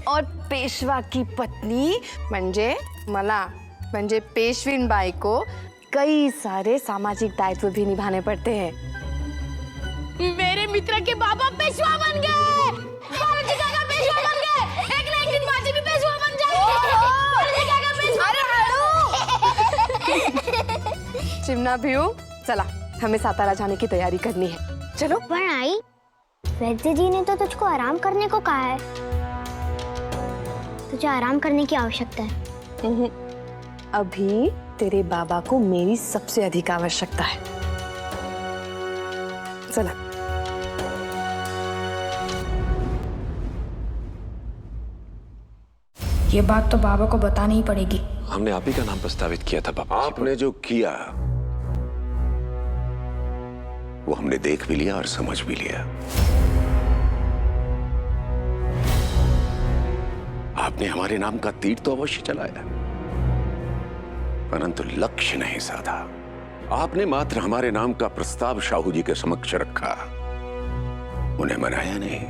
और पेशवा की पत्नी म्हणजे मला, म्हणजे पेशवीन बाई को कई सारे सामाजिक दायित्व भी निभाने पड़ते हैं। मेरे मित्र के बाबा पेशवा बन गए। बालाजी काका पेशवा बन गए। एक ना एक दिन बाजी भी पेशवा बन जाएगी। बालाजी काका पेशवा। चिमना भीऊ, चला हमें सातारा जाने की तैयारी करनी है। चलो। पर आई, वैद्य जी ने तो तुझको आराम करने को कहा है। तुझे आराम करने की आवश्यकता है। अभी तेरे बाबा को मेरी सबसे अधिक आवश्यकता है। चला। ये बात तो बाबा को बतानी ही पड़ेगी। हमने आप ही का नाम प्रस्तावित किया था बाबा। आपने जो किया वो हमने देख भी लिया और समझ भी लिया। आपने हमारे नाम का तीर तो अवश्य चलाया, परंतु लक्ष्य नहीं साधा। आपने मात्र हमारे नाम का प्रस्ताव शाहू जी के समक्ष रखा, उन्हें मनाया नहीं,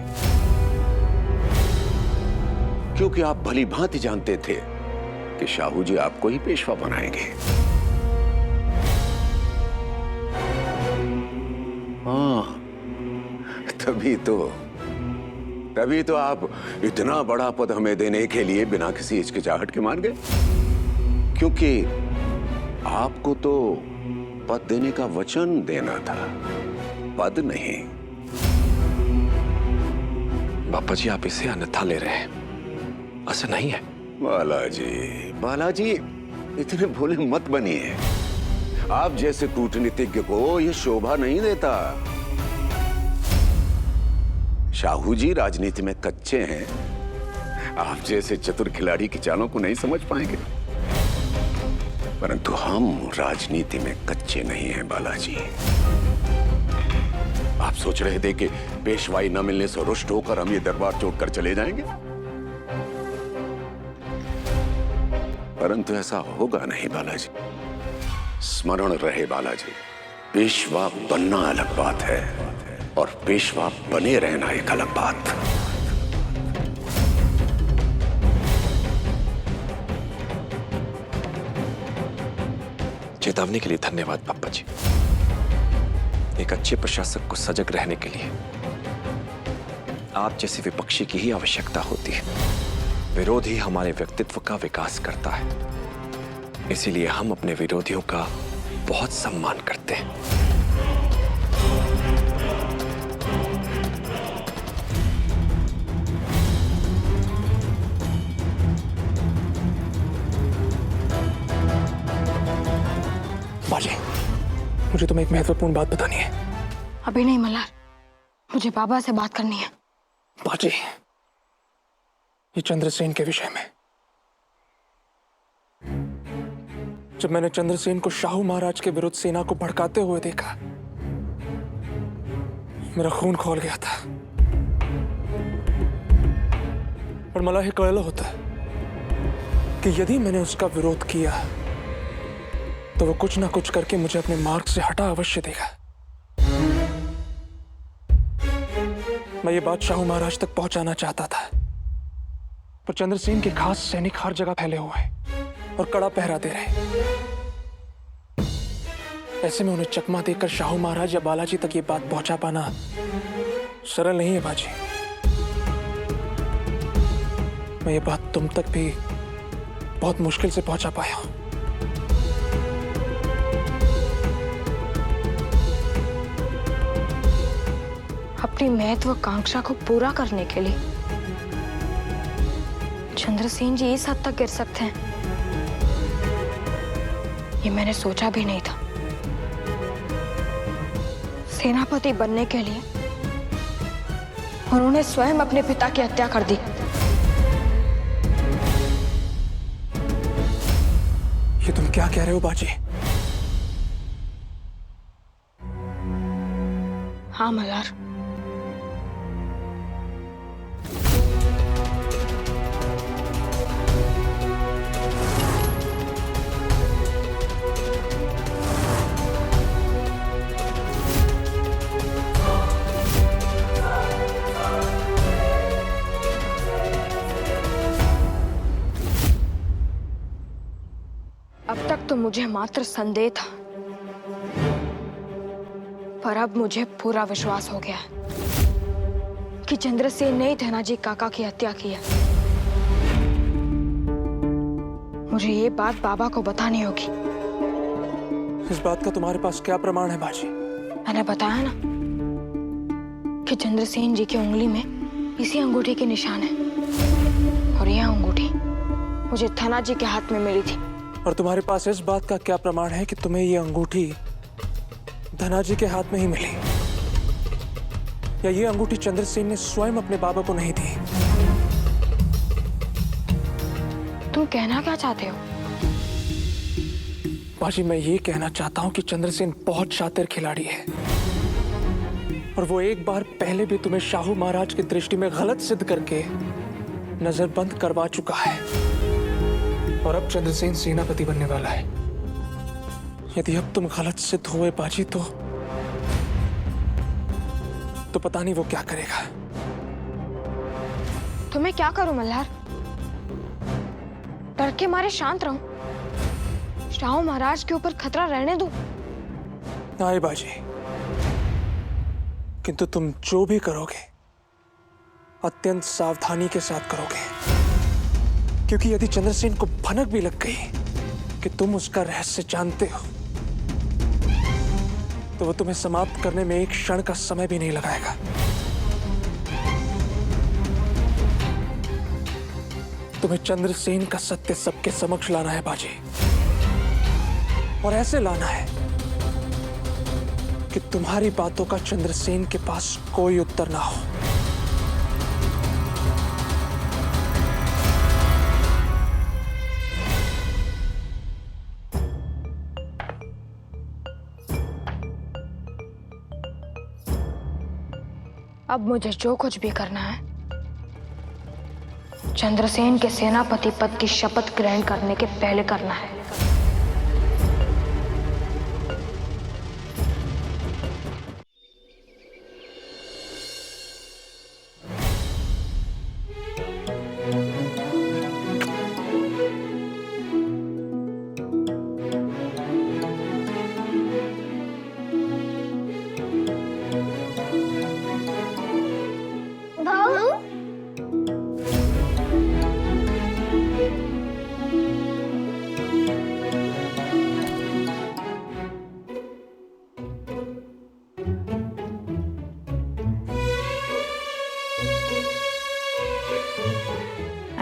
क्योंकि आप भली भांति जानते थे कि शाहू जी आपको ही पेशवा बनाएंगे। हाँ, तभी तो आप इतना बड़ा पद हमें देने के लिए बिना किसी हिचकिचाहट के मान गए, क्योंकि आपको तो पद देने का वचन देना था, पद नहीं। बापा जी, आप इसे अन्यथा ले रहे हैं, ऐसा नहीं है। बालाजी, बालाजी, इतने भोले मत बनिए। आप जैसे कूटनीतिज्ञ को ये शोभा नहीं देता। शाहू जी राजनीति में कच्चे हैं, आप जैसे चतुर खिलाड़ी की चालों को नहीं समझ पाएंगे। परंतु हम राजनीति में कच्चे नहीं हैं बालाजी। आप सोच रहे थे कि पेशवाई न मिलने से रुष्ट होकर हम ये दरबार छोड़कर चले जाएंगे, परंतु ऐसा होगा नहीं बालाजी। स्मरण रहे बालाजी, पेशवा बनना अलग बात है और पेशवा बने रहना एक अलग बात। चेतावनी के लिए धन्यवाद पापा जी। एक अच्छे प्रशासक को सजग रहने के लिए आप जैसे विपक्षी की ही आवश्यकता होती है। विरोध ही हमारे व्यक्तित्व का विकास करता है, इसीलिए हम अपने विरोधियों का बहुत सम्मान करते हैं। बाजी, मुझे तुम्हें एक महत्वपूर्ण बात बतानी है। अभी नहीं मल्हार, मुझे बाबा से बात करनी है। बाजी, ये चंद्रसेन के विषय में। जब मैंने चंद्रसेन को शाहू महाराज के विरुद्ध सेना को भड़काते हुए देखा, मेरा खून खौल गया था। और मला एक कळलं होता कि यदि मैंने उसका विरोध किया तो वो कुछ ना कुछ करके मुझे अपने मार्ग से हटा अवश्य देगा। मैं ये बात शाहू महाराज तक पहुंचाना चाहता था, पर चंद्रसेन के खास सैनिक हर जगह फैले हुए हैं और कड़ा पहरा दे रहे। ऐसे में उन्हें चकमा देकर शाहू महाराज या बालाजी तक ये बात पहुंचा पाना सरल नहीं है बाजी। मैं ये बात तुम तक भी बहुत मुश्किल से पहुंचा पाया हूं। अपनी महत्वाकांक्षा को पूरा करने के लिए चंद्रसेन जी इस हद तक गिर सकते हैं, ये मैंने सोचा भी नहीं था। सेनापति बनने के लिए उन्होंने स्वयं अपने पिता की हत्या कर दी। ये तुम क्या कह रहे हो बाजी? हाँ मल्हार, अब तक तो मुझे मात्र संदेह था, पर अब मुझे पूरा विश्वास हो गया कि चंद्रसेन ने ही धनाजी काका की हत्या की है। मुझे ये बात बाबा को बतानी होगी। इस बात का तुम्हारे पास क्या प्रमाण है बाजी? मैंने बताया ना कि चंद्रसेन जी की उंगली में इसी अंगूठी के निशान है, और यह अंगूठी मुझे धनाजी के हाथ में मिली थी। और तुम्हारे पास इस बात का क्या प्रमाण है कि तुम्हें ये अंगूठी धनाजी के हाथ में ही मिली, या ये अंगूठी चंद्रसेन ने स्वयं अपने बाबा को नहीं दी? तुम कहना क्या चाहते हो? बाजी, मैं ये कहना चाहता हूं कि चंद्रसेन बहुत शातिर खिलाड़ी है, और वो एक बार पहले भी तुम्हें शाहू महाराज की दृष्टि में गलत सिद्ध करके नजरबंद करवा चुका है। और अब चंद्रसेन सेनापति बनने वाला है। यदि अब तुम गलत सिद्ध हुए बाजी तो पता नहीं वो क्या करेगा। तो मैं क्या करूं मल्हार? डर के मारे शांत रहूं? शाहू महाराज के ऊपर खतरा रहने दूं? नहीं बाजी, किंतु तुम जो भी करोगे अत्यंत सावधानी के साथ करोगे, क्योंकि यदि चंद्रसेन को भनक भी लग गई कि तुम उसका रहस्य जानते हो, तो तो वो तुम्हें समाप्त करने में एक क्षण का समय भी नहीं लगाएगा। तुम्हें चंद्रसेन का सत्य सबके समक्ष लाना है बाजी, और ऐसे लाना है कि तुम्हारी बातों का चंद्रसेन के पास कोई उत्तर ना हो। अब मुझे जो कुछ भी करना है चंद्रसेन के सेनापति पद की शपथ ग्रहण करने के पहले करना है।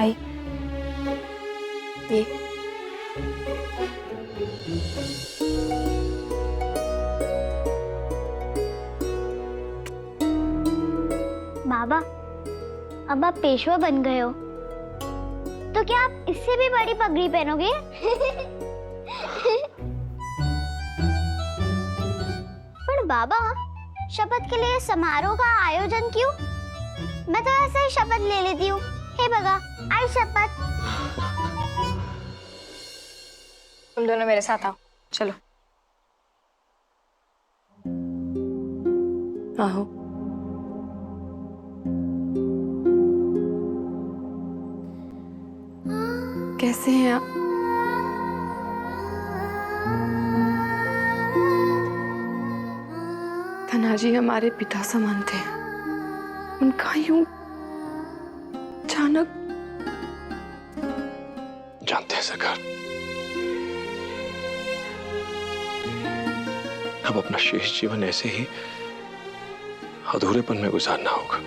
आई ये बाबा, अब आप पेशवा बन गए हो, तो क्या आप इससे भी बड़ी पगड़ी पहनोगे? पर बाबा, शपथ के लिए समारोह का आयोजन क्यों? मैं तो ऐसे ही शपथ ले लेती हूँ। हे भगा, आई शपथ। तुम दोनों मेरे साथ आओ, चलो। आओ। कैसे हैं आप? धनाजी हमारे पिता समान थे। उनका यूं अचानक। जानते हैं सरकार, अब अपना शेष जीवन ऐसे ही अधूरेपन में गुजारना होगा।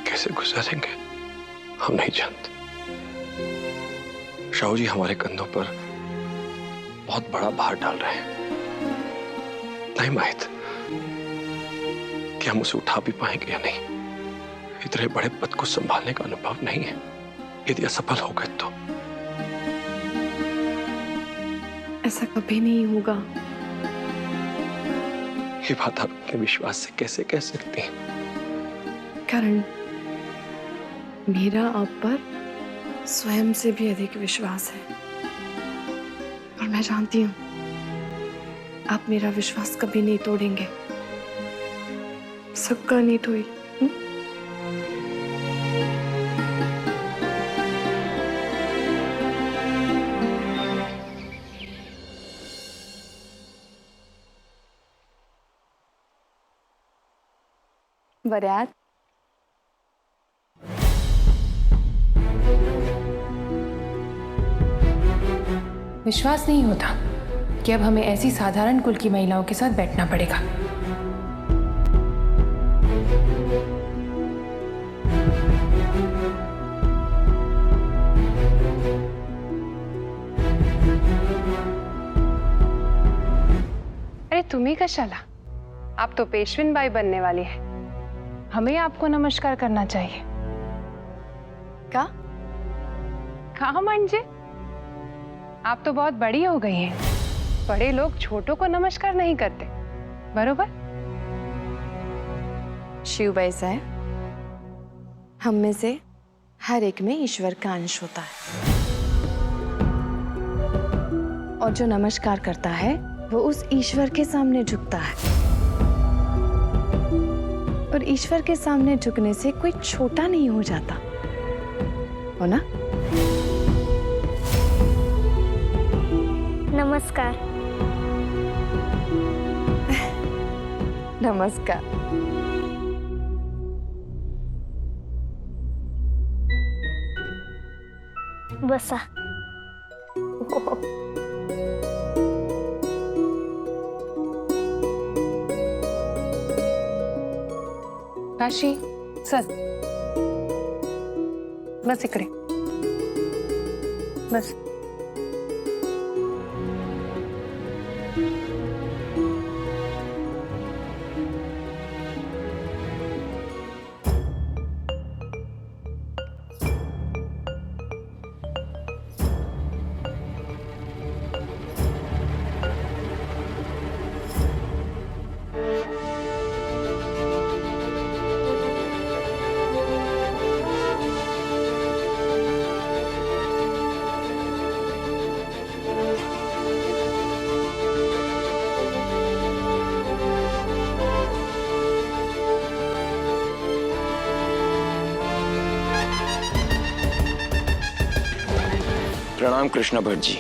कैसे गुजारेंगे हम नहीं जानते। शाहू जी हमारे कंधों पर बहुत बड़ा भार डाल रहे हैं। नहीं माहित कि हम उसे उठा भी पाएंगे या नहीं। इतने बड़े पद को संभालने का अनुभव नहीं है। यदि असफल हो गए तो ऐसा कभी नहीं होगा। ये बात आप अपने विश्वास से कैसे कह सकती हैं? कारण मेरा आप पर स्वयं से भी अधिक विश्वास है, और मैं जानती हूं आप मेरा विश्वास कभी नहीं तोड़ेंगे। सबका नहीं तोड़ी। बरियात, विश्वास नहीं होता कि अब हमें ऐसी साधारण कुल की महिलाओं के साथ बैठना पड़ेगा। अरे तुम्ही कशाला? आप तो पेशविन बाई बनने वाली है। हमें आपको नमस्कार करना चाहिए। का? कहा म्हणजे? आप तो बहुत बड़ी हो गई हैं। बड़े लोग छोटों को नमस्कार नहीं करते, बरोबर? शिवबाई साहब, हम में से हर एक में ईश्वर का अंश होता है, और जो नमस्कार करता है वो उस ईश्वर के सामने झुकता है, और ईश्वर के सामने झुकने से कोई छोटा नहीं हो जाता, हो ना? नमस्कार। नमस्कार। बसा। काशी सर, बस इकडे बस. प्रणाम कृष्णा भट्ट जी.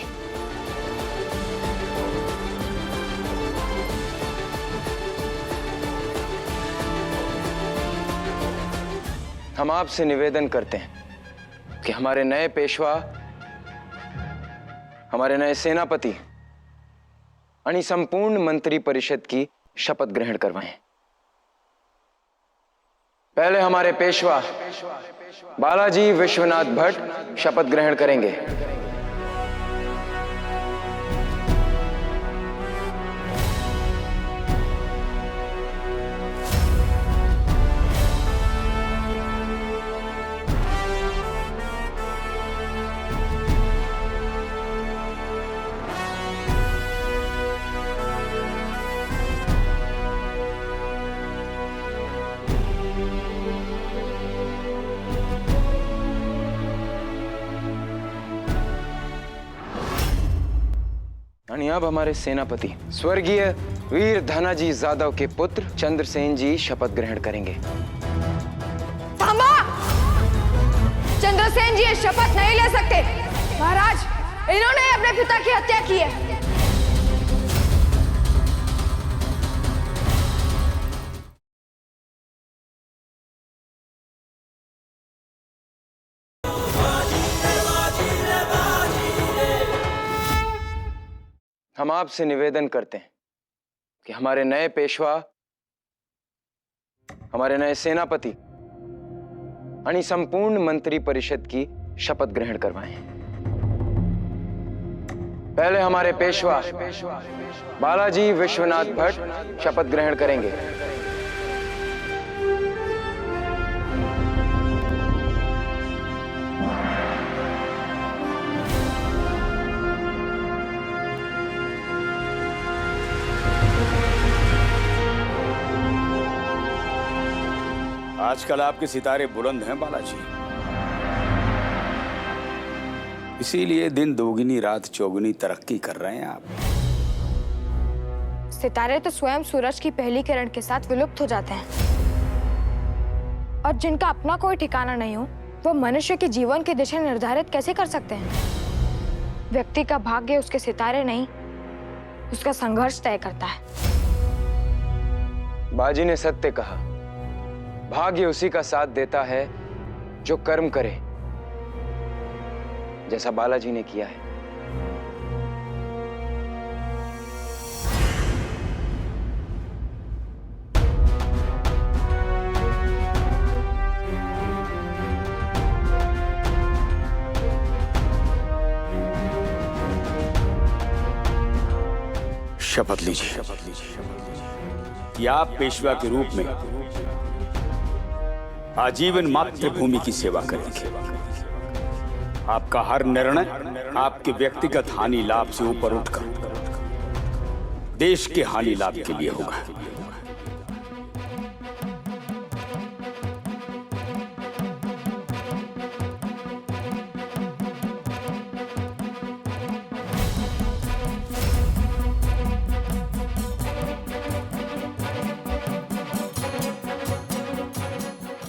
हम आपसे निवेदन करते हैं कि हमारे नए पेशवा, हमारे नए सेनापति यानी संपूर्ण मंत्री परिषद की शपथ ग्रहण करवाएं. पहले हमारे पेशवा बालाजी विश्वनाथ भट्ट शपथ ग्रहण करेंगे. यानी अब हमारे सेनापति स्वर्गीय वीर धनाजी जादव के पुत्र चंद्रसेन जी शपथ ग्रहण करेंगे. थांबा! चंद्रसेन जी ये शपथ नहीं ले सकते. महाराज, इन्होंने अपने पिता की हत्या की है. हम आपसे निवेदन करते हैं कि हमारे नए पेशवा, हमारे नए सेनापति यानी संपूर्ण मंत्री परिषद की शपथ ग्रहण करवाएं. पहले हमारे पेशवा बालाजी विश्वनाथ भट्ट शपथ ग्रहण करेंगे. आजकल आपके सितारे बुलंद हैं बालाजी, इसीलिए दिन दोगुनी रात चौगुनी तरक्की कर रहे हैं आप. सितारे तो स्वयं सूरज की पहली किरण के साथ विलुप्त हो जाते हैं, और जिनका अपना कोई ठिकाना नहीं हो वो मनुष्य के जीवन की दिशा निर्धारित कैसे कर सकते हैं? व्यक्ति का भाग्य उसके सितारे नहीं, उसका संघर्ष तय करता है. बाजी ने सत्य कहा. भाग्य उसी का साथ देता है जो कर्म करे, जैसा बालाजी ने किया है. शपथ लीजिए कि आप पेशवा के रूप में आजीवन मातृभूमि की सेवा करेंगे. आपका हर निर्णय आपके व्यक्तिगत हानि लाभ से ऊपर उठकर देश के हानि लाभ के लिए होगा.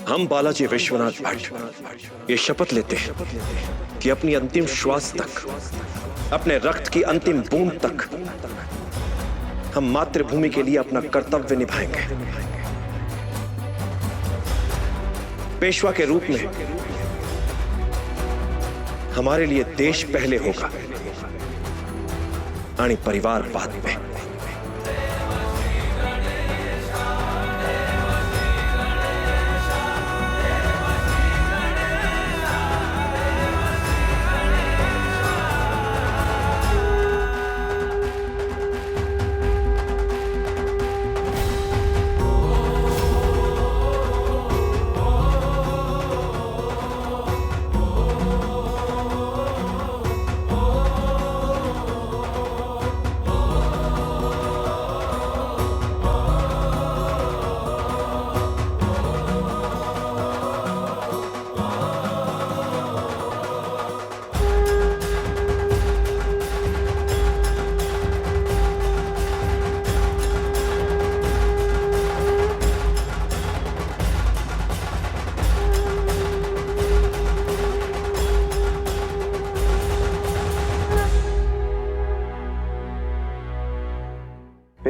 हम बालाजी विश्वनाथ भट्ट ये शपथ लेते हैं कि अपनी अंतिम श्वास तक, अपने रक्त की अंतिम बूंद तक हम मातृभूमि के लिए अपना कर्तव्य निभाएंगे. पेशवा के रूप में हमारे लिए देश पहले होगा, यानी परिवार बाद में.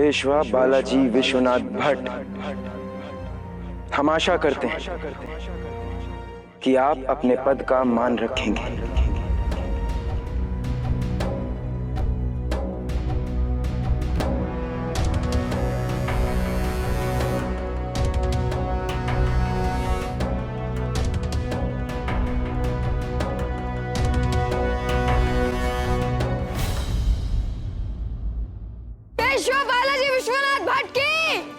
पेशवा बालाजी विश्वनाथ भट्ट, हम आशा करते हैं कि आप अपने पद का मान रखेंगे। पेशवा बालाजी विश्वनाथ भट्ट की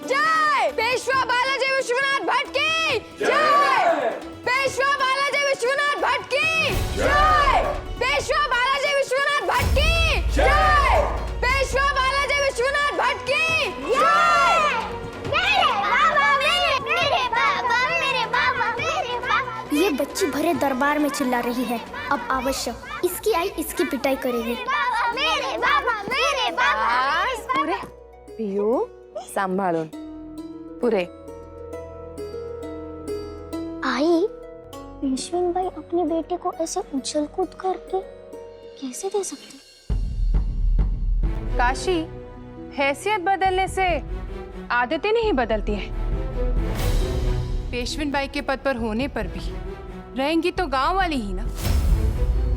जय। पेशवा बालाजी विश्वनाथ भट्ट की जय। पेशवा बालाजी विश्वनाथ भट्ट की जय। पेशवा बालाजी विश्वनाथ भट्ट की जय। पेशवा बालाजी विश्वनाथ भट्ट की जय। मेरे बाबा, मेरे बाबा, मेरे बाबा, मेरे बाबा। ये बच्ची भरे दरबार में चिल्ला रही है। अब अवश्य इसकी आई इसकी पिटाई करेगी। बाबा, मेरे बाबा, मेरे बाबा। पूरे पियो सांभाळून पुरे। आई, पेशवीन भाई अपने बेटे को ऐसे उछल कूद करके कैसे दे सकते? काशी, हैसियत बदलने से आदतें नहीं बदलती हैं। पेशविन बाई के पद पर होने पर भी रहेंगी तो गांव वाली ही ना।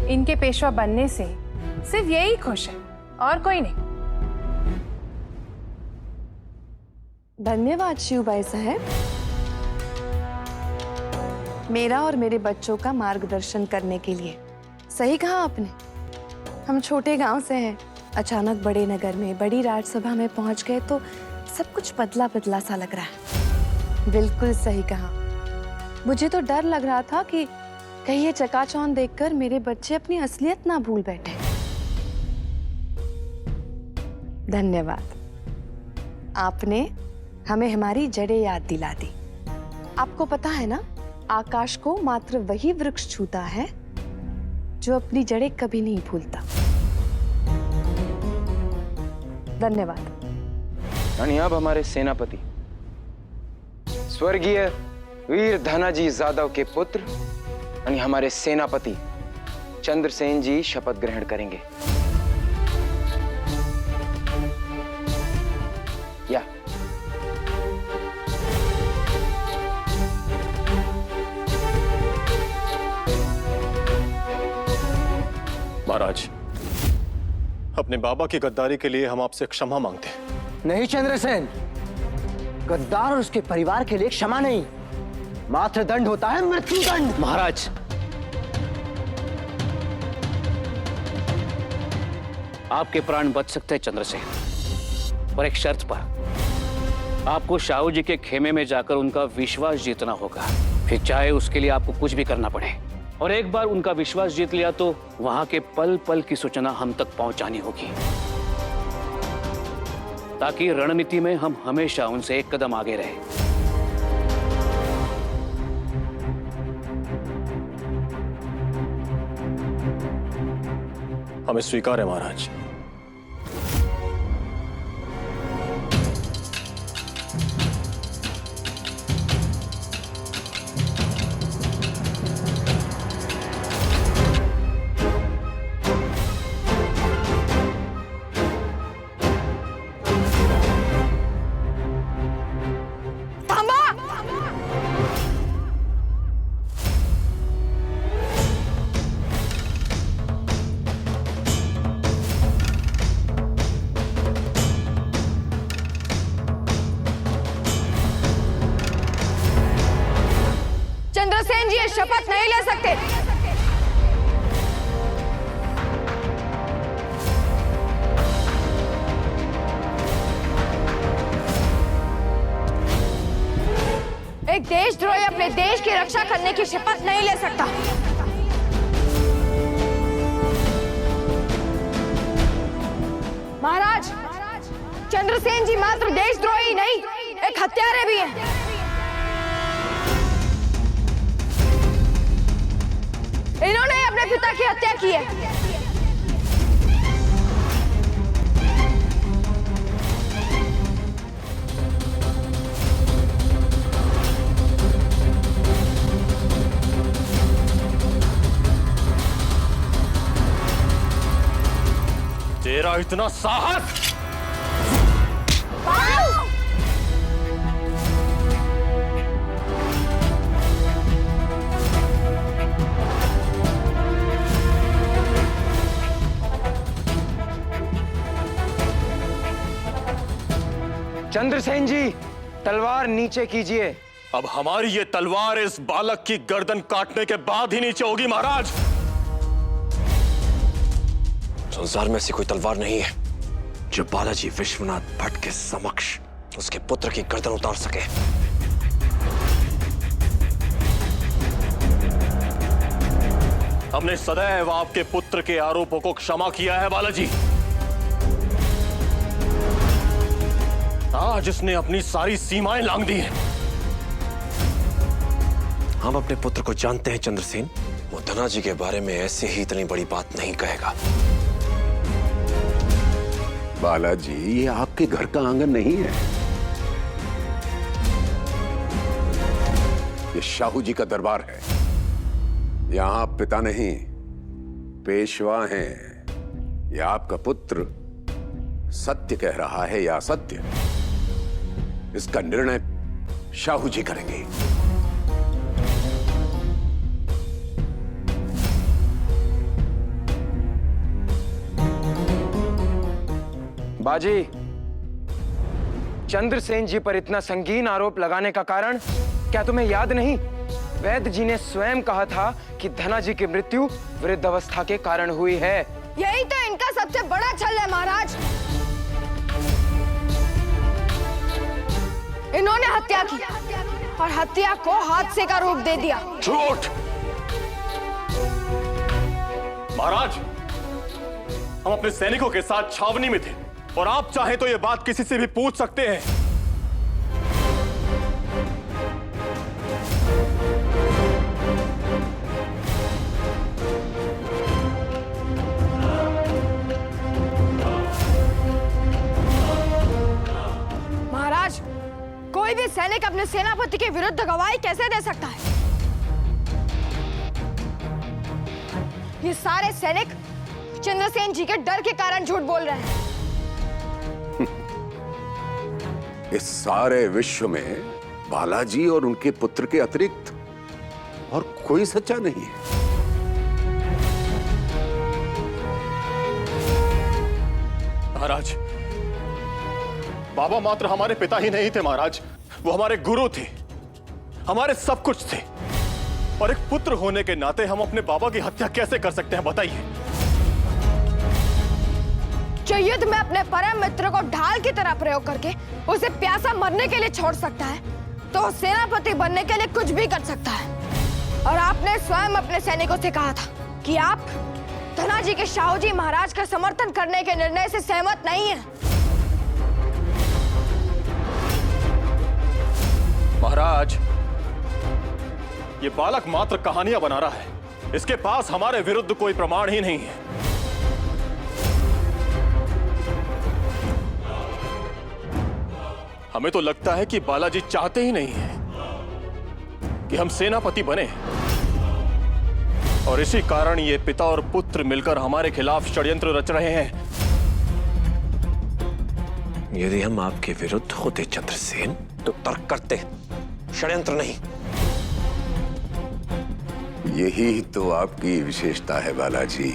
इनके पेशवा बनने से सिर्फ यही खुश है और कोई नहीं। धन्यवाद शिवबाई साहब, मेरा और मेरे बच्चों का मार्गदर्शन करने के लिए। सही कहा आपने, हम छोटे गांव से हैं, अचानक बड़े नगर में बड़ी राजसभा में पहुंच गए तो सब कुछ बदला बदला सा लग रहा है। बिल्कुल सही कहा। मुझे तो डर लग रहा था कि कहीं ये चकाचौंध देखकर मेरे बच्चे अपनी असलियत ना भूल बैठे। धन्यवाद, आपने हमें हमारी जड़ें याद दिला दी। आपको पता है ना, आकाश को मात्र वही वृक्ष छूता है जो अपनी जड़ें कभी नहीं भूलता। धन्यवाद। यानी अब हमारे सेनापति स्वर्गीय वीर धनाजी जादव के पुत्र यानी हमारे सेनापति चंद्रसेन जी शपथ ग्रहण करेंगे। या महाराज, अपने बाबा की गद्दारी के लिए हम आपसे क्षमा मांगते हैं। नहीं चंद्रसेन, गद्दार और उसके परिवार के लिए क्षमा नहीं, मात्र दंड होता है मृत्युदंड। महाराज, आपके प्राण बच सकते हैं चंद्रसेन, पर एक शर्त पर। आपको शाहू जी के खेमे में जाकर उनका विश्वास जीतना होगा, फिर चाहे उसके लिए आपको कुछ भी करना पड़े। और एक बार उनका विश्वास जीत लिया तो वहां के पल पल की सूचना हम तक पहुंचानी होगी, ताकि रणनीति में हम हमेशा उनसे एक कदम आगे रहे। हमें स्वीकार है महाराज। चंद्रसेन जी ये शपथ नहीं ले सकते। एक देशद्रोही अपने देश की रक्षा करने की शपथ नहीं ले सकता। महाराज, चंद्रसेन जी मात्र देशद्रोही नहीं, एक हत्यारे भी हैं। इन्होंने अपने पिता की हत्या की है। तेरा इतना साहस! चंद्रसेन जी, तलवार नीचे कीजिए। अब हमारी ये तलवार इस बालक की गर्दन काटने के बाद ही नीचे होगी महाराज। संसार में ऐसी कोई तलवार नहीं है जो बालाजी विश्वनाथ भट्ट के समक्ष उसके पुत्र की गर्दन उतार सके। हमने सदैव आपके पुत्र के आरोपों को क्षमा किया है बालाजी। आज इसने अपनी सारी सीमाएं लांघ दी हैं। हम अपने पुत्र को जानते हैं चंद्रसेन, वो धनाजी के बारे में ऐसे ही इतनी बड़ी बात नहीं कहेगा। बालाजी, ये आपके घर का आंगन नहीं है, ये शाहू जी का दरबार है। यहां आप पिता नहीं, पेशवा हैं। ये आपका पुत्र सत्य कह रहा है या असत्य, इसका निर्णय शाहू जी करेंगे। बाजी, चंद्रसेन जी पर इतना संगीन आरोप लगाने का कारण क्या तुम्हें याद नहीं? वैद्य जी ने स्वयं कहा था कि धनाजी की मृत्यु वृद्धावस्था के कारण हुई है। यही तो इनका सबसे बड़ा छल है महाराज। इन्होंने हत्या की और हत्या को हादसे का रूप दे दिया। झूठ! महाराज, हम अपने सैनिकों के साथ छावनी में थे और आप चाहें तो यह बात किसी से भी पूछ सकते हैं। महाराज, कोई भी सैनिक अपने सेनापति के विरुद्ध गवाही कैसे दे सकता है? ये सारे सैनिक चंद्रसेन जी के डर के कारण झूठ बोल रहे हैं। इस सारे विश्व में बालाजी और उनके पुत्र के अतिरिक्त और कोई सच्चा नहीं है। महाराज, बाबा मात्र हमारे पिता ही नहीं थे महाराज, वो हमारे गुरु थे, हमारे सब कुछ थे। और एक पुत्र होने के नाते हम अपने बाबा की हत्या कैसे कर सकते हैं, बताइए। जो युद्ध में अपने परम मित्र को ढाल की तरह प्रयोग करके उसे प्यासा मरने के लिए छोड़ सकता है, तो सेनापति बनने के लिए कुछ भी कर सकता है। और आपने स्वयं अपने सैनिकों से कहा था कि आप धनाजी के शाहू जी महाराज का समर्थन करने के निर्णय से सहमत नहीं हैं। महाराज, ये बालक मात्र कहानियां बना रहा है, इसके पास हमारे विरुद्ध कोई प्रमाण ही नहीं है। हमें तो लगता है कि बालाजी चाहते ही नहीं है कि हम सेनापति बने, और इसी कारण ये पिता और पुत्र मिलकर हमारे खिलाफ षड्यंत्र रच रहे हैं। यदि हम आपके विरुद्ध होते चंद्रसेन तो तर्क करते, षड्यंत्र नहीं। यही तो आपकी विशेषता है बालाजी,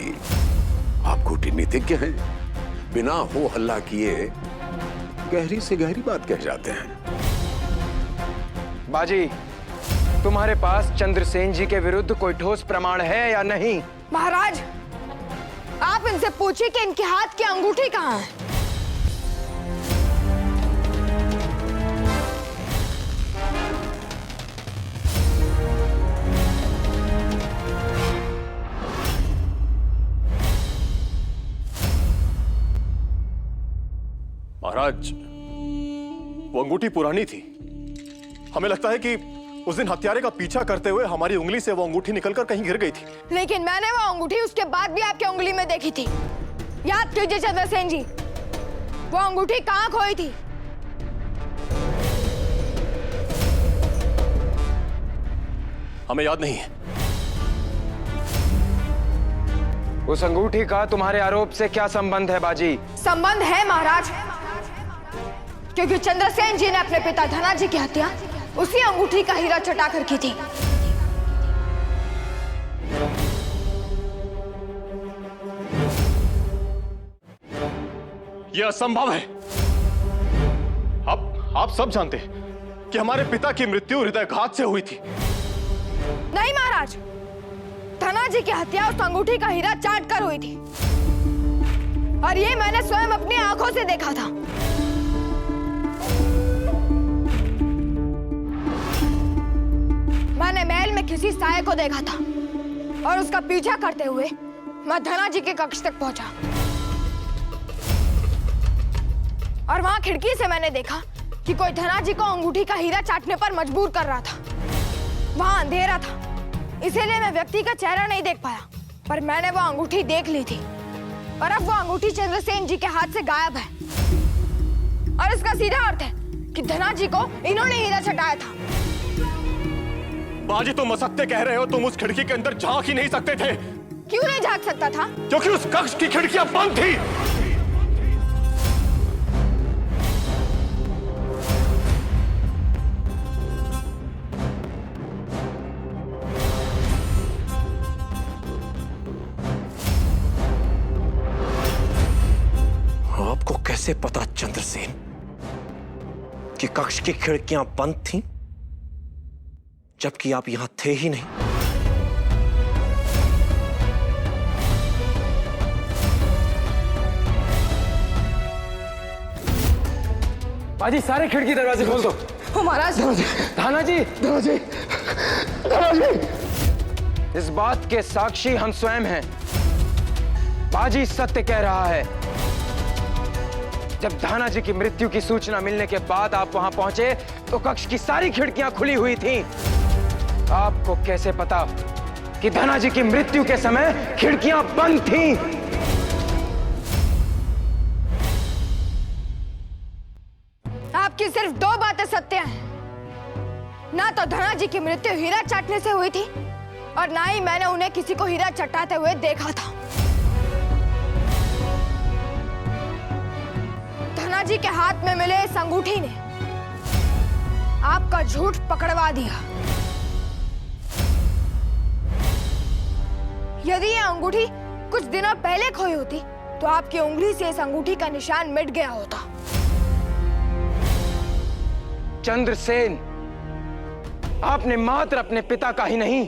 आप कूटनीतिज्ञ हैं। बिना हो हल्ला किए गहरी से गहरी बात कह जाते हैं। बाजी, तुम्हारे पास चंद्रसेन जी के विरुद्ध कोई ठोस प्रमाण है या नहीं? महाराज, आप इनसे पूछिए कि इनके हाथ की अंगूठी कहाँ है। महाराज, वो अंगूठी पुरानी थी। हमें लगता है कि उस दिन हत्यारे का पीछा करते हुए हमारी उंगली से वो अंगूठी निकलकर कहीं गिर गई थी। लेकिन मैंने वो अंगूठी उसके बाद भी आपकी उंगली में देखी थी। याद कीजिए चंद्रसेन जी, वो अंगूठी कहाँ खोई थी? हमें याद नहीं है। उस अंगूठी का तुम्हारे आरोप से क्या संबंध है बाजी? संबंध है महाराज। क्योंकि चंद्रसेन जी ने अपने पिता धनाजी की हत्या उसी अंगूठी का हीरा चटाकर की थी। यह असंभव है। आप सब जानते हैं कि हमारे पिता की मृत्यु हृदयघात से हुई थी। नहीं महाराज, धनाजी की हत्या उस अंगूठी का हीरा चाट कर हुई थी और ये मैंने स्वयं अपनी आंखों से देखा था। मैंने महल में किसी साये को देखा था और उसका पीछा करते हुए मैं धनाजी के कक्ष तक पहुंचा और वहां खिड़की से मैंने देखा कि कोई धनाजी को अंगूठी का हीरा चाटने पर मजबूर कर रहा था। वहां अंधेरा था, इसीलिए मैं व्यक्ति का चेहरा नहीं देख पाया, पर मैंने वो अंगूठी देख ली थी और अब वो अंगूठी चंद्रसेन जी के हाथ से गायब है। और इसका सीधा अर्थ है कि धनाजी को इन्होंने हीरा चटाया था। बाजी, तुम असत्य कह रहे हो। तुम उस खिड़की के अंदर झांक ही नहीं सकते थे। क्यों नहीं झांक सकता था? क्योंकि उस कक्ष की खिड़कियां बंद थी। आपको कैसे पता चंद्रसेन कि कक्ष की खिड़कियां बंद थीं, जबकि आप यहां थे ही नहीं? बाजी, सारे खिड़की दरवाजे खोल दो। महाराज। धनाजी, धनाजी, धनाजी। इस बात के साक्षी हम स्वयं हैं। बाजी सत्य कह रहा है। जब धनाजी की मृत्यु की सूचना मिलने के बाद आप वहां पहुंचे तो कक्ष की सारी खिड़कियां खुली हुई थीं। आपको कैसे पता कि धनाजी की मृत्यु के समय खिड़कियां बंद थीं? आपकी सिर्फ दो बातें सत्य हैं। ना तो धनाजी की मृत्यु हीरा चाटने से हुई थी और ना ही मैंने उन्हें किसी को हीरा चटाते हुए देखा था। धनाजी के हाथ में मिले इस अंगूठी ने आपका झूठ पकड़वा दिया। यदि ये अंगूठी कुछ दिनों पहले खोई होती तो आपकी उंगली से इस अंगूठी का निशान मिट गया होता। चंद्रसेन, आपने मात्र अपने पिता का ही नहीं,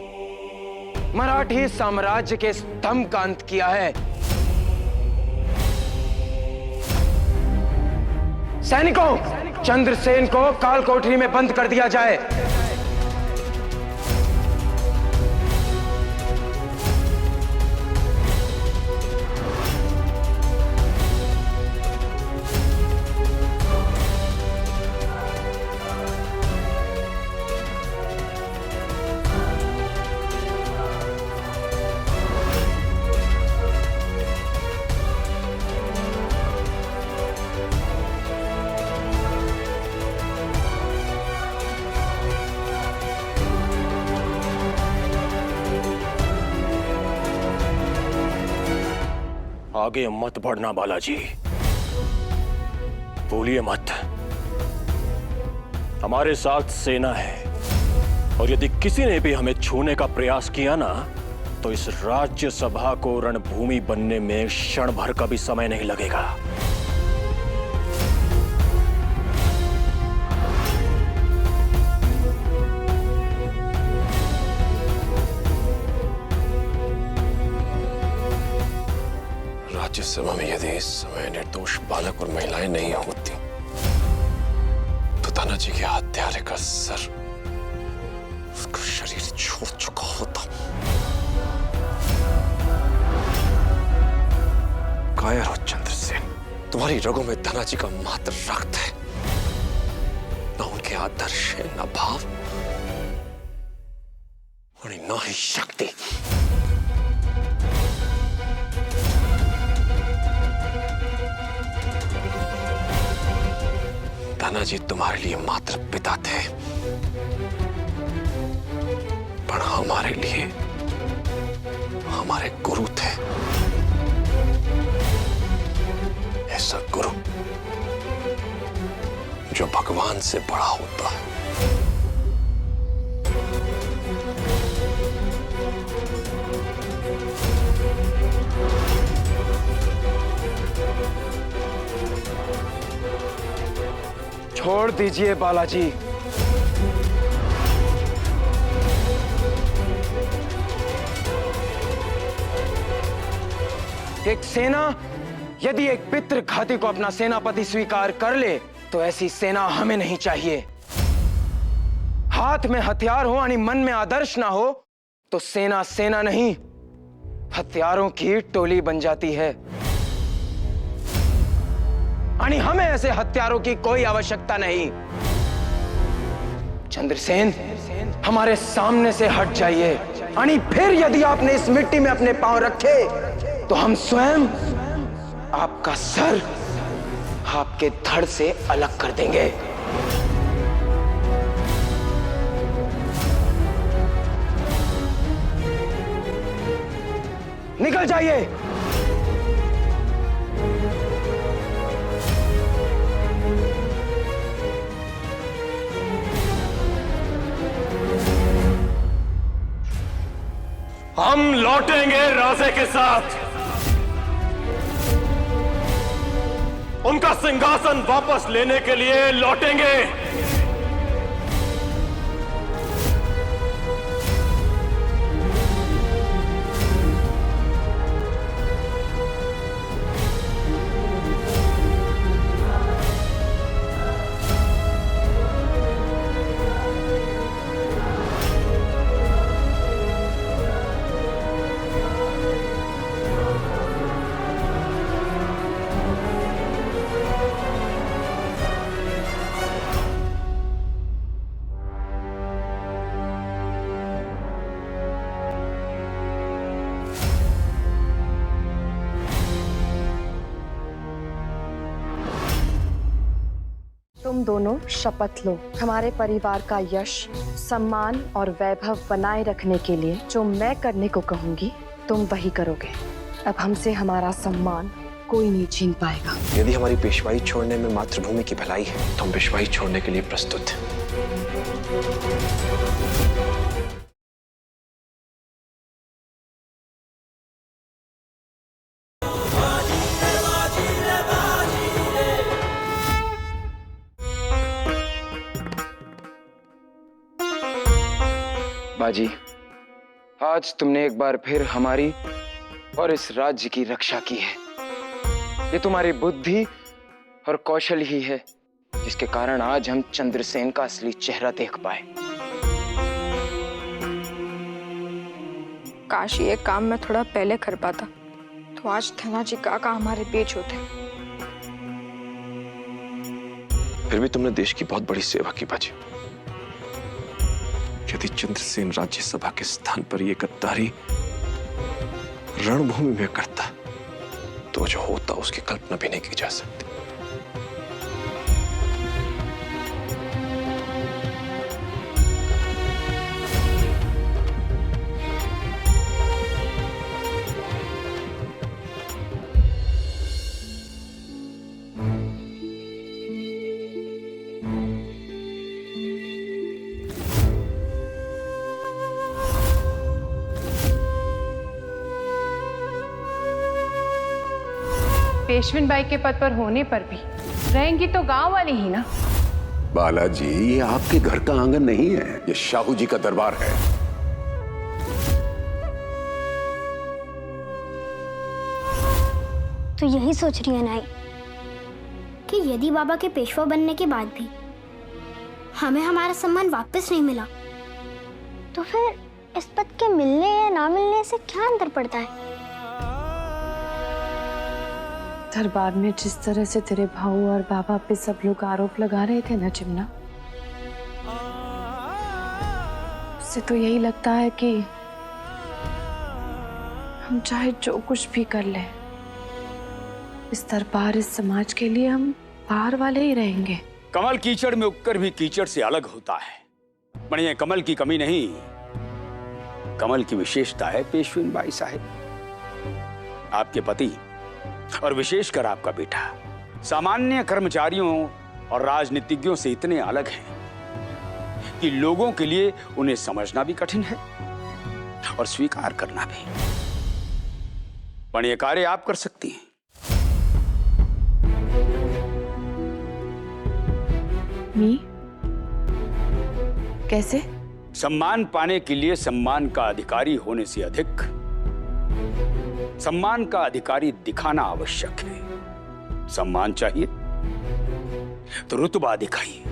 मराठी साम्राज्य के स्तंभ का अंत किया है। सैनिकों, चंद्रसेन को काल कोठरी में बंद कर दिया जाए। आगे मत बढ़ना बालाजी, भूलिए मत, हमारे साथ सेना है और यदि किसी ने भी हमें छूने का प्रयास किया ना तो इस राज्यसभा को रणभूमि बनने में क्षण भर का भी समय नहीं लगेगा। राज्यसभा में यदि इस समय निर्दोष बालक और महिलाएं नहीं होती तो धनाजी के हत्यारे का सर उसका शरीर छोड़ चुका होता। कायर हो चंद्रसेन, तुम्हारी रगों में धनाजी का मात्र रक्त है, न उनके आदर्श है, न भाव और न ही शक्ति। धनाजी तुम्हारे लिए मात्र पिता थे, पर हमारे लिए हमारे गुरु थे। ऐसा गुरु जो भगवान से बड़ा होता है। छोड़ दीजिए बालाजी। एक सेना यदि एक पितृघाती को अपना सेनापति स्वीकार कर ले तो ऐसी सेना हमें नहीं चाहिए। हाथ में हथियार हो यानी मन में आदर्श ना हो तो सेना सेना नहीं, हथियारों की टोली बन जाती है। यानी हमें ऐसे हथियारों की कोई आवश्यकता नहीं। चंद्रसेन, हमारे सामने से हट जाइए। यानी फिर यदि आपने इस मिट्टी में अपने पांव रखे तो हम स्वयं आपका सर आपके धड़ से अलग कर देंगे। निकल जाइए। हम लौटेंगे राजे के साथ। उनका सिंहासन वापस लेने के लिए लौटेंगे। तुम दोनों शपथ लो, हमारे परिवार का यश, सम्मान और वैभव बनाए रखने के लिए जो मैं करने को कहूंगी तुम वही करोगे। अब हमसे हमारा सम्मान कोई नहीं छीन पाएगा। यदि हमारी पेशवाई छोड़ने में मातृभूमि की भलाई है तो हम पेशवाई छोड़ने के लिए प्रस्तुत हैं। बाजी, आज तुमने एक बार फिर हमारी और इस राज्य की रक्षा की है। ये तुम्हारी बुद्धि और कौशल ही है जिसके कारण आज हम चंद्रसेन का असली चेहरा देख पाए। काश ये काम मैं थोड़ा पहले कर पाता तो आज धनाजी काका हमारे बीच होते। फिर भी तुमने देश की बहुत बड़ी सेवा की बाजी। यदि चंद्रसेन राज्यसभा के स्थान पर ये गद्दारी रणभूमि में करता तो जो होता उसकी कल्पना भी नहीं की जा सकती। पेशविन बाई के पद पर होने पर भी रहेंगी तो गांव वाली ही ना। बालाजी, ये आपके घर का आंगन नहीं है, ये शाहू जी का दरबार है। तो यही सोच रही है नाई कि यदि बाबा के पेशवा बनने के बाद भी हमें हमारा सम्मान वापस नहीं मिला तो फिर इस पद के मिलने या ना मिलने से क्या अंतर पड़ता है। दरबार में जिस तरह से तेरे भाऊ और बाबा पे सब लोग आरोप लगा रहे थे ना चिमना, उससे तो यही लगता है कि हम चाहे जो कुछ भी कर लें, इस दरबार इस समाज के लिए हम बाहर वाले ही रहेंगे। कमल कीचड़ में उगकर भी कीचड़ से अलग होता है। बढ़िया, कमल की कमी नहीं, कमल की विशेषता है पेशविन बाई साहिब। आपके पति और विशेषकर आपका बेटा सामान्य कर्मचारियों और राजनीतिज्ञों से इतने अलग हैं कि लोगों के लिए उन्हें समझना भी कठिन है और स्वीकार करना भी। पण ये कार्य आप कर सकती हैं। मी? कैसे? सम्मान पाने के लिए सम्मान का अधिकारी होने से अधिक सम्मान का अधिकारी दिखाना आवश्यक है। सम्मान चाहिए तो रुतबा दिखाइए।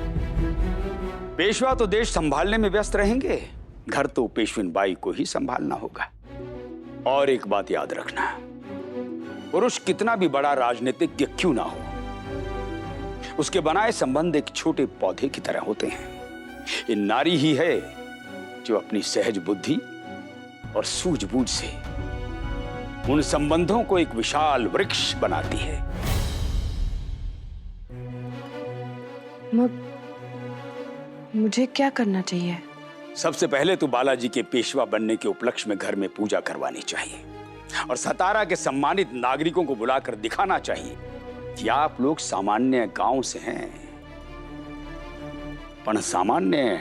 पेशवा तो देश संभालने में व्यस्त रहेंगे, घर तो पेशविन बाई को ही संभालना होगा। और एक बात याद रखना, पुरुष कितना भी बड़ा राजनीतिज्ञ क्यों ना हो, उसके बनाए संबंध एक छोटे पौधे की तरह होते हैं। ये नारी ही है जो अपनी सहज बुद्धि और सूझबूझ से उन संबंधों को एक विशाल वृक्ष बनाती है। मुझे क्या करना चाहिए? सबसे पहले तो बालाजी के पेशवा बनने के उपलक्ष्य में घर में पूजा करवानी चाहिए और सतारा के सम्मानित नागरिकों को बुलाकर दिखाना चाहिए कि आप लोग सामान्य गांव से हैं, पर सामान्य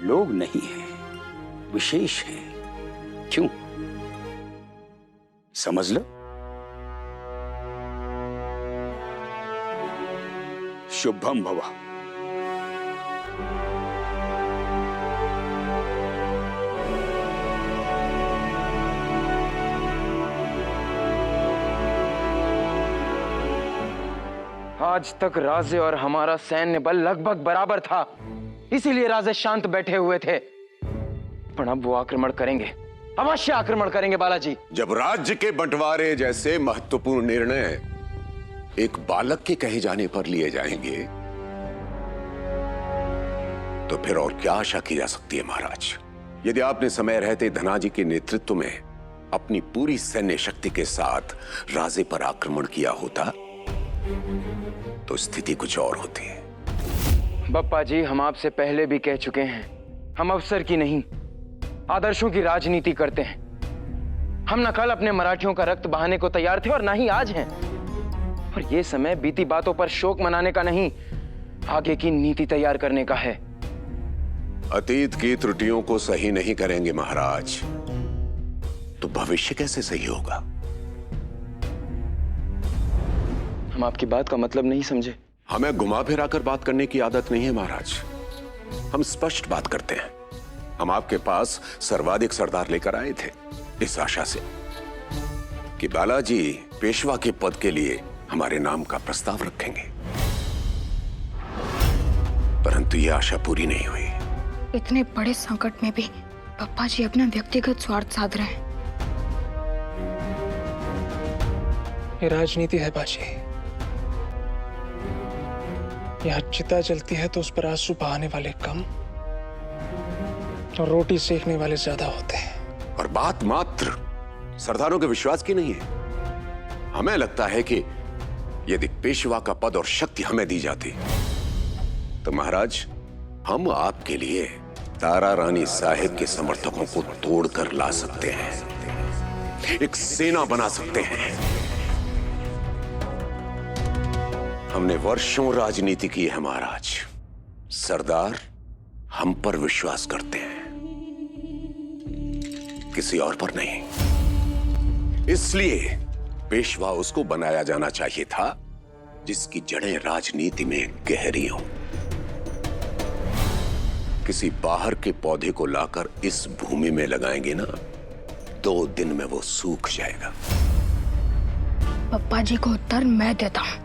लोग नहीं हैं, विशेष हैं। क्यों? समझ लो। शुभम भवा। आज तक राजे और हमारा सैन्य बल लगभग बराबर था, इसीलिए राजे शांत बैठे हुए थे। पर अब वो आक्रमण करेंगे, अवश्य आक्रमण करेंगे बालाजी। जब राज्य के बंटवारे जैसे महत्वपूर्ण निर्णय एक बालक के कहे जाने पर लिए जाएंगे, तो फिर और क्या आशा की जा सकती है महाराज? यदि आपने समय रहते धनाजी के नेतृत्व में अपनी पूरी सैन्य शक्ति के साथ राजे पर आक्रमण किया होता तो स्थिति कुछ और होती है। बप्पा जी, हम आपसे पहले भी कह चुके हैं, हम अवसर की नहीं आदर्शों की राजनीति करते हैं। हम न कल अपने मराठियों का रक्त बहाने को तैयार थे और ना ही आज हैं। और ये समय बीती बातों पर शोक मनाने का नहीं, आगे की नीति तैयार करने का है। अतीत की त्रुटियों को सही नहीं करेंगे महाराज तो भविष्य कैसे सही होगा? हम आपकी बात का मतलब नहीं समझे। हमें घुमा फिरा कर बात करने की आदत नहीं है महाराज, हम स्पष्ट बात करते हैं। हम आपके पास सर्वाधिक सरदार लेकर आए थे इस आशा से कि बालाजी पेशवा के पद के लिए हमारे नाम का प्रस्ताव रखेंगे, परंतु यह आशा पूरी नहीं हुई। इतने बड़े संकट में भी पप्पा जी अपना व्यक्तिगत स्वार्थ साध रहे हैं। ये राजनीति है बाजी। यहाँ चिता जलती है तो उस पर आंसू बहाने वाले कम और रोटी सेकने वाले ज्यादा होते हैं। और बात मात्र सरदारों के विश्वास की नहीं है। हमें लगता है कि यदि पेशवा का पद और शक्ति हमें दी जाती तो महाराज हम आपके लिए तारा रानी साहिब के समर्थकों को तोड़कर ला सकते हैं, एक सेना बना सकते हैं। हमने वर्षों राजनीति की है महाराज, सरदार हम पर विश्वास करते हैं, किसी और पर नहीं। इसलिए पेशवा उसको बनाया जाना चाहिए था जिसकी जड़ें राजनीति में गहरी हों। किसी बाहर के पौधे को लाकर इस भूमि में लगाएंगे ना, 2 दिन में वो सूख जाएगा। पप्पा जी को उत्तर मैं देता हूं।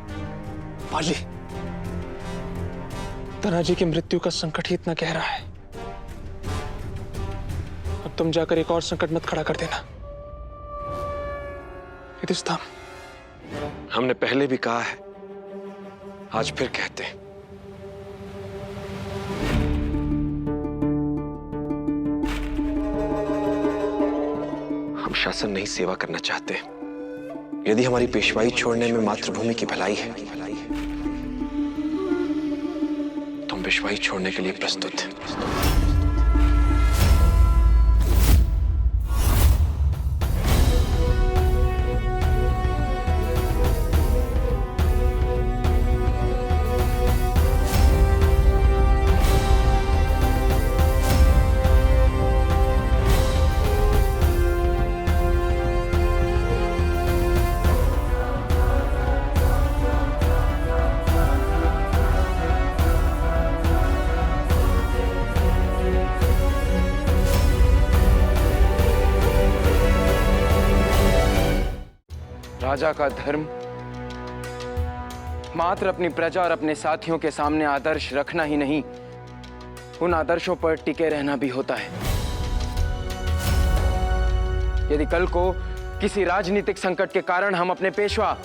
बाजी, धनाजी की मृत्यु का संकट ही इतना गहरा है, अब तुम जाकर एक और संकट मत खड़ा कर देना। युधिष्ठिर, हमने पहले भी कहा है, आज फिर कहते हैं, हम शासन नहीं सेवा करना चाहते। यदि हमारी पेशवाई छोड़ने में मातृभूमि की भलाई है तो हम पेशवाई छोड़ने के लिए प्रस्तुत हैं। राजा का धर्म मात्र अपनी प्रजा और अपने साथियों के सामने आदर्श रखना ही नहीं, उन आदर्शों पर टिके रहना भी होता है। यदि कल को किसी राजनीतिक संकट के कारण हम अपने पेशवा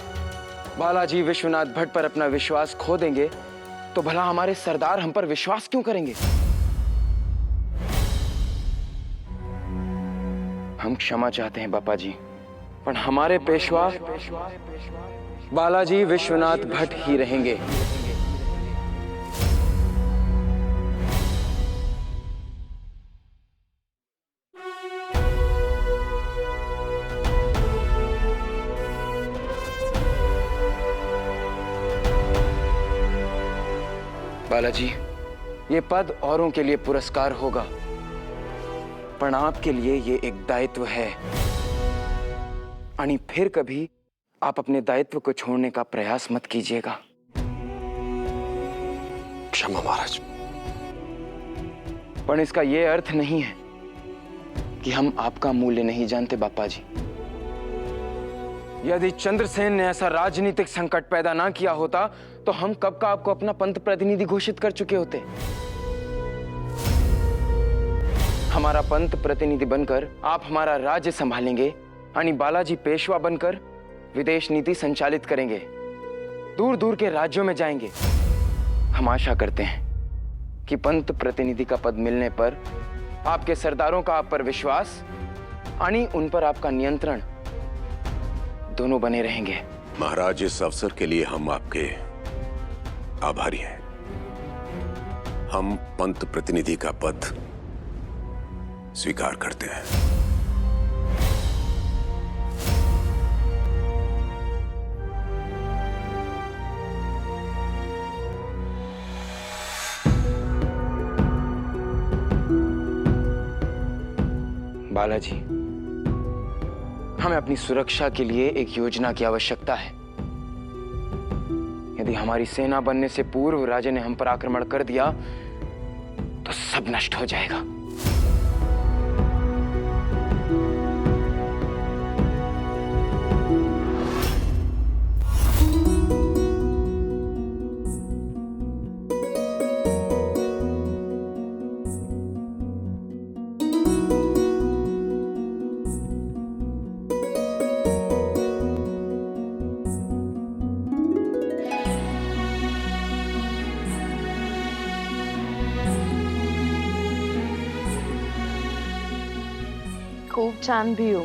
बालाजी विश्वनाथ भट्ट पर अपना विश्वास खो देंगे, तो भला हमारे सरदार हम पर विश्वास क्यों करेंगे? हम क्षमा चाहते हैं बापा जी, पर हमारे पेशवा बालाजी विश्वनाथ भट्ट ही रहेंगे। बालाजी, ये पद औरों के लिए पुरस्कार होगा, पर आपके लिए ये एक दायित्व है। आणि फिर कभी आप अपने दायित्व को छोड़ने का प्रयास मत कीजिएगा। क्षमा महाराज। पर इसका यह अर्थ नहीं है कि हम आपका मूल्य नहीं जानते बापा जी। यदि चंद्रसेन ने ऐसा राजनीतिक संकट पैदा ना किया होता तो हम कब का आपको अपना पंत प्रतिनिधि घोषित कर चुके होते। हमारा पंत प्रतिनिधि बनकर आप हमारा राज्य संभालेंगे, यानी बालाजी पेशवा बनकर विदेश नीति संचालित करेंगे, दूर दूर के राज्यों में जाएंगे। हम आशा करते हैं कि पंत प्रतिनिधि का पद मिलने पर आपके सरदारों का आप पर विश्वास, यानी उन पर आपका नियंत्रण दोनों बने रहेंगे। महाराज, इस अवसर के लिए हम आपके आभारी हैं। हम पंत प्रतिनिधि का पद स्वीकार करते हैं। बालाजी, हमें अपनी सुरक्षा के लिए एक योजना की आवश्यकता है। यदि हमारी सेना बनने से पूर्व राजा ने हम पर आक्रमण कर दिया तो सब नष्ट हो जाएगा। खूब छान भी हो।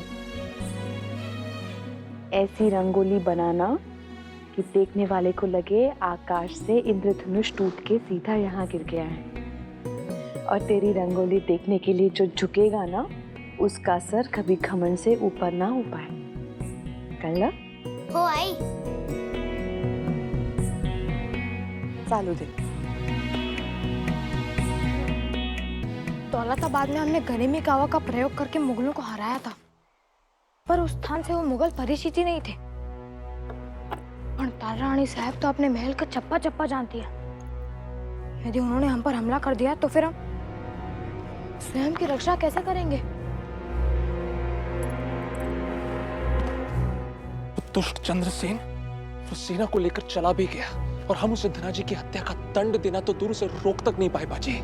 ऐसी रंगोली बनाना कि देखने वाले को लगे आकाश से इंद्रधनुष टूट के सीधा यहाँ गिर गया है। और तेरी रंगोली देखने के लिए जो झुकेगा ना, उसका सर कभी घमंड से ऊपर ना हो पाए। कल्ला हो आई। चालू दे। दौलताबाद में हमने गनीमी कावा का प्रयोग करके मुगलों को हराया था, पर उस स्थान से वो मुगल परिचित ही नहीं थे। और तारा रानी साहब तो अपने महल का चप्पा चप्पा जानती है। यदि उन्होंने हम पर हमला कर दिया तो फिर हम स्वयं की रक्षा कैसे करेंगे? दुष्ट चंद्रसेन वो सेना को लेकर चला भी गया और हम उसे धनाजी की हत्या का दंड देना तो दूर से रोक तक नहीं पाए। बाजी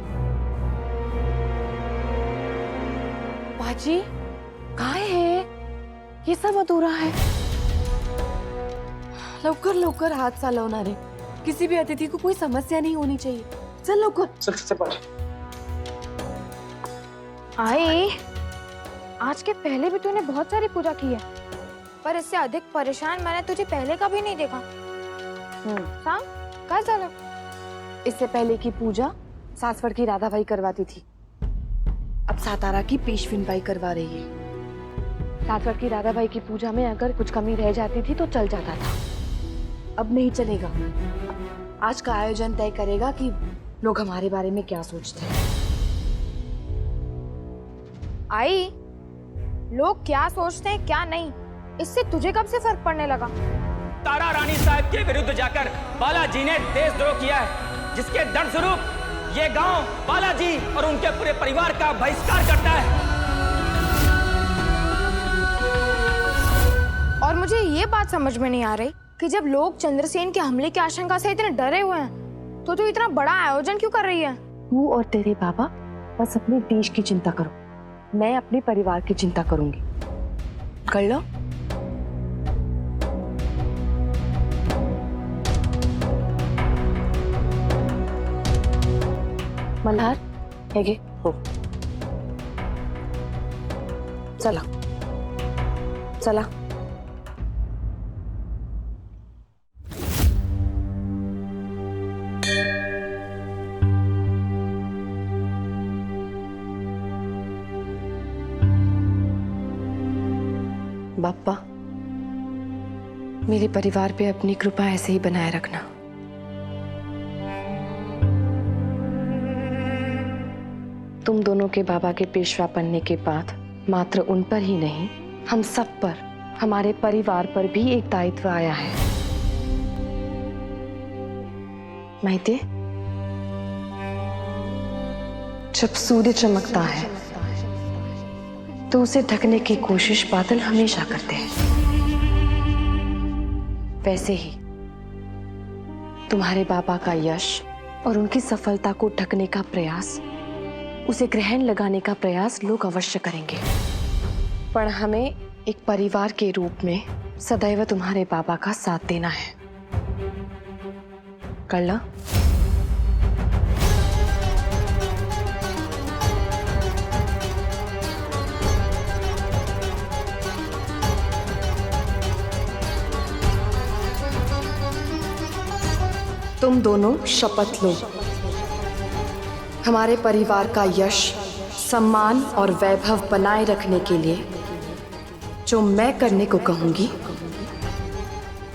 काय है? ये सब अधूरा है। लवकर लवकर हाथ चालवणारे, किसी भी अतिथि को कोई समस्या नहीं होनी चाहिए। चल लवकर। चल। आई, आज के पहले भी तूने बहुत सारी पूजा की है, पर इससे अधिक परेशान मैंने तुझे पहले कभी नहीं देखा। सांग, काय झालं? इससे पहले की पूजा सासवड़ की राधाबाई करवाती थी, अब सातारा की पेशविनबाई करवा रही है। सासवड़ की राधाबाई की पूजा में अगर कुछ कमी रह जाती थी तो चल जाता था, अब नहीं चलेगा। आज का आयोजन तय करेगा कि लोग हमारे बारे में क्या सोचते हैं। आई, लोग क्या सोचते हैं क्या नहीं, इससे तुझे कब से फर्क पड़ने लगा? तारा रानी साहब के विरुद्ध जाकर बालाजी ने देशद्रोह किया है, जिसके दंड स्वरूप ये गांव बालाजी और उनके पूरे परिवार का बहिष्कार करता है। और मुझे ये बात समझ में नहीं आ रही कि जब लोग चंद्रसेन के हमले की आशंका से इतने डरे हुए हैं तो तू इतना बड़ा आयोजन क्यों कर रही है? तू और तेरे बाबा बस अपने देश की चिंता करो, मैं अपने परिवार की चिंता करूंगी। कर लो। मल्हार हेगे हो, चला चला। बाप्पा, मेरे परिवार पे अपनी कृपा ऐसे ही बनाए रखना। तुम दोनों के बाबा के पेशवा बनने के बाद मात्र उन पर ही नहीं, हम सब पर, हमारे परिवार पर भी एक दायित्व आया है। माइते, जब सूर्य चमकता है तो उसे ढकने की कोशिश बादल हमेशा करते हैं। वैसे ही तुम्हारे बाबा का यश और उनकी सफलता को ढकने का प्रयास, उसे ग्रहण लगाने का प्रयास लोग अवश्य करेंगे, पर हमें एक परिवार के रूप में सदैव तुम्हारे बाबा का साथ देना है। कर ला। तुम दोनों शपथ लो, हमारे परिवार का यश, सम्मान और वैभव बनाए रखने के लिए जो मैं करने को कहूंगी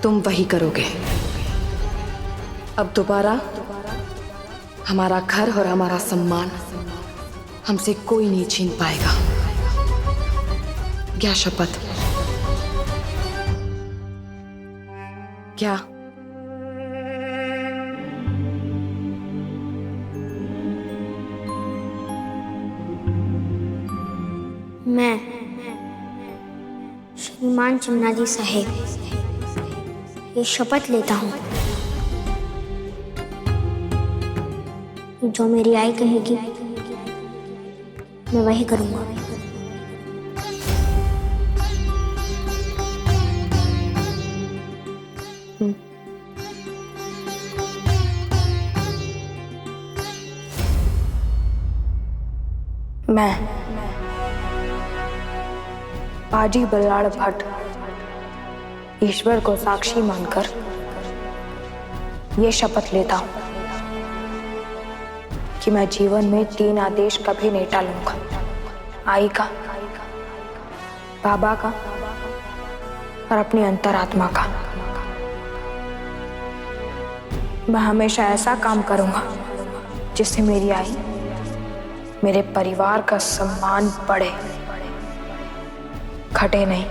तुम वही करोगे। अब दोबारा हमारा घर और हमारा सम्मान हमसे कोई नहीं छीन पाएगा। क्या शपथ? क्या? मैं श्रीमान चिमनाजी साहेब ये शपथ लेता हूँ, जो मेरी आई कहेगी मैं वही करूँगा। मैं बाजी बल्लाड़ भट्ट ईश्वर को साक्षी मानकर ये शपथ लेता हूं कि मैं जीवन में 3 आदेश कभी नहीं टालूंगा। आई का, बाबा का और अपनी अंतरात्मा का। मैं हमेशा ऐसा काम करूंगा जिससे मेरी आई, मेरे परिवार का सम्मान बढ़े, घटे नहीं।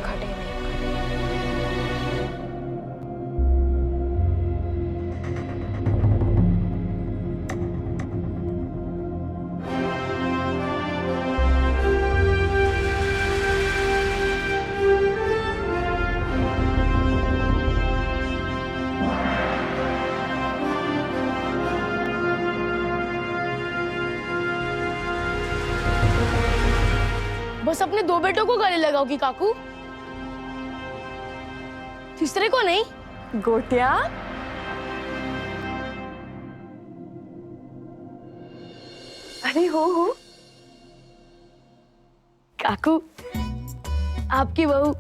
बस अपने 2 बेटों को गले लगाओगी काकू, तीसरे को नहीं। गोटिया, अरे हो काकू, आपकी बहू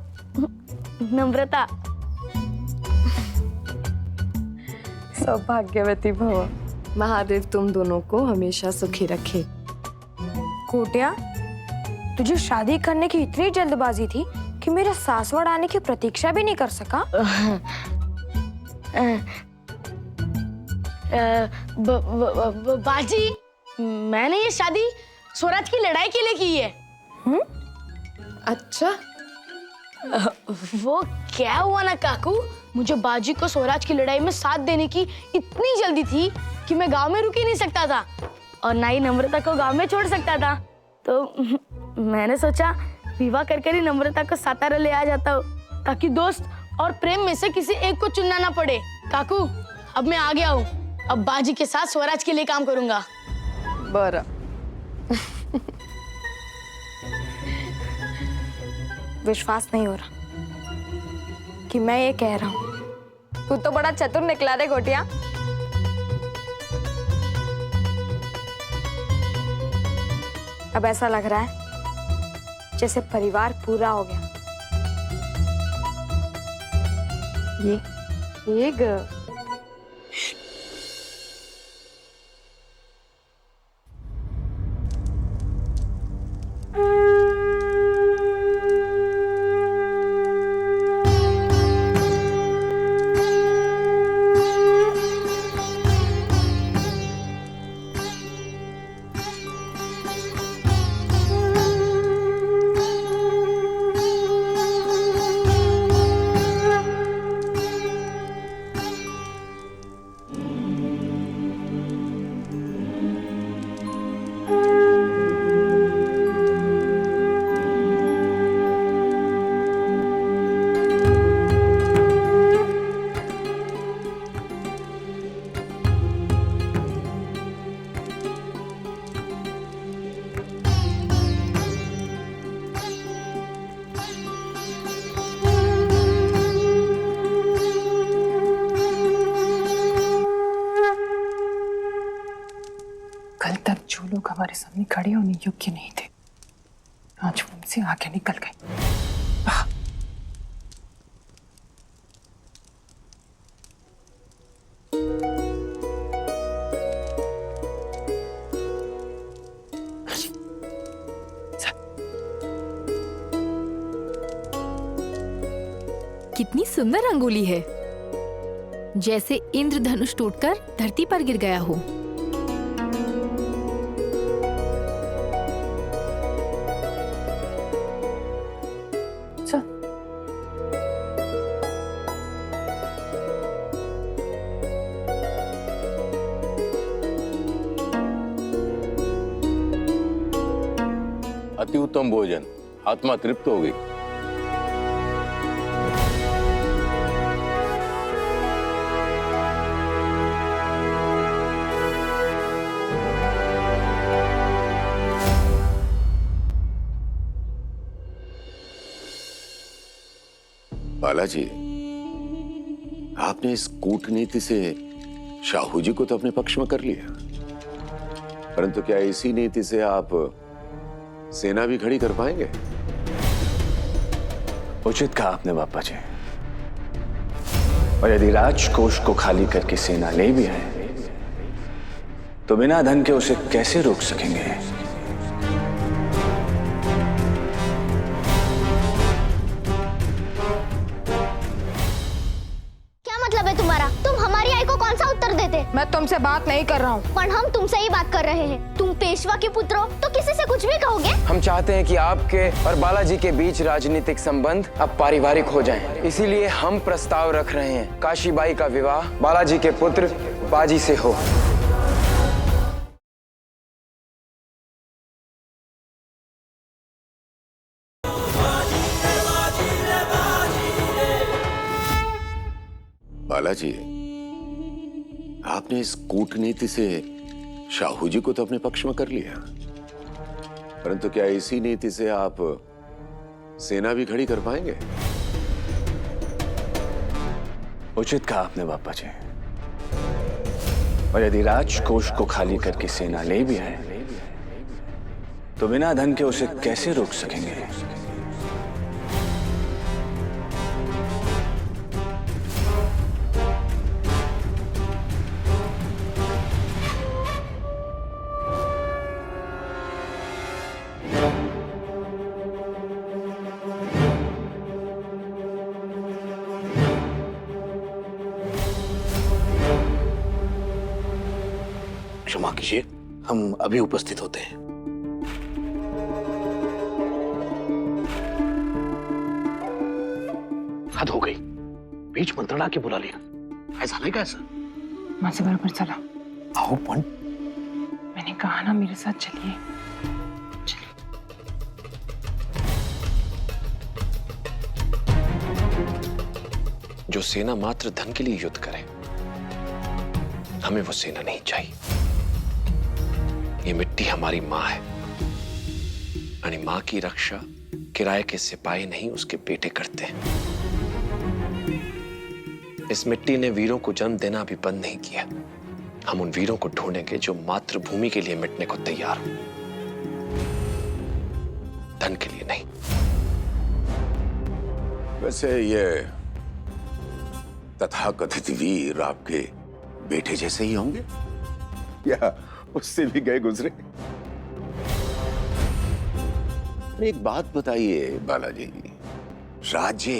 नम्रता। सौभाग्यवती भव। महादेव तुम दोनों को हमेशा सुखी रखे। कोटिया, तुझे शादी करने की इतनी जल्दबाजी थी कि मेरे सासवड़ आने की प्रतीक्षा भी नहीं कर सका। बाजी, मैंने ये शादी स्वराज की लड़ाई के लिए की है। अच्छा, वो क्या हुआ ना काकू, मुझे बाजी को स्वराज की लड़ाई में साथ देने की इतनी जल्दी थी कि मैं गांव में रुक ही नहीं सकता था और ना ही नम्रता को गांव में छोड़ सकता था। तो मैंने सोचा विवाह कर ही नम्रता को सातारा ले आ जाता हूँ। ताकि दोस्त और प्रेम में से किसी एक को चुनना ना पड़े। काकू, अब मैं आ गया हूँ। अब बाजी के साथ स्वराज के लिए काम करूंगा। बरा। विश्वास नहीं हो रहा कि मैं ये कह रहा हूँ। तू तो बड़ा चतुर निकला रे गोटिया। अब ऐसा लग रहा है जैसे परिवार पूरा हो गया। ये ग कल तक जो लोग हमारे सामने खड़े होने योग्य नहीं थे, आज वो हमसे आगे निकल गए। वाह! कितनी सुंदर रंगोली है, जैसे इंद्रधनुष टूटकर धरती पर गिर गया हो। अति उत्तम भोजन, आत्मा तृप्त हो गई। बालाजी, आपने इस कूटनीति से शाहू जी को तो अपने पक्ष में कर लिया, परंतु क्या इसी नीति से आप सेना भी खड़ी कर पाएंगे? उचित कहा आपने बापा जी। और यदि राजकोष को खाली करके सेना ले भी आए तो बिना धन के उसे कैसे रोक सकेंगे? क्या मतलब है तुम्हारा? तुम हमारी आई को कौन सा उत्तर देते? मैं तुमसे बात नहीं कर रहा हूँ। पर हम तुमसे ही बात कर रहे हैं। तुम पेशवा के पुत्र हो तो किसी से कुछ भी कहोगे? हम चाहते हैं कि आपके और बालाजी के बीच राजनीतिक संबंध अब पारिवारिक हो जाएं। इसीलिए हम प्रस्ताव रख रहे हैं, काशीबाई का विवाह बालाजी के पुत्र बाजी से हो। बालाजी, आपने इस कूटनीति से शाहू जी को तो अपने पक्ष में कर लिया, परंतु क्या इसी नीति से आप सेना भी खड़ी कर पाएंगे? उचित कहा आपने बापा जी। और यदि राजकोष को खाली करके सेना ले भी आए तो बिना धन के उसे कैसे रोक सकेंगे? क्षमा कीजिए, हम अभी उपस्थित होते हैं। हद हो गई, बीच मंत्रणा के बुला लिया। ऐसा नहीं कैसा? मुझसे बराबर चला। आओ पण। मैंने कहा ना मेरे साथ चलिए। जो सेना मात्र धन के लिए युद्ध करे। हमें वो सेना नहीं चाहिए। ये मिट्टी हमारी माँ है, यानी माँ की रक्षा किराए के सिपाही नहीं उसके बेटे करते हैं। इस मिट्टी ने वीरों को जन्म देना भी बंद नहीं किया। हम उन वीरों को ढूंढेंगे जो मातृभूमि के लिए मिटने को तैयार हो, धन के लिए नहीं। वैसे ये तथाकथित वीर आपके बेटे जैसे ही होंगे या उससे भी गए गुजरे? एक बात बताइए बालाजी, राज्य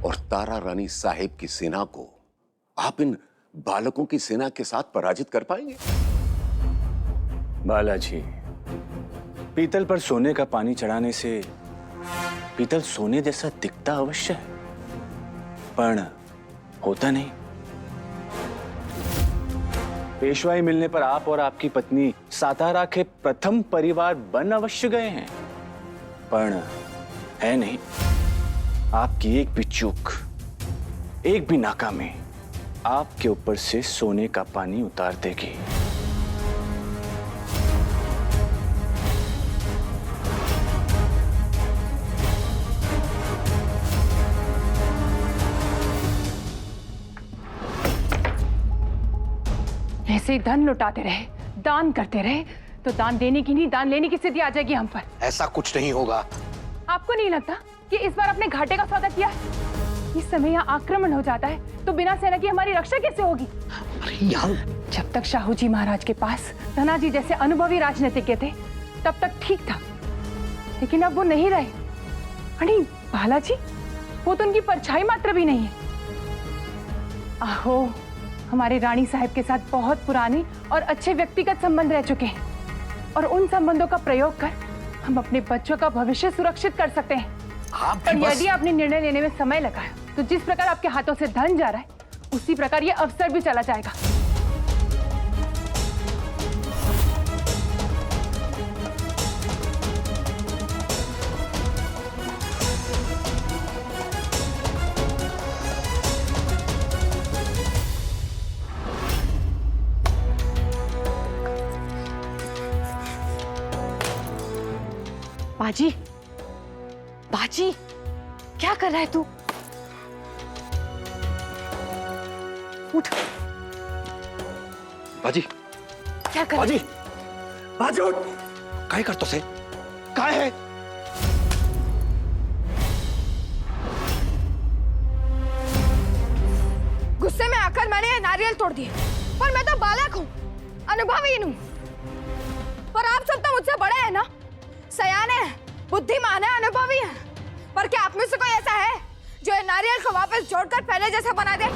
और तारा रानी साहिब की सेना को आप इन बालकों की सेना के साथ पराजित कर पाएंगे? बालाजी, पीतल पर सोने का पानी चढ़ाने से पीतल सोने जैसा दिखता अवश्य है, पर होता नहीं। पेशवाई मिलने पर आप और आपकी पत्नी सातारा के प्रथम परिवार बन अवश्य गए हैं, पर है नहीं। आपकी एक भी चूक, एक भी नाकामी आपके ऊपर से सोने का पानी उतार देगी। ऐसे ही धन लुटाते रहे, दान करते रहे, तो दान देने की नहीं दान लेने की स्थिति आ जाएगी हम पर। ऐसा कुछ नहीं होगा। आपको नहीं लगता कि इस बार अपने घाटे का सौदा किया है? इस समय यहाँ आक्रमण हो जाता है तो बिना सेना की हमारी रक्षा कैसे होगी? अरे यार, जब तक शाहू जी महाराज के पास धनाजी जैसे अनुभवी राजनीतिज्ञ थे तब तक ठीक था, लेकिन अब वो नहीं रहे। अरे बालाजी, वो तो उनकी परछाई मात्र भी नहीं है। आहो, हमारे रानी साहब के साथ बहुत पुराने और अच्छे व्यक्तिगत संबंध रह चुके हैं, और उन संबंधों का प्रयोग कर हम अपने बच्चों का भविष्य सुरक्षित कर सकते हैं। पर यदि आपने निर्णय लेने में समय लगाया तो जिस प्रकार आपके हाथों से धन जा रहा है उसी प्रकार ये अवसर भी चला जाएगा। बाजी, बाजी, क्या कर रहा है तू? उठ। बाजी, क्या कर? बाजी, बाजी उठ। काय करतो से? काय है? गुस्से में आकर मैंने ये नारियल तोड़ दिए, पर मैं तो बालक हूँ, अनुभवी हूँ। पर आप सब तो मुझसे बड़े हैं ना, सयाने हैं, बुद्धिमान है, अनुभवी हैं। पर क्या आप में से कोई ऐसा है जो ये नारियल को वापस जोड़कर पहले जैसा बना दे?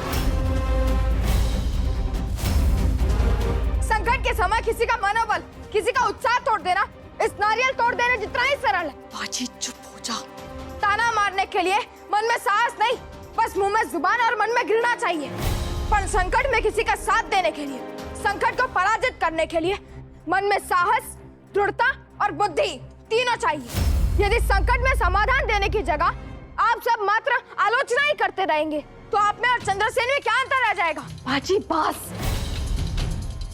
संकट के समय किसी का मनोबल, किसी का उत्साह तोड़ देना इस नारियल तोड़ देने जितना ही सरल है। बाजी चुप हो जा। ताना मारने के लिए मन में साहस नहीं, बस मुंह में जुबान और मन में घृणा चाहिए। पर संकट में किसी का साथ देने के लिए, संकट को पराजित करने के लिए मन में साहस, दृढ़ता और बुद्धि तीनों चाहिए। यदि संकट में समाधान देने की जगह आप सब मात्र आलोचना ही करते रहेंगे तो आप में और चंद्रसेन में क्या अंतर आ जाएगा? बाजी बस।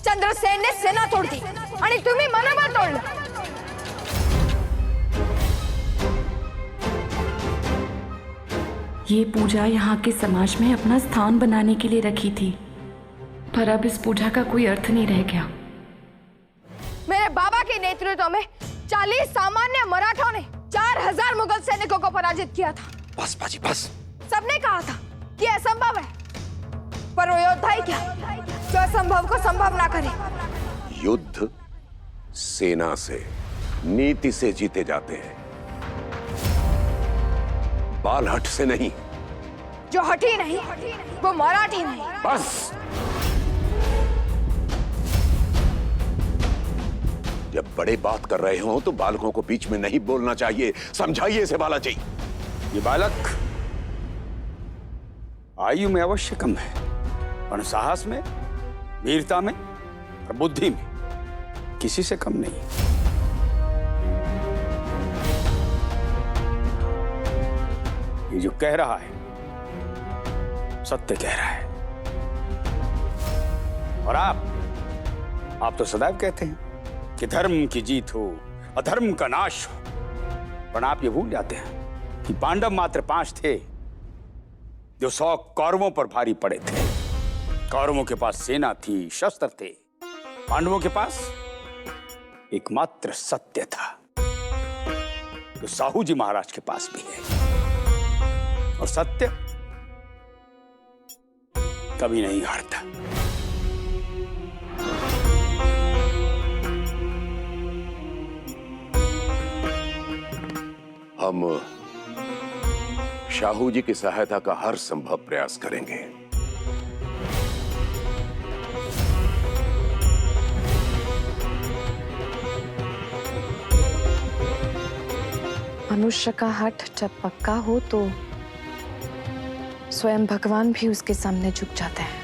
चंद्रसेन ने सेना तोड़ दी आणि तुम्ही मनोबल तोड़लं। ये पूजा यहाँ के समाज में अपना स्थान बनाने के लिए रखी थी, पर अब इस पूजा का कोई अर्थ नहीं रह गया। मेरे बाबा के नेतृत्व में 40 सामान्य मराठों ने 4000 मुगल सैनिकों को पराजित किया था। बस बाजी बस। सबने कहा था कि असंभव है, पर वो योद्धा ही क्या जो असंभव को संभव ना करे। युद्ध सेना से, नीति से जीते जाते हैं, बालहट से नहीं। जो हठी नहीं वो मराठी नहीं। बस। जब बड़े बात कर रहे हो तो बालकों को बीच में नहीं बोलना चाहिए। समझाइए इसे बालाजी। ये बालक आयु में अवश्य कम है, पर साहस में, वीरता में और बुद्धि में किसी से कम नहीं। ये जो कह रहा है सत्य कह रहा है। और आप तो सदैव कहते हैं कि धर्म की जीत हो, अधर्म का नाश हो। पर आप ये भूल जाते हैं कि पांडव मात्र 5 थे जो 100 कौरवों पर भारी पड़े थे। कौरवों के पास सेना थी, शस्त्र थे। पांडवों के पास एकमात्र सत्य था, जो साहू जी महाराज के पास भी है। और सत्य कभी नहीं हारता। हम शाहू जी की सहायता का हर संभव प्रयास करेंगे। मनुष्य का हठ जब पक्का हो तो स्वयं भगवान भी उसके सामने झुक जाते हैं।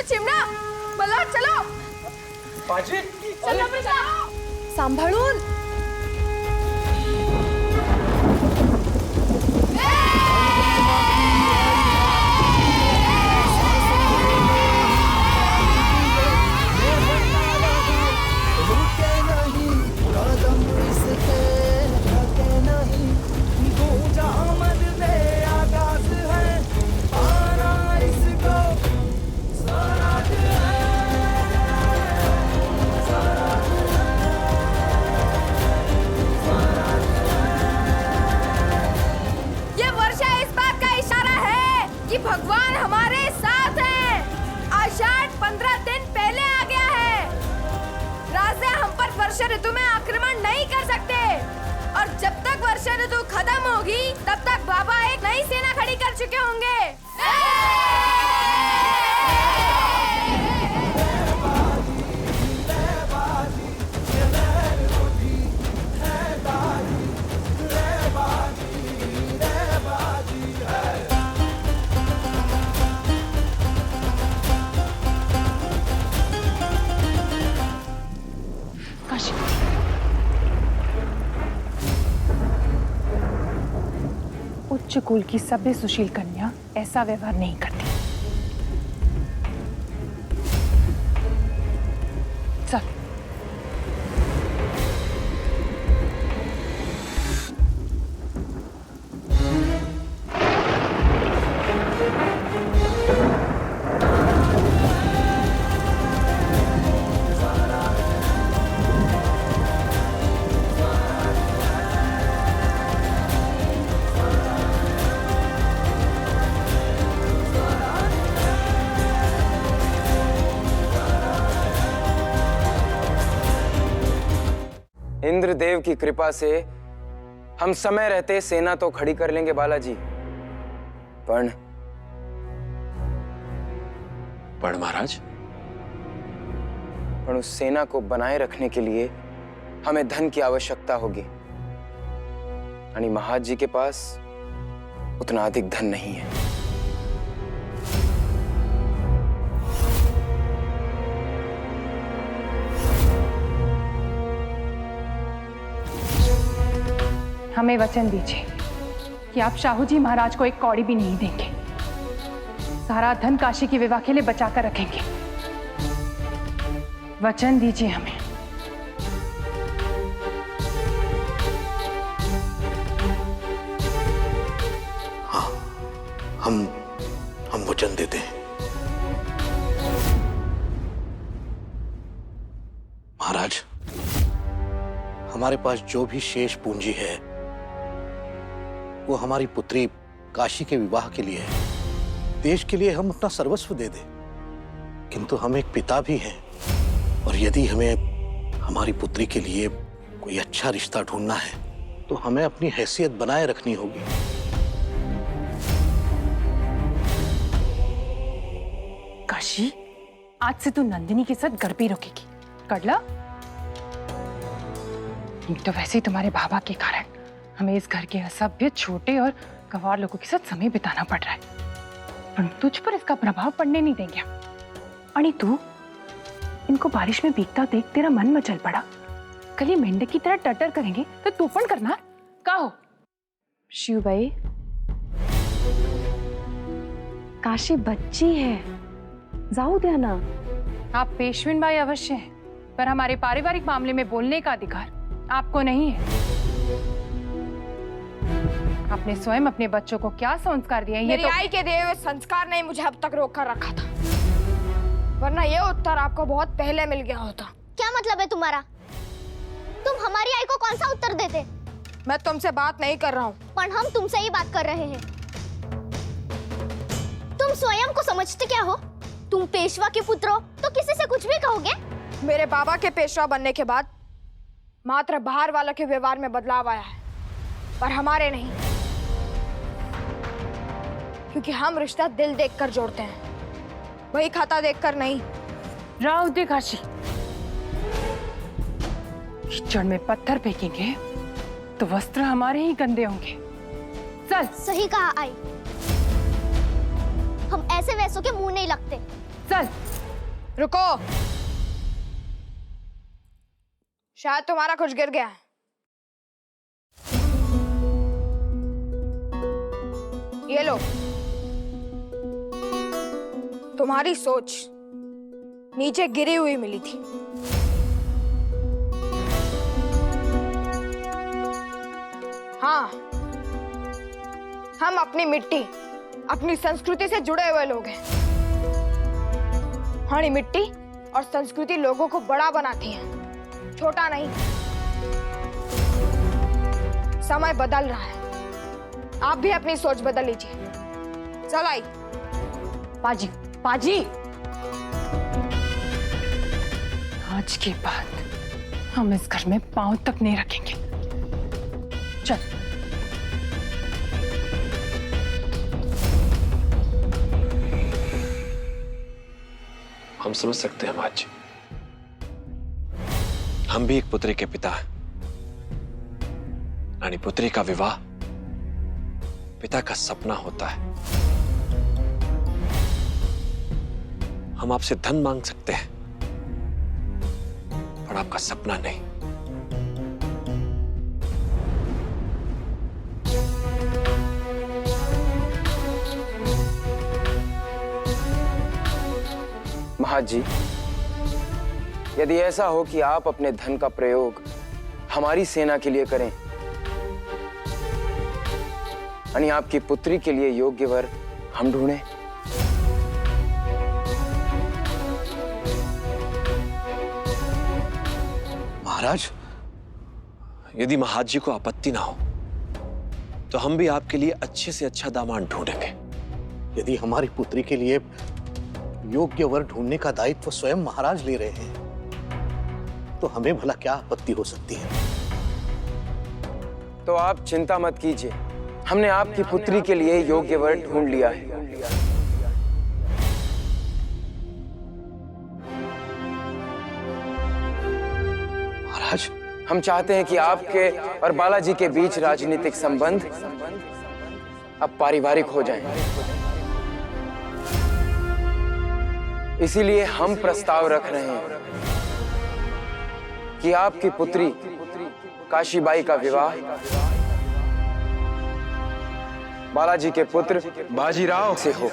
चिमणा मला चलो बाजी चलो बेटा सांभाळून भगवान हमारे साथ हैं। आषाढ़ 15 दिन पहले आ गया है। राजा हम पर वर्षा ऋतु में आक्रमण नहीं कर सकते और जब तक वर्षा ऋतु खत्म होगी तब तक बाबा एक नई सेना खड़ी कर चुके होंगे। उच्च कुल की सभ्य सुशील कन्या ऐसा व्यवहार नहीं करती। चल। इंद्रदेव की कृपा से हम समय रहते सेना तो खड़ी कर लेंगे बालाजी, पण महाराज, पर उस सेना को बनाए रखने के लिए हमें धन की आवश्यकता होगी। यानी महाराज जी के पास उतना अधिक धन नहीं है। हमें वचन दीजिए कि आप शाहू जी महाराज को एक कौड़ी भी नहीं देंगे। सारा धन काशी के विवाह के लिए बचा कर रखेंगे। वचन दीजिए हमें। हाँ, हम वचन देते हैं। महाराज, हमारे पास जो भी शेष पूंजी है वो हमारी पुत्री काशी के विवाह के लिए है। देश के लिए हम अपना सर्वस्व दे दें, किंतु हम एक पिता भी हैं और यदि हमें हमारी पुत्री के लिए कोई अच्छा रिश्ता ढूंढना है तो हमें अपनी हैसियत बनाए रखनी होगी। काशी, आज से तू नंदिनी के साथ घर पे रुकेगी, कर ला? तो वैसे ही तुम्हारे बाबा के कारण हमें इस घर के असभ्य, छोटे और गंवार लोगों के साथ समय बिताना पड़ रहा है, पर तुझ पर इसका प्रभाव पड़ने नहीं देंगे। अणी तू इनको बारिश में भीगता देख तेरा मन मचल पड़ा, कल ये मेंढक की तरह टटर करेंगे तो तूफान करना का हो? शिवबाई, काशी बच्ची है, जाऊ द्या ना। आप पेशविन भाई अवश्य हैं, पर हमारे पारिवारिक मामले में बोलने का अधिकार आपको नहीं है। आपने स्वयं अपने बच्चों को क्या संस्कार दिए? मेरी आई के दिए हुए संस्कार ने मुझे अब तक रोक कर रखा था, वरना ये उत्तर आपको बहुत पहले मिल गया होता। क्या मतलब है तुम्हारा? तुम हमारी आई को कौन सा उत्तर देते? मैं तुमसे बात नहीं कर रहा हूँ। पर हम तुमसे ही बात कर रहे हैं। तुम स्वयं को समझते क्या हो? तुम पेशवा के पुत्र हो तो किसी से कुछ भी कहोगे? मेरे बाबा के पेशवा बनने के बाद मात्र बाहर वालों के व्यवहार में बदलाव आया है, पर हमारे नहीं, क्योंकि हम रिश्ता दिल देखकर जोड़ते हैं, वही खाता देखकर नहीं। राव दे काशी, कीचड़ में पत्थर फेंकेंगे तो वस्त्र हमारे ही गंदे होंगे। चल। सही कहा आई, हम ऐसे वैसों के मुंह नहीं लगते। चल। रुको, शायद तुम्हारा कुछ गिर गया है। ये लो, तुम्हारी सोच नीचे गिरी हुई मिली थी। हाँ, हम अपनी मिट्टी, अपनी संस्कृति से जुड़े हुए लोग हैं। हमारी मिट्टी और संस्कृति लोगों को बड़ा बनाती है, छोटा नहीं। समय बदल रहा है, आप भी अपनी सोच बदल लीजिए। चल आई। पाजी, पाजी, आज के बाद हम इस घर में पांव तक नहीं रखेंगे। चल। हम समझ सकते हैं माँ जी, हम भी एक पुत्री के पिता हैं। रानी पुत्री का विवाह पिता का सपना होता है। हम आपसे धन मांग सकते हैं, पर आपका सपना नहीं। महाजी, यदि ऐसा हो कि आप अपने धन का प्रयोग हमारी सेना के लिए करें, यानी आपकी पुत्री के लिए योग्य वर हम ढूंढें, महाराज, यदि महाजी को आपत्ति ना हो तो हम भी आपके लिए अच्छे से अच्छा दामाद ढूंढेंगे। यदि हमारी पुत्री के लिए योग्य वर ढूंढने का दायित्व स्वयं महाराज ले रहे हैं, तो हमें भला क्या आपत्ति हो सकती है? तो आप चिंता मत कीजिए, हमने आपकी पुत्री के लिए योग्य वर ढूंढ लिया है। महाराज, हम चाहते हैं कि आपके और बालाजी के बीच राजनीतिक संबंध अब पारिवारिक हो जाएं। इसीलिए हम प्रस्ताव रख रहे हैं कि आपकी पुत्री काशीबाई का विवाह बालाजी के पुत्र बाजीराव से हो।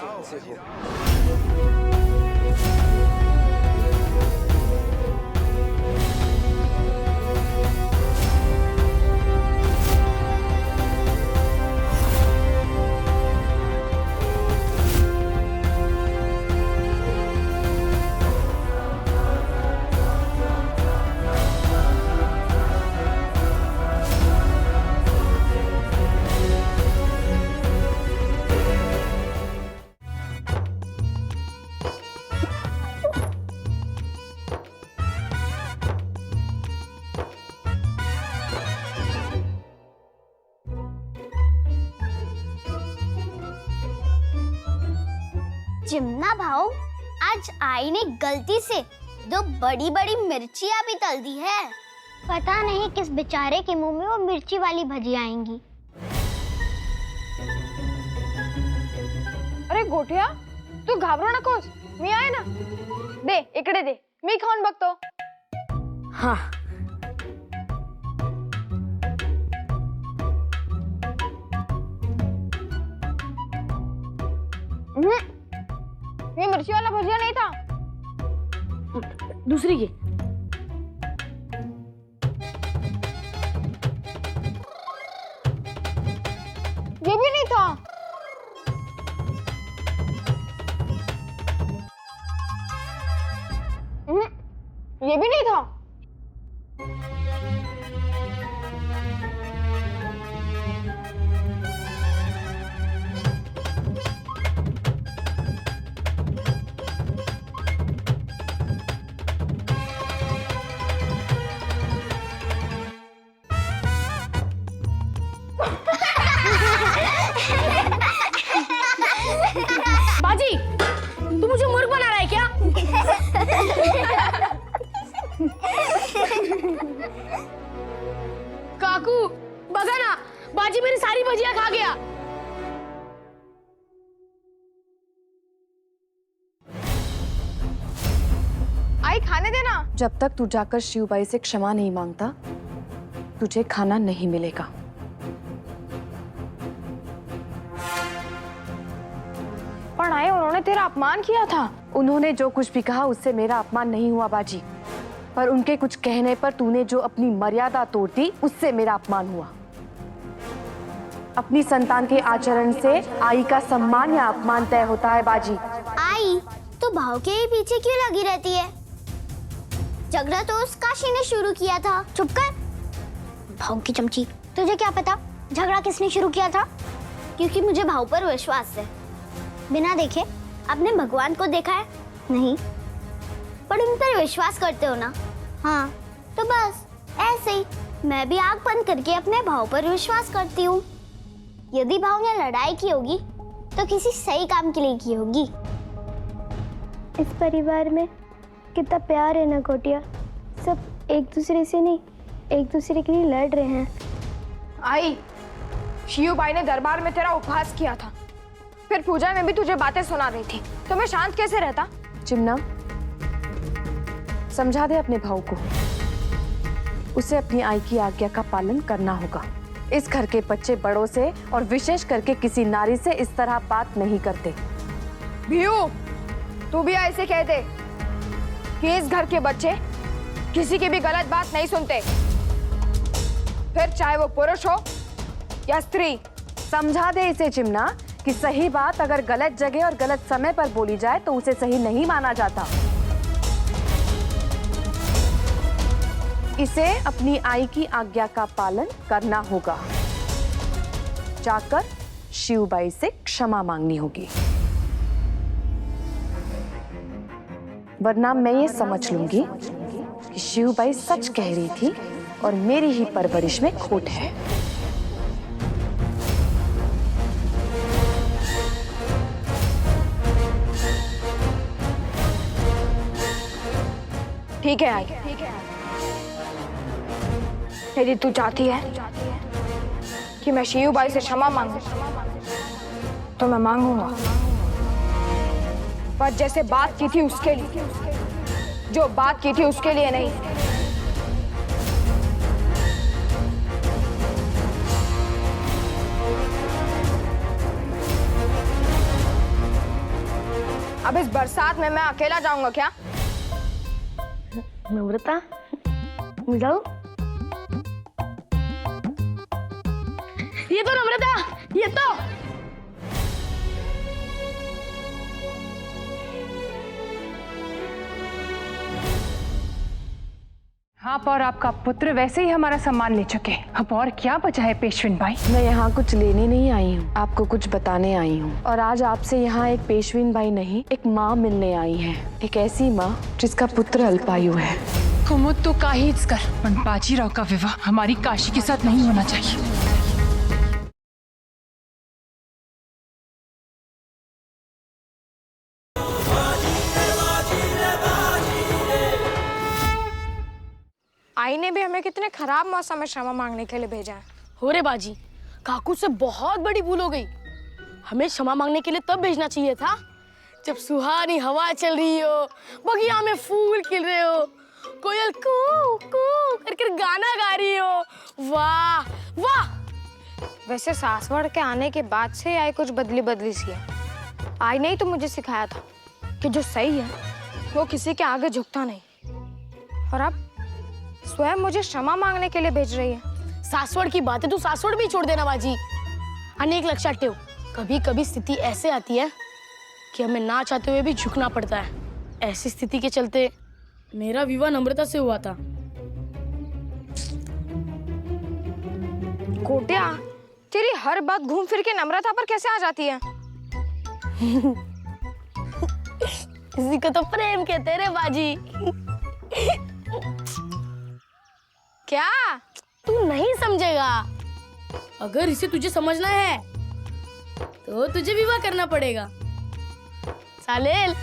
चिमना भाऊ, आज आई ने गलती से 2 बड़ी-बड़ी मिर्चियाँ भी तल दी है। पता नहीं किस बेचारे के मुंह में वो मिर्ची वाली भजी आएंगी। अरे गोठ्या, तू घाबरू नकोस, मी आहे ना। दे इकडे दे, मी खाऊन बघतो। हाँ। ये मिर्ची वाला भुजिया नहीं था। दूसरी ये। ये भी नहीं था। ये भी नहीं था। बाजी, तू मुझे मूर्ख बना रहा है क्या? काकू, बघा ना, बाजी मेरी सारी भजिया खा गया। आई खाने देना। जब तक तू जाकर शिवबाई से क्षमा नहीं मांगता, तुझे खाना नहीं मिलेगा। पर आए, उन्होंने तेरा अपमान किया था। उन्होंने जो कुछ भी कहा उससे मेरा अपमान नहीं हुआ बाजी, पर उनके कुछ कहने पर तूने जो अपनी मर्यादा तोड़ दी उससे मेरा अपमान हुआ। अपनी संतान के आचरण से आई का सम्मान या अपमान तय होता है बाजी। आई तो भाव के ही पीछे क्यों लगी रहती है? झगड़ा तो उस काशी ने शुरू किया था। चुप कर भाव की चमची, तुझे क्या पता झगड़ा किसने शुरू किया था? क्योंकि मुझे भाव पर विश्वास है। बिना देखे आपने भगवान को देखा है? नहीं, पर उन पर विश्वास करते हो ना? हाँ, तो बस ऐसे ही मैं भी आंख बंद करके अपने भाव पर विश्वास करती हूँ। यदि भाव ने लड़ाई की होगी तो किसी सही काम के लिए की होगी। इस परिवार में कितना प्यार है ना गोटिया। सब एक दूसरे से नहीं, एक दूसरे के लिए लड़ रहे हैं। आई, शिवबाई ने दरबार में तेरा उपहास किया था, फिर पूजा में भी तुझे बातें सुना रही थी, तो मैं शांत कैसे रहता? चिमना, समझा दे अपने भाव को। उसे अपनी आई की आज्ञा का पालन करना होगा। इस घर के बच्चे बड़ों से और विशेष करके किसी नारी से इस तरह बात नहीं करते। भियू, तू भी ऐसे कहते कि इस घर के बच्चे किसी की भी गलत बात नहीं सुनते, फिर चाहे वो पुरुष हो या स्त्री। समझा दे इसे चिमना कि सही बात अगर गलत जगह और गलत समय पर बोली जाए तो उसे सही नहीं माना जाता। इसे अपनी आई की आज्ञा का पालन करना होगा। जाकर शिवबाई से क्षमा मांगनी होगी, वरना मैं ये समझ लूंगी कि शिवबाई सच कह रही थी और मेरी ही परवरिश में खोट है। ठीक है आई, यदि तू चाहती है कि मैं शिवबाई से क्षमा मांगूं, तो मैं मांगूंगा, पर जैसे बात की थी उसके लिए, जो बात की थी उसके लिए नहीं। अब इस बरसात में मैं अकेला जाऊंगा क्या? नम्रता, जाओ। ये तो नम्रता, ये तो। आप और आपका पुत्र वैसे ही हमारा सम्मान ले चुके, अब और क्या बचा है पेशविन बाई? मैं यहाँ कुछ लेने नहीं आई हूँ, आपको कुछ बताने आई हूँ। और आज आपसे यहाँ एक पेशविन बाई नहीं, एक माँ मिलने आई है। एक ऐसी माँ जिसका पुत्र अल्पायु है। कुमुद तो काहीच कर, पण बाजीराव का विवाह हमारी काशी के साथ नहीं होना चाहिए। आई ने भी हमें कितने खराब मौसम में क्षमा मांगने के लिए भेजा है। हो रे बाजी, काकू से बहुत बड़ी भूल हो गई। हमें क्षमा मांगने के लिए तब भेजना चाहिए था जब सुहानी हवा चल रही हो, बगिया में फूल खिल रहे हो, कोयल कू कू करके गाना गा रही हो। वाह वाह। वैसे सासवड़ के आने के बाद से आई कुछ बदली बदली सी है। आई ने ही तो मुझे सिखाया था कि जो सही है वो किसी के आगे झुकता नहीं, और अब स्वयं मुझे क्षमा मांगने के लिए भेज रही है। सासवड़ की बातें तू सासवड़ भी छोड़ देना बाजी। अनेक लक्षात टेव, कभी कभी स्थिति ऐसे आती है कि हमें ना चाहते हुए भी झुकना पड़ता है। ऐसी स्थिति के चलते मेरा विवाह नम्रता से हुआ था। कोटिया, तेरी हर बात घूम फिर के नम्रता पर कैसे आ जाती है? इसी को तो प्रेम कहते रे बाजी। क्या तू नहीं समझेगा? अगर इसे तुझे समझना है तो तुझे विवाह करना पड़ेगा। सालेल।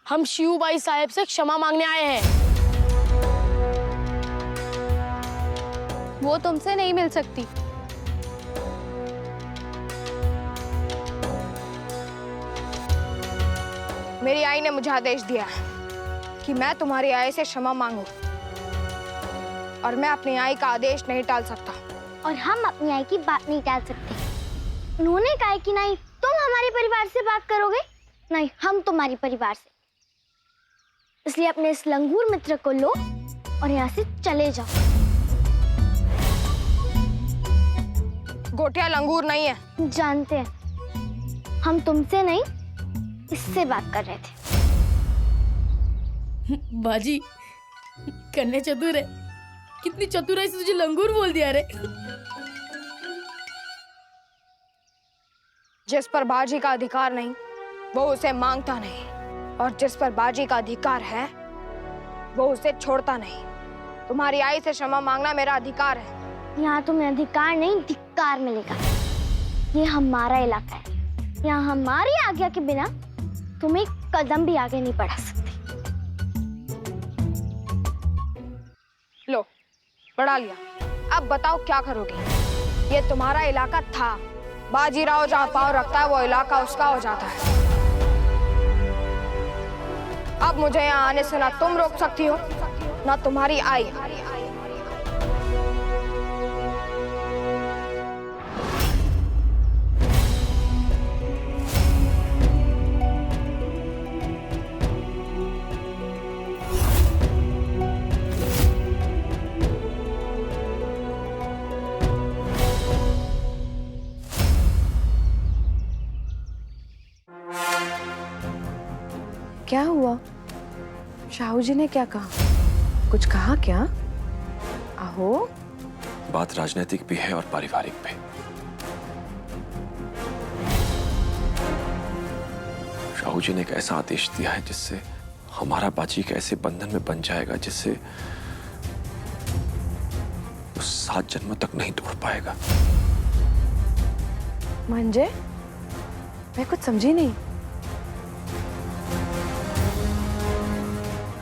हम शिवबाई साहब से क्षमा मांगने आए हैं। वो तुमसे नहीं मिल सकती। मेरी आई ने मुझे आदेश दिया है कि मैं तुम्हारी आई से क्षमा मांगू, और मैं अपनी आई का आदेश नहीं टाल सकता। और हम अपनी आई की बात नहीं टाल सकते। उन्होंने कहा कि नहीं तुम हमारे परिवार से बात करोगे, नहीं हम तुम्हारे परिवार से। इसलिए अपने इस लंगूर मित्र को लो और यहाँ से चले जाओ। गोटिया लंगूर नहीं है। जानते हैं, हम तुमसे नहीं इससे बात कर रहे थे। बाजी, कन्या चतुर है। कितनी चतुराई से तुझे लंगूर बोल दिया रे। जिस पर बाजी का अधिकार नहीं वो उसे मांगता नहीं, और जिस पर बाजी का अधिकार है वो उसे छोड़ता नहीं। तुम्हारी आई से क्षमा मांगना मेरा अधिकार है। यहाँ तुम्हें अधिकार नहीं धिक्कार मिलेगा। ये हमारा इलाका है, यहाँ हमारी आज्ञा के बिना तुम एक कदम भी आगे नहीं बढ़ा सकते। लो, बढ़ा लिया। अब बताओ क्या करोगे? ये तुम्हारा इलाका था। बाजीराव जहाँ पाँव रखता है वो इलाका उसका हो जाता है। अब मुझे यहाँ आने से ना तुम रोक सकती हो ना तुम्हारी आई। क्या हुआ? शाहू जी ने क्या कहा? कुछ कहा क्या? आहो। बात राजनीतिक भी है और पारिवारिक भी। शाहू जी ने एक ऐसा आदेश दिया है जिससे हमारा बाजी के ऐसे बंधन में बन जाएगा जिससे वो 7 जन्मों तक नहीं तोड़ पाएगा। मंजे, मैं कुछ समझी नहीं।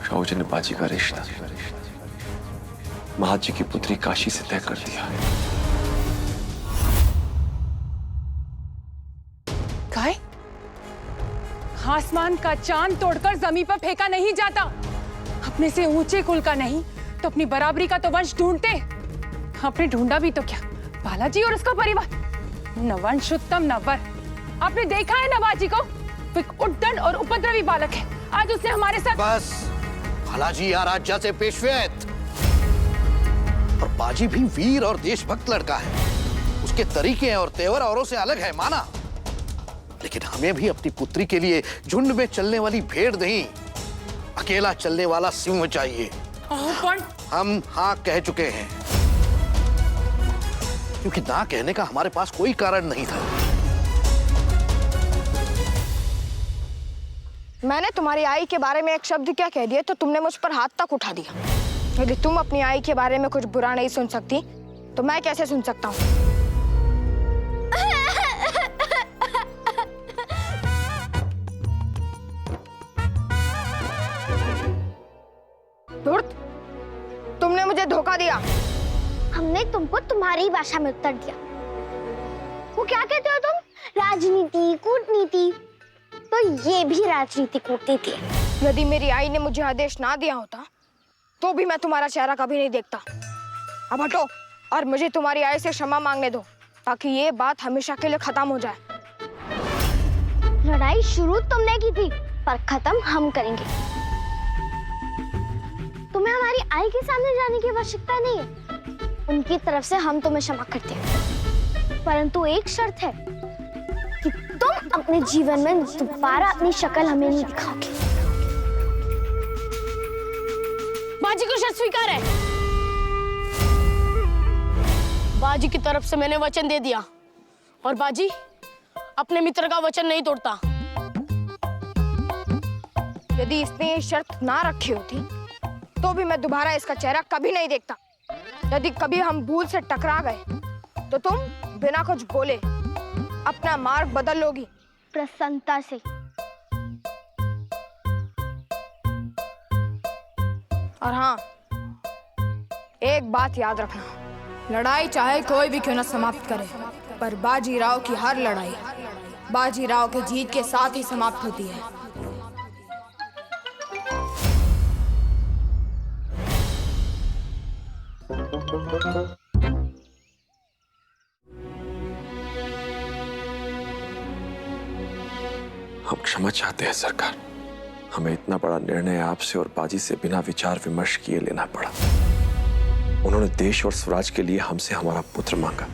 शाहू जी ने बाजी का रिश्ता महाजी की पुत्री काशी से तय कर दिया है। काय? आसमान का चांद तोड़कर जमीन पर फेंका नहीं जाता। अपने से ऊंचे कुल का नहीं तो अपनी बराबरी का तो वंश ढूंढते। आपने ढूंढा भी तो क्या? बालाजी और उसका परिवार। नवंशोत्तम नवर। आपने देखा है नवाजी को? वो एक उद्दंड और उपद्रवी बालक है। आज उसने हमारे साथ। बस, बालाजी आराध्या से पेशवेत, और बाजी भी वीर और देशभक्त लड़का है। उसके तरीके और तेवर औरों से अलग है, माना। लेकिन हमें भी अपनी पुत्री के लिए झुंड में चलने वाली भेड़ नहीं, अकेला चलने वाला सिंह चाहिए। हम हाँ कह चुके हैं, क्योंकि ना कहने का हमारे पास कोई कारण नहीं था। मैंने तुम्हारी आई के बारे में एक शब्द क्या कह दिया तो तुमने मुझ पर हाथ तक उठा दिया। यदि तुम अपनी आई के बारे में कुछ बुरा नहीं सुन सकती तो मैं कैसे सुन सकता हूँ? धूर्त, तुमने मुझे धोखा दिया। हमने तुमको तुम्हारी भाषा में उत्तर दिया। वो क्या कहते हो तुम? राजनीति, कूटनीति। तो ये भी राजनीति कूटनीति है। यदि मेरी आई ने मुझे आदेश ना दिया होता तो भी मैं तुम्हारा चेहरा कभी नहीं देखता। अब हटो और मुझे तुम्हारी आई से क्षमा मांगने दो ताकि ये बात हमेशा के लिए खत्म हो जाए। लड़ाई शुरू तुमने की थी पर खत्म हम करेंगे। तुम्हें हमारी आई के सामने जाने की आवश्यकता नहीं है। उनकी तरफ से हम तुम्हें क्षमा करते हैं, परंतु एक शर्त है कि तुम अपने जीवन में दोबारा अपनी शक्ल हमें नहीं दिखाओगे। बाजी को शर्त स्वीकार है। बाजी की तरफ से मैंने वचन दे दिया और बाजी अपने मित्र का वचन नहीं तोड़ता। यदि इसने ये शर्त ना रखी होती तो भी मैं दोबारा इसका चेहरा कभी नहीं देखता। यदि कभी हम भूल से टकरा गए तो तुम बिना कुछ बोले अपना मार्ग बदल लोगी। प्रसन्नता से। और हाँ, एक बात याद रखना, लड़ाई चाहे कोई भी क्यों ना समाप्त करे, पर बाजीराव की हर लड़ाई बाजीराव के जीत के साथ ही समाप्त होती है। हम क्षमा चाहते हैं सरकार। हमें इतना बड़ा निर्णय आपसे और बाजी से बिना विचार विमर्श किए लेना पड़ा। उन्होंने देश और स्वराज के लिए हमसे हमारा पुत्र मांगा,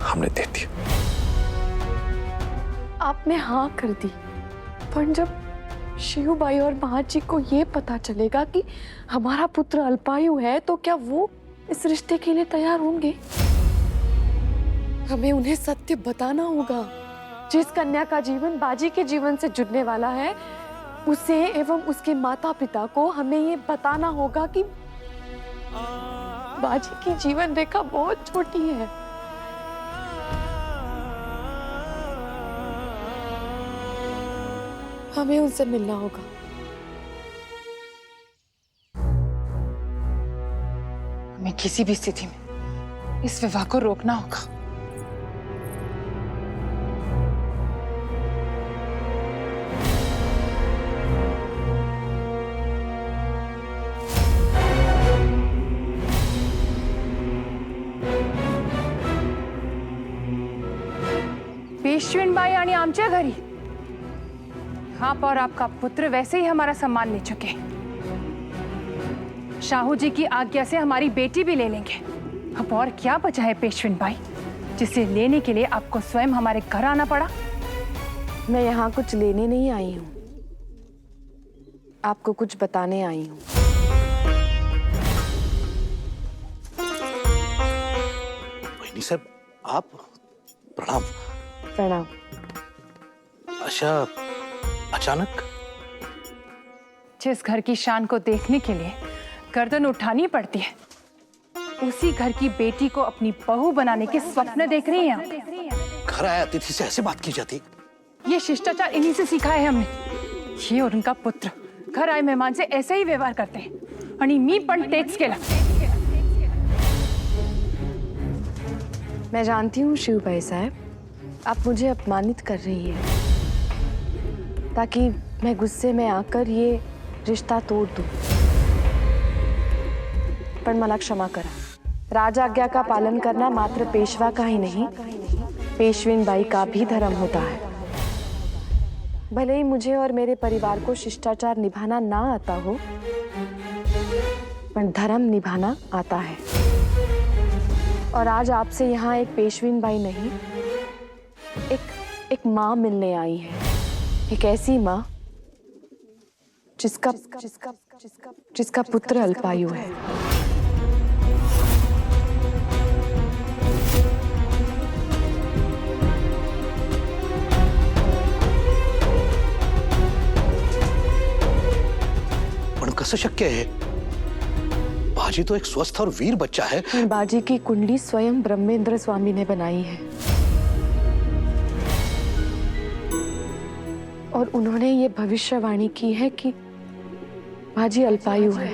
हमने दे दिया। आपने हाँ कर दी, पर जब शिवबाई और महाजी को ये पता चलेगा कि हमारा पुत्र अल्पायु है तो क्या वो इस रिश्ते के लिए तैयार होंगे? हमें उन्हें सत्य बताना होगा। जिस कन्या का जीवन बाजी के जीवन से जुड़ने वाला है उसे एवं उसके माता पिता को हमें ये बताना होगा कि बाजी की जीवन रेखा बहुत छोटी है। हमें उनसे मिलना होगा। हमें किसी भी स्थिति में इस विवाह को रोकना होगा। पेशवीनबाई आणि आमच्या घरी आप और आपका पुत्र वैसे ही हमारा सम्मान ले चुके हैं। शाहू जी की आज्ञा से हमारी बेटी भी ले लेंगे। अब और क्या बचा है पेशवीनबाई, जिसे लेने के लिए आपको स्वयं हमारे घर आना पड़ा? मैं यहाँ कुछ लेने नहीं आई हूँ, आपको कुछ बताने आई हूँ। बहनी साहब, आप प्रणाम। प्रणाम। अच्छा, अचानक? जिस घर की शान को देखने के लिए गर्दन उठानी पड़ती है, उसी घर की बेटी को अपनी बहू बनाने के स्वप्न देख रही हैं आप। घर आए अतिथि से ऐसे बात की जाती? ये शिष्टाचार इन्हीं से सीखा है हमने। ये और उनका पुत्र घर आए मेहमान से ऐसे ही व्यवहार करते हैं। आणि मी पण तेच केलं। मैं जानती हूँ शिवबाई साहब, आप मुझे अपमानित कर रही हैं ताकि मैं गुस्से में आकर ये रिश्ता तोड़ दूं। पण मला क्षमा करा। राजाज्ञा का पालन करना मात्र पेशवा का ही नहीं, पेशवीनबाई का भी धर्म होता है। भले ही मुझे और मेरे परिवार को शिष्टाचार निभाना ना आता हो, पर धर्म निभाना आता है। और आज आपसे यहाँ एक पेशवीनबाई नहीं, एक माँ मिलने आई है। एक ऐसी माँ जिसका पुत्र अल्पायु है। पण कैसे शक्य है? बाजी तो एक स्वस्थ और वीर बच्चा है। बाजी की कुंडली स्वयं ब्रह्मेंद्र स्वामी ने बनाई है और उन्होंने ये भविष्यवाणी की है कि बाजी अल्पायु है।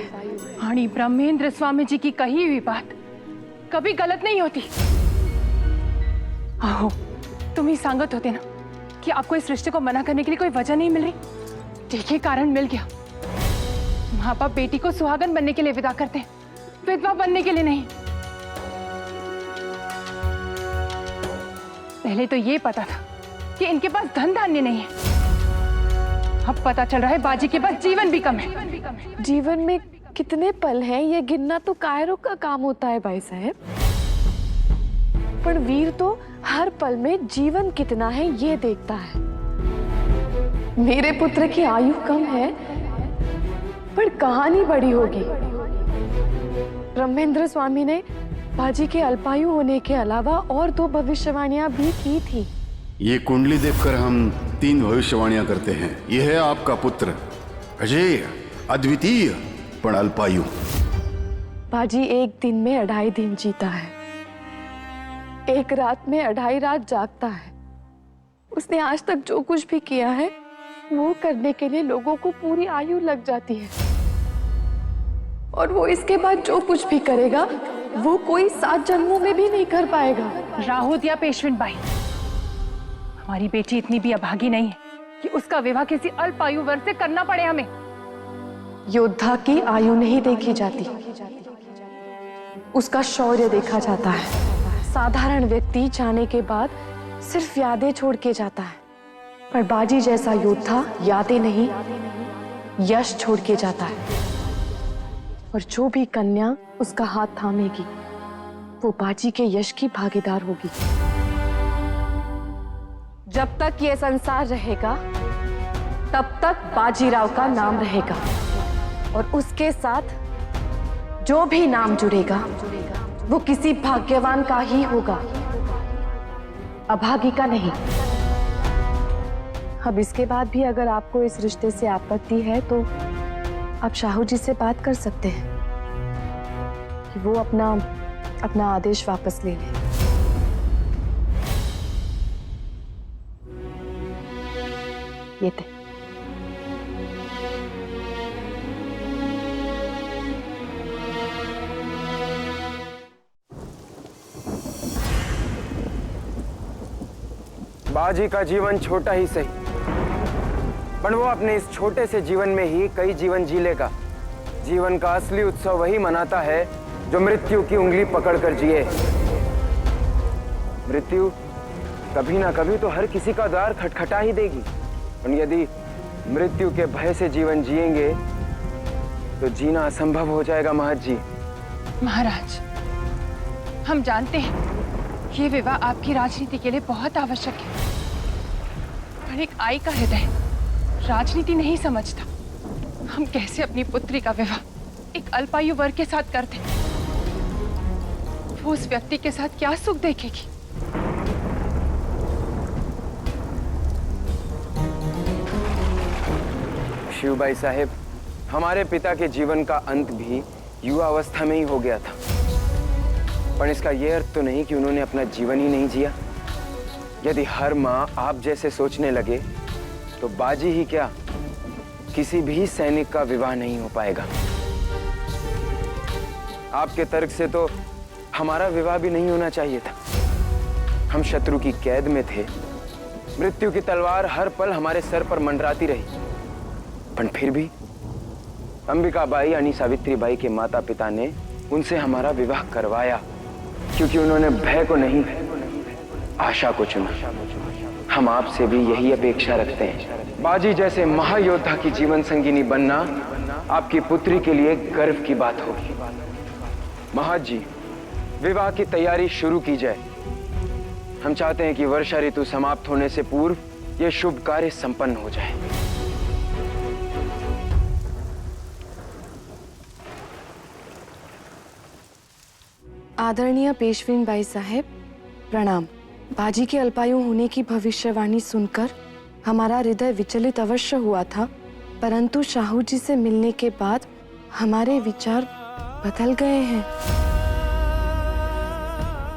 रानी ब्रह्मेंद्र स्वामी जी की कही हुई बात कभी गलत नहीं होती। आहो, तुम ही सांगत होते ना कि आपको इस रिश्ते को मना करने के लिए कोई वजह नहीं मिल रही। देखिए, कारण मिल गया। माँ बाप बेटी को सुहागन बनने के लिए विदा करते हैं, विधवा बनने के लिए नहीं। पहले तो ये पता था कि इनके पास धन धान्य नहीं है, अब पता चल रहा है बाजी के पास जीवन भी कम है। जीवन में कितने पल हैं ये गिनना तो कायरों का काम होता है भाई साहब, पर वीर तो हर पल में जीवन कितना है ये देखता है। मेरे पुत्र की आयु कम है पर कहानी बड़ी होगी। ब्रह्मेंद्र स्वामी ने बाजी के अल्पायु होने के अलावा और 2 भविष्यवाणियां भी की थी। ये कुंडली देखकर हम 3 भविष्यवाणियां करते हैं। यह है आपका पुत्र, अजय, अद्वितीय पण अल्पायु। बाजी एक दिन में 2.5 दिन जीता है, एक रात में 2.5 रात जागता है। उसने आज तक जो कुछ भी किया है वो करने के लिए लोगों को पूरी आयु लग जाती है, और वो इसके बाद जो कुछ भी करेगा वो कोई 7 जन्मों में भी नहीं कर पाएगा। राहुल या पेशविन बाई, हमारी बेटी इतनी भी अभागी नहीं है कि उसका विवाह किसी अल्पायु वर से करना पड़े हमें। योद्धा की आयु नहीं देखी जाती, उसका शौर्य देखा जाता है। साधारण व्यक्ति जाने के बाद सिर्फ यादें छोड़ के जाता है, पर बाजी जैसा योद्धा यादें नहीं, यश छोड़ के जाता है। और जो भी कन्या उसका हाथ थामेगी वो बाजी के यश की भागीदार होगी। जब तक ये संसार रहेगा तब तक बाजीराव का नाम रहेगा, और उसके साथ जो भी नाम जुड़ेगा वो किसी भाग्यवान का ही होगा, अभागी का नहीं। अब इसके बाद भी अगर आपको इस रिश्ते से आपत्ति है तो आप शाहू जी से बात कर सकते हैं कि वो अपना आदेश वापस ले लें। ये थे। बाजी का जीवन छोटा ही सही, पर वो अपने इस छोटे से जीवन में ही कई जीवन जी लेगा। जीवन का असली उत्सव वही मनाता है जो मृत्यु की उंगली पकड़कर जिए। मृत्यु कभी ना कभी तो हर किसी का द्वार खटखटा ही देगी, और यदि मृत्यु के भय से जीवन जिएंगे तो जीना असंभव हो जाएगा। महत जी। महाराज, हम जानते हैं ये विवाह आपकी राजनीति के लिए बहुत आवश्यक है, पर एक आई का हृदय राजनीति नहीं समझता। हम कैसे अपनी पुत्री का विवाह एक अल्पायु वर के साथ करते? वो उस व्यक्ति के साथ क्या सुख देखेगी? शिवबाई साहेब, हमारे पिता के जीवन का अंत भी युवा अवस्था में ही हो गया था, पर इसका यह अर्थ तो नहीं कि उन्होंने अपना जीवन ही नहीं जिया। यदि हर माँ आप जैसे सोचने लगे तो बाजी ही क्या, किसी भी सैनिक का विवाह नहीं हो पाएगा। आपके तर्क से तो हमारा विवाह भी नहीं होना चाहिए था। हम शत्रु की कैद में थे, मृत्यु की तलवार हर पल हमारे सर पर मंडराती रही, पर फिर भी अंबिकाबाई यानी सावित्रीबाई के माता पिता ने उनसे हमारा विवाह करवाया, क्योंकि उन्होंने भय को नहीं आशा को चुना। हम आपसे भी यही अपेक्षा रखते हैं। बाजी जैसे महायोद्धा की जीवन संगिनी बनना आपकी पुत्री के लिए गर्व की बात होगी। महाराज जी, विवाह की तैयारी शुरू की जाए। हम चाहते हैं कि वर्षा ऋतु समाप्त होने से पूर्व यह शुभ कार्य संपन्न हो जाए। आदरणीय पेशवीन बाई साहेब, प्रणाम। बाजी के अल्पायु होने की भविष्यवाणी सुनकर हमारा हृदय विचलित अवश्य हुआ था, परंतु शाहू जी से मिलने के बाद हमारे विचार बदल गए हैं।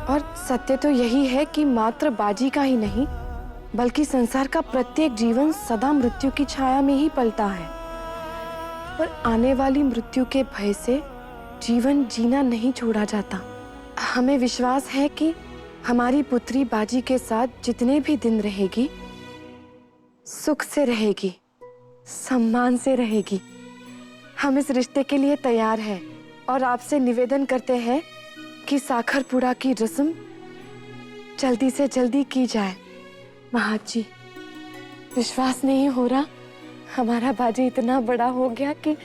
और सत्य तो यही है कि मात्र बाजी का ही नहीं बल्कि संसार का प्रत्येक जीवन सदा मृत्यु की छाया में ही पलता है। पर आने वाली मृत्यु के भय से जीवन जीना नहीं छोड़ा जाता। हमें विश्वास है कि हमारी पुत्री बाजी के साथ जितने भी दिन रहेगी, सुख से रहेगी, सम्मान से रहेगी। हम इस रिश्ते के लिए तैयार हैं और आपसे निवेदन करते हैं कि साखरपुड़ा की रस्म जल्दी से जल्दी की जाए। महाजी, विश्वास नहीं हो रहा, हमारा बाजी इतना बड़ा हो गया कि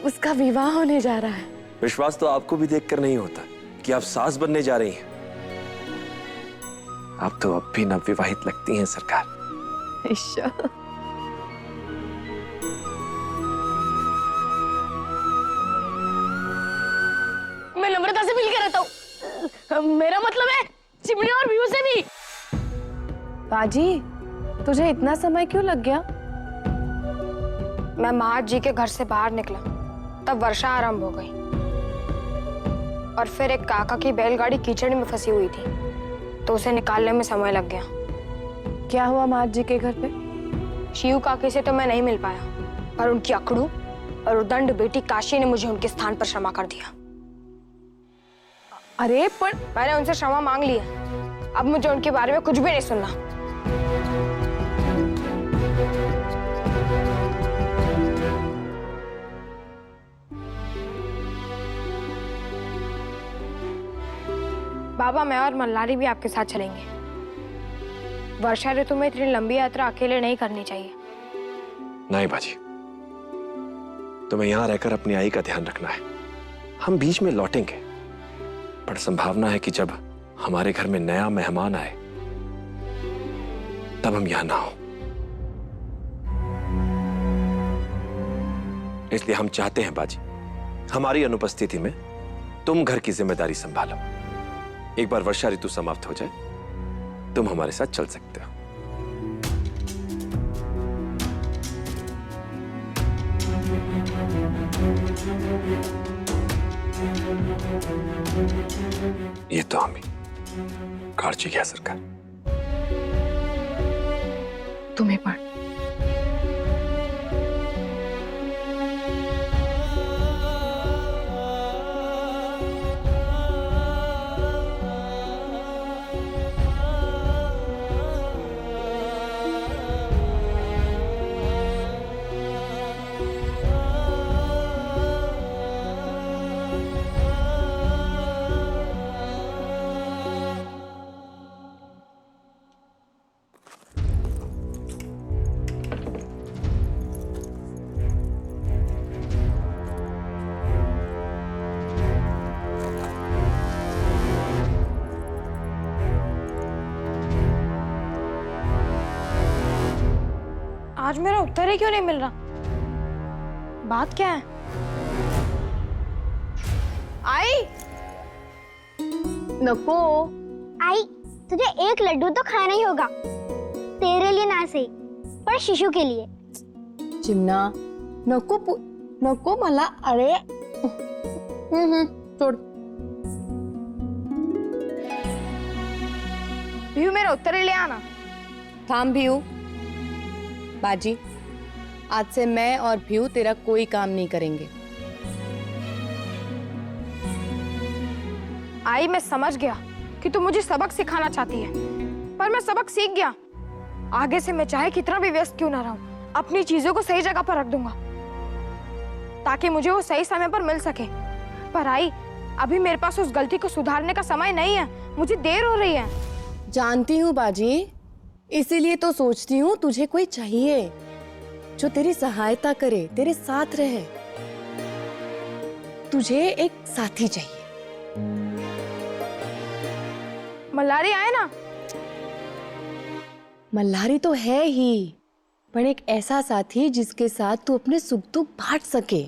उसका विवाह होने जा रहा है। विश्वास तो आपको भी देखकर नहीं होता कि आप सास बनने जा रही हैं। आप तो अब भी नवविवाहित लगती हैं सरकार। ईश्वर, मैं नम्रता से मिलकर रहता हूँ। मेरा मतलब है चिमनी और व्यू से भी। बाजी, तुझे इतना समय क्यों लग गया? मैं महाज जी के घर से बाहर निकला तब वर्षा आरंभ हो गई और फिर एक काका की बैलगाड़ी कीचड़ में फंसी हुई थी तो उसे निकालने में समय लग गया। क्या हुआ महाज जी के घर पे? शिव काके से तो मैं नहीं मिल पाया, पर उनकी अकड़ू और उदंड बेटी काशी ने मुझे उनके स्थान पर क्षमा कर दिया। अरे पर मैंने उनसे क्षमा मांग लिया, अब मुझे उनके बारे में कुछ भी नहीं सुनना। बाबा, मैं और मल्हारी भी आपके साथ चलेंगे। वर्षा ऋतु में इतनी लंबी यात्रा अकेले नहीं करनी चाहिए। नहीं बाजी, तुम्हें यहां रहकर अपनी आई का ध्यान रखना है। हम बीच में लौटेंगे, पर संभावना है कि जब हमारे घर में नया मेहमान आए तब हम यहां ना हो। इसलिए हम चाहते हैं बाजी, हमारी अनुपस्थिति में तुम घर की जिम्मेदारी संभालो। एक बार वर्षा ऋतु समाप्त हो जाए, तुम हमारे साथ चल सकते हो। ये तो हम ही काळजी घ्या सरकार। तुम्हें पण। आज मेरा उत्तर ही क्यों नहीं मिल रहा? बात क्या है? आई नको आई, तुझे एक लड्डू तो खाना ही होगा। तेरे लिए ना सही, पर शिशु के लिए। चिमना, नको मला। अरे छोड़। भीऊ, मेरा उत्तर ही ले आना। थाम भीऊ। बाजी, आज से मैं और भीऊ तेरा कोई काम नहीं करेंगे। आई, मैं समझ गया कि तू मुझे सबक सिखाना चाहती है, पर मैं सबक सीख गया। आगे से मैं चाहे कितना भी व्यस्त क्यों ना रहूं, अपनी चीजों को सही जगह पर रख दूंगा ताकि मुझे वो सही समय पर मिल सके। पर आई, अभी मेरे पास उस गलती को सुधारने का समय नहीं है, मुझे देर हो रही है। जानती हूँ बाजी, इसीलिए तो सोचती हूँ तुझे कोई चाहिए जो तेरी सहायता करे, तेरे साथ रहे। तुझे एक साथी चाहिए। मल्हारी आए ना? मल्हारी तो है ही, पर एक ऐसा साथी जिसके साथ तू अपने सुख दुख बांट सके।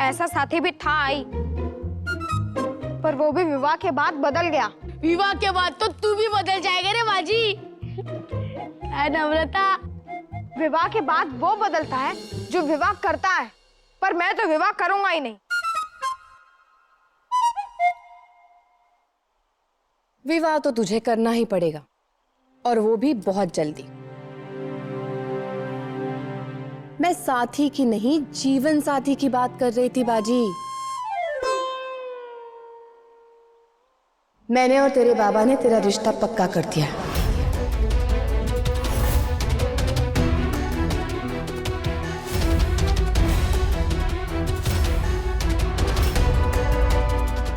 ऐसा साथी भी था आई, पर वो भी विवाह के बाद बदल गया। विवाह के बाद तो तू भी बदल जाएगा रे बाजी। नम्रता, विवाह के बाद वो बदलता है जो विवाह करता है, पर मैं तो विवाह करूंगा ही नहीं। विवाह तो तुझे करना ही पड़ेगा, और वो भी बहुत जल्दी। मैं साथी की नहीं, जीवन साथी की बात कर रही थी बाजी। मैंने और तेरे बाबा ने तेरा रिश्ता पक्का कर दिया।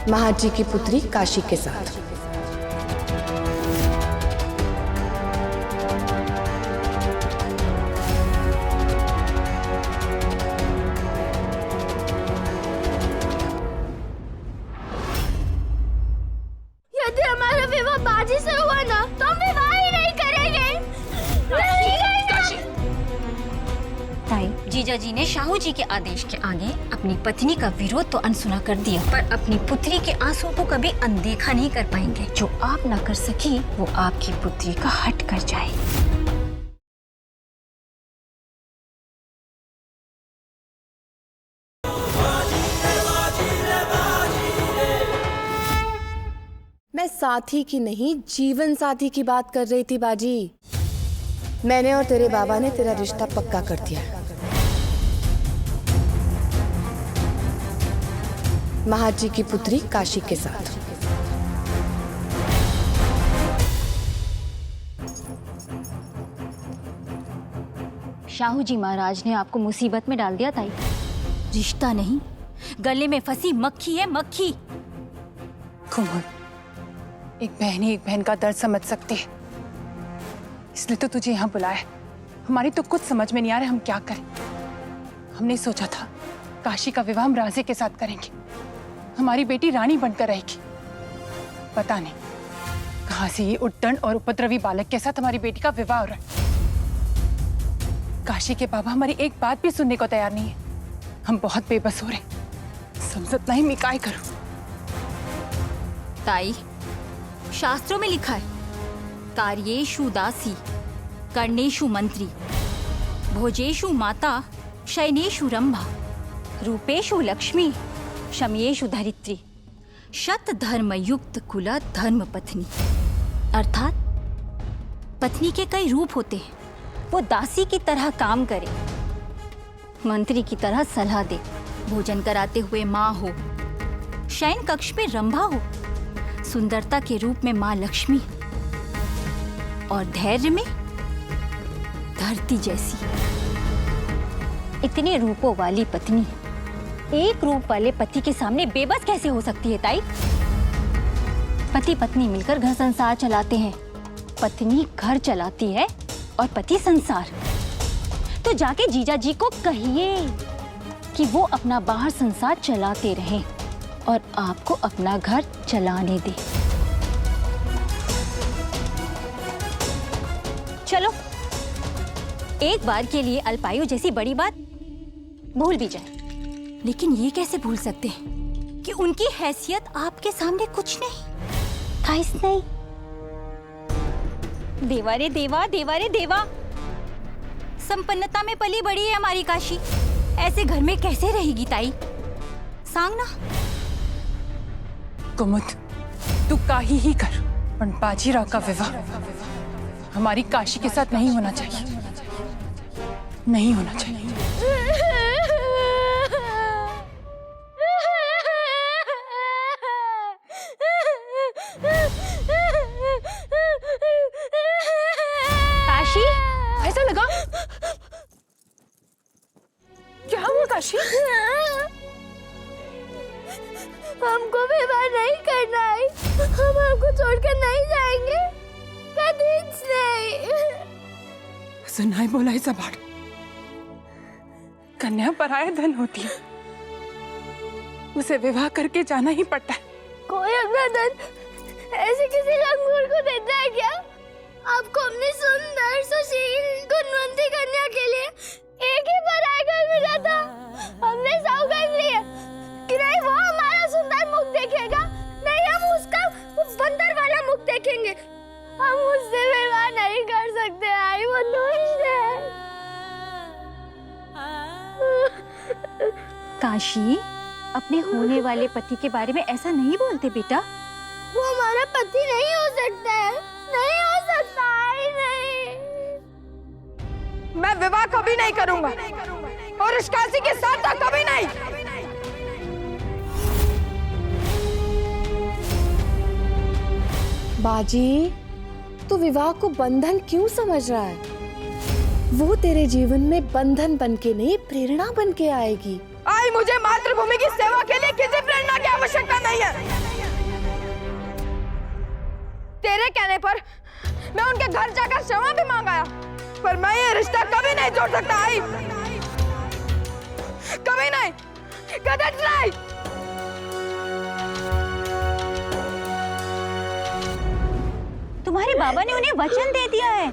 महाजी की पुत्री काशी के साथ। यदि हमारा विवाह बाजी से हुआ ना तो हम विवाह ही नहीं करेंगे। ताई, जीजा जी ने शाहू जी के आदेश के आगे अपनी पत्नी का विरोध तो अनसुना कर दिया, पर अपनी पुत्री के आंसुओं को कभी अनदेखा नहीं कर पाएंगे। जो आप ना कर सकी वो आपकी पुत्री का हट कर जाए। मैं साथी की नहीं, जीवन साथी की बात कर रही थी बाजी। मैंने और तेरे बाबा ने तेरा रिश्ता पक्का कर दिया। महाजी की पुत्री काशी के साथ। शाहू जी महाराज ने आपको मुसीबत में डाल दिया ताई। रिश्ता नहीं, गले में फंसी मक्खी है मक्खी। कुमुद, एक बहन ही एक बहन का दर्द समझ सकती है, इसलिए तो तुझे यहाँ बुलाया। हमारी तो कुछ समझ में नहीं आ रहा हम क्या करें। हमने सोचा था काशी का विवाह हम राजे के साथ करेंगे, हमारी बेटी रानी बनकर रहेगी। पता नहीं कहां से ये उद्दंड और उपद्रवी बालक के साथ हमारी बेटी का विवाह हो रहा है। काशी के बाबा हमारी एक बात भी सुनने को तैयार नहीं है। हम बहुत बेबस हो रहे, समझत नहीं मैं काय करूं। ताई, शास्त्रों में लिखा है, कार्येषु दासी, कर्णेषु मंत्री, भोजेषु माता, शयनेषु रंभा, रूपेषु लक्ष्मी, शमयेषु धरित्री, शत धर्म युक्त कुला धर्म पत्नी। अर्थात पत्नी के कई रूप होते हैं। वो दासी की तरह काम करे, मंत्री की तरह सलाह दे, भोजन कराते हुए माँ हो, शयन कक्ष में रंभा हो, सुंदरता के रूप में माँ लक्ष्मी, और धैर्य में धरती जैसी। इतने रूपों वाली पत्नी एक रूप वाले पति के सामने बेबस कैसे हो सकती है ताई? पति पत्नी मिलकर घर संसार चलाते हैं, पत्नी घर चलाती है और पति संसार। तो जाके जीजा जी को कहिए कि वो अपना बाहर संसार चलाते रहें और आपको अपना घर चलाने दे। चलो, एक बार के लिए अल्पायु जैसी बड़ी बात भूल भी जाए, लेकिन ये कैसे भूल सकते हैं कि उनकी हैसियत आपके सामने कुछ नहीं, खाइस नहीं। देवा रे देवा, देवा रे देवा, संपन्नता में पली बड़ी है हमारी काशी, ऐसे घर में कैसे रहेगी ताई? सांग ना। कुमुद, तू काही ही कर, पर बाजीराव का विवाह हमारी काशी के साथ नहीं होना चाहिए, नहीं होना चाहिए। काशी, ऐसा लगा? क्या हुआ काशी? हमको विवाह नहीं करना है, हम आपको छोड़कर नहीं जाएंगे, कभी नहीं। सुनाई बोला ऐसा बात, कन्या पराया धन होती है, उसे विवाह करके जाना ही पड़ता है। कोई अपना धन ऐसे किसी लंगूर को देता है क्या? आपको अपनी सुंदर सुशील गुणवंती कन्या के लिए एक ही पराया घर मिला था। हमने सौगंध ली है कि नहीं वो हमारा सुंदर मुख देखेगा, नहीं हम उसका बंदर वाला हम उससे विवाह नहीं कर सकते आई, वो दुष्ट है। काशी, अपने होने वाले पति के बारे में ऐसा नहीं बोलते बेटा। वो हमारा पति नहीं हो सकता है, नहीं हो सकता आई, नहीं। मैं विवाह कभी नहीं करूंगा और इस काशी के साथ तो कभी नहीं। बाजी, तू विवाह को बंधन क्यों समझ रहा है? वो तेरे जीवन में बंधन बनके नहीं, प्रेरणा बनके आएगी। आई, मुझे मातृभूमि की सेवा के लिए किसी प्रेरणा की आवश्यकता नहीं है। तेरे कहने पर मैं उनके घर जाकर क्षमा भी मांग आया, पर मैं ये रिश्ता कभी नहीं जोड़ सकता आई, कभी नहीं, कभी नहीं। तुम्हारे बाबा ने उन्हें वचन दे दिया है।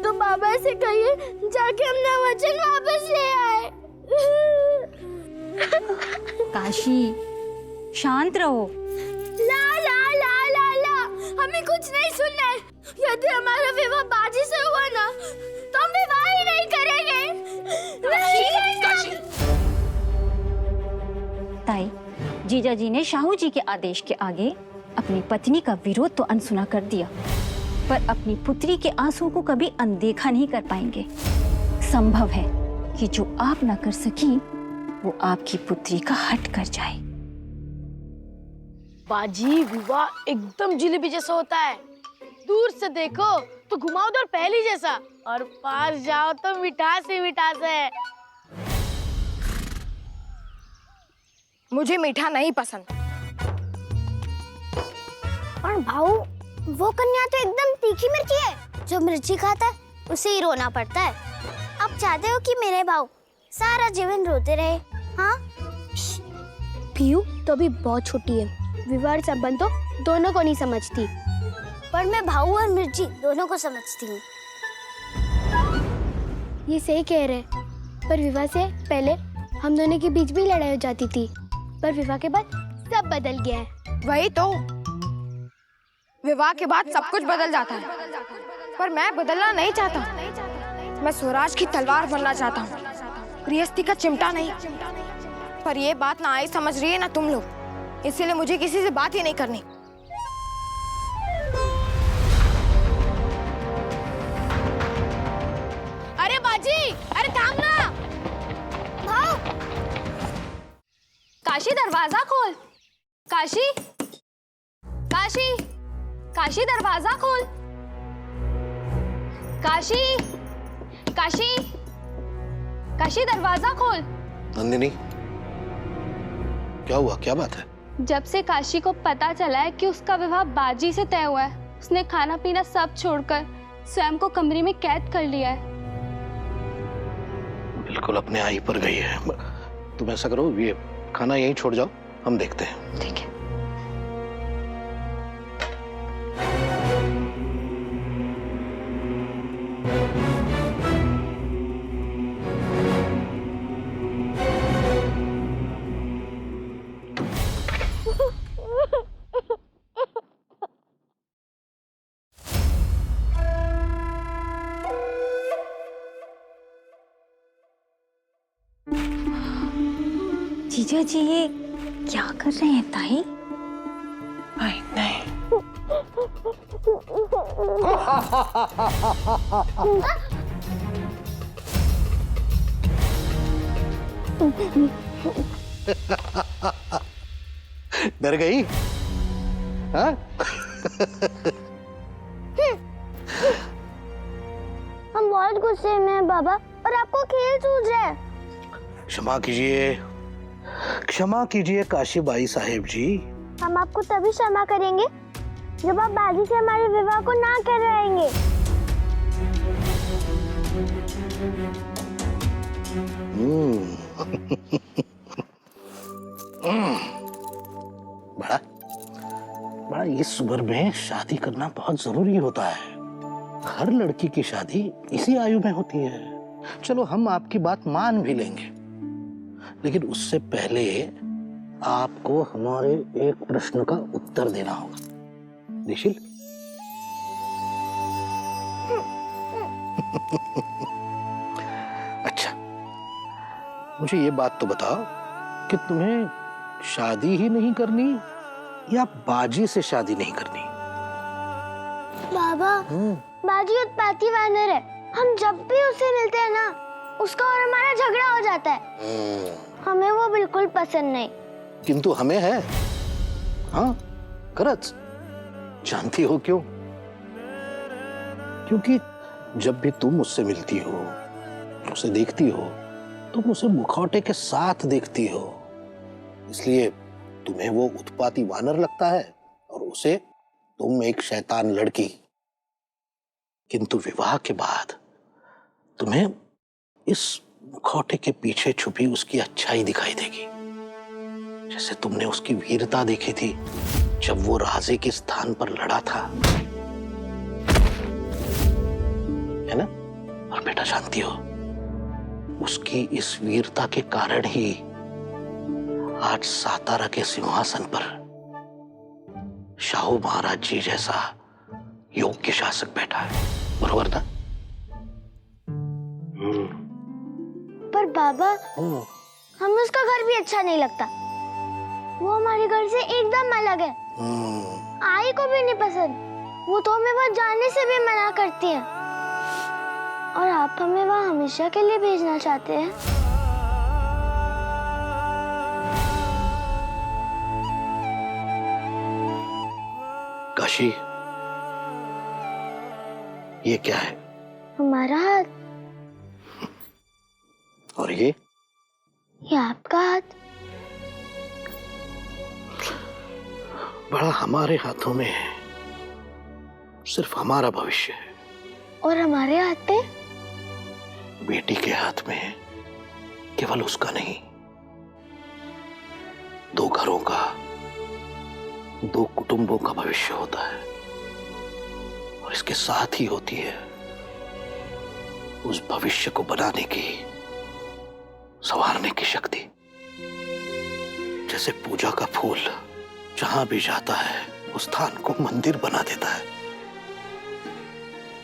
तो बाबा से कहिए जाके हमने वचन वापस ले आए। काशी, शांत रहो। ला ला ला ला ला, हमें कुछ नहीं सुनना है। यदि हमारा विवाह बाजी से हुआ ना, तो हम विवाह ही नहीं करेंगे। ताई, जीजा जी ने शाहू जी के आदेश के आगे अपनी पत्नी का विरोध तो अनसुना कर दिया, पर अपनी पुत्री के आंसुओं को कभी अनदेखा नहीं कर पाएंगे। संभव है कि जो आप न कर सकी वो आपकी पुत्री का हट कर जाए। बाजी, विवाह एकदम जिलेबी जैसा होता है। दूर से देखो तो घुमावदार पहली जैसा, और पास जाओ तो मिठास ही मिठास है। मुझे मीठा नहीं पसंद। और भाऊ, वो कन्या तो एकदम तीखी मिर्ची है। जो मिर्ची खाता है उसे ही रोना पड़ता है। आप चाहते हो कि मेरे भाऊ सारा जीवन रोते रहे? हाँ? पीयू तो अभी बहुत छोटी है, विवाह संबंध तो दोनों को नहीं समझती, पर मैं भाऊ और मिर्ची दोनों को समझती हूँ। ये सही कह रहे, पर विवाह से पहले हम दोनों के बीच भी लड़ाई हो जाती थी, पर विवाह के बाद सब बदल गया है। वही तो, विवाह के बाद सब कुछ बदल जाता है, पर मैं बदलना नहीं चाहता। मैं स्वराज की तलवार बनना चाहता हूँ, गृहस्थी का चिमटा नहीं। पर ये बात ना आई समझ रही है ना तुम लोग, इसीलिए मुझे किसी से बात ही नहीं करनी। अरे बाजी, अरे थाम ना। भाऊ, काशी, दरवाजा खोल। काशी, काशी, काशी, दरवाजा खोल। काशी, काशी, काशी, दरवाजा खोल। नंदिनी, क्या हुआ, क्या बात है? जब से काशी को पता चला है कि उसका विवाह बाजी से तय हुआ है, उसने खाना पीना सब छोड़कर स्वयं को कमरे में कैद कर लिया है। बिल्कुल अपने आई पर गई है। तुम ऐसा करो, ये खाना यहीं छोड़ जाओ, हम देखते हैं। ठीक है। जीजा जी ये क्या कर रहे हैं ताई? नहीं। डर गई? हाँ? हम बहुत गुस्से में हैं बाबा, और आपको खेल सूझ रहा है। क्षमा कीजिए, क्षमा कीजिए काशीबाई साहेब जी। हम आपको तभी क्षमा करेंगे जब आप बाजी से हमारे विवाह को ना करवाएंगे। बड़ा बड़ा इस उम्र में शादी करना बहुत जरूरी होता है। हर लड़की की शादी इसी आयु में होती है। चलो हम आपकी बात मान भी लेंगे, लेकिन उससे पहले आपको हमारे एक प्रश्न का उत्तर देना होगा। निशिल, अच्छा, मुझे ये बात तो बताओ कि तुम्हें शादी ही नहीं करनी या बाजी से शादी नहीं करनी? बाबा, बाजी उत्पाती वानर है। हम जब भी उसे मिलते हैं ना, उसका और हमारा झगड़ा हो जाता है। हमें वो बिल्कुल पसंद नहीं। किंतु हमें है। हाँ, खरच। जानती हो क्यों? क्योंकि जब भी तुम उससे मिलती हो, उसे देखती हो, तुम उसे मुखौटे के साथ देखती हो। इसलिए तुम्हें वो उत्पाती वानर लगता है और उसे तुम एक शैतान लड़की। किंतु विवाह के बाद तुम्हें इस मुखौटे के पीछे छुपी उसकी अच्छाई दिखाई देगी। जैसे तुमने उसकी वीरता देखी थी जब वो राजे के स्थान पर लड़ा था, है ना? और बेटा जानती हो, उसकी इस वीरता के कारण ही आज सातारा के सिंहासन पर शाहू महाराज जी जैसा योग्य शासक बैठा है। बरोबर ना? पर बाबा, हमें उसका घर भी अच्छा नहीं लगता। वो हमारे घर से एकदम अलग है। आई को भी नहीं पसंद। वो तो हमें वहाँ जाने से भी मना करती है। और आप हमें वहाँ हमेशा के लिए भेजना चाहते हैं। काशी, ये क्या है? हमारा हाथ। और ये आपका हाथ। बड़ा हमारे हाथों में है। सिर्फ हमारा भविष्य है। और हमारे हाथ में? बेटी के हाथ में है। केवल उसका नहीं, दो घरों का, दो कुटुंबों का भविष्य होता है। और इसके साथ ही होती है उस भविष्य को बनाने की, संवारने की शक्ति। जैसे पूजा का फूल जहां भी जाता है उस स्थान को मंदिर बना देता है,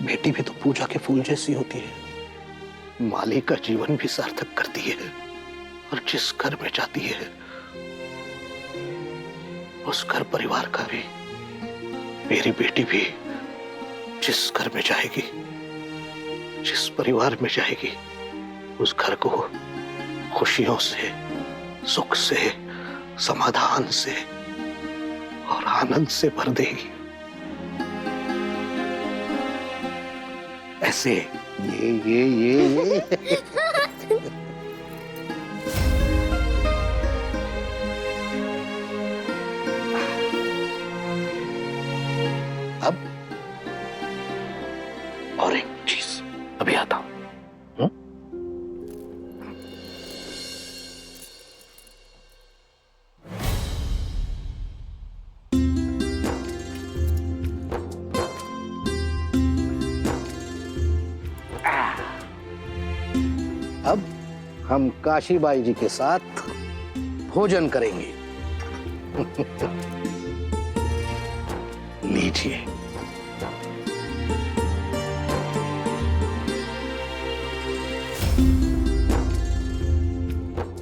बेटी भी तो पूजा के फूल जैसी होती है। माली का जीवन भी सार्थक करती है। और जिस घर में जाती है उस घर परिवार का भी, मेरी बेटी भी जिस घर में जाएगी, जिस परिवार में जाएगी, उस घर को खुशियों से, सुख से, समाधान से और आनंद से भर देगी। ऐसे ये अब और एक चीज, अभी आता हूं। अब हम काशीबाई जी के साथ भोजन करेंगे। लीजिए।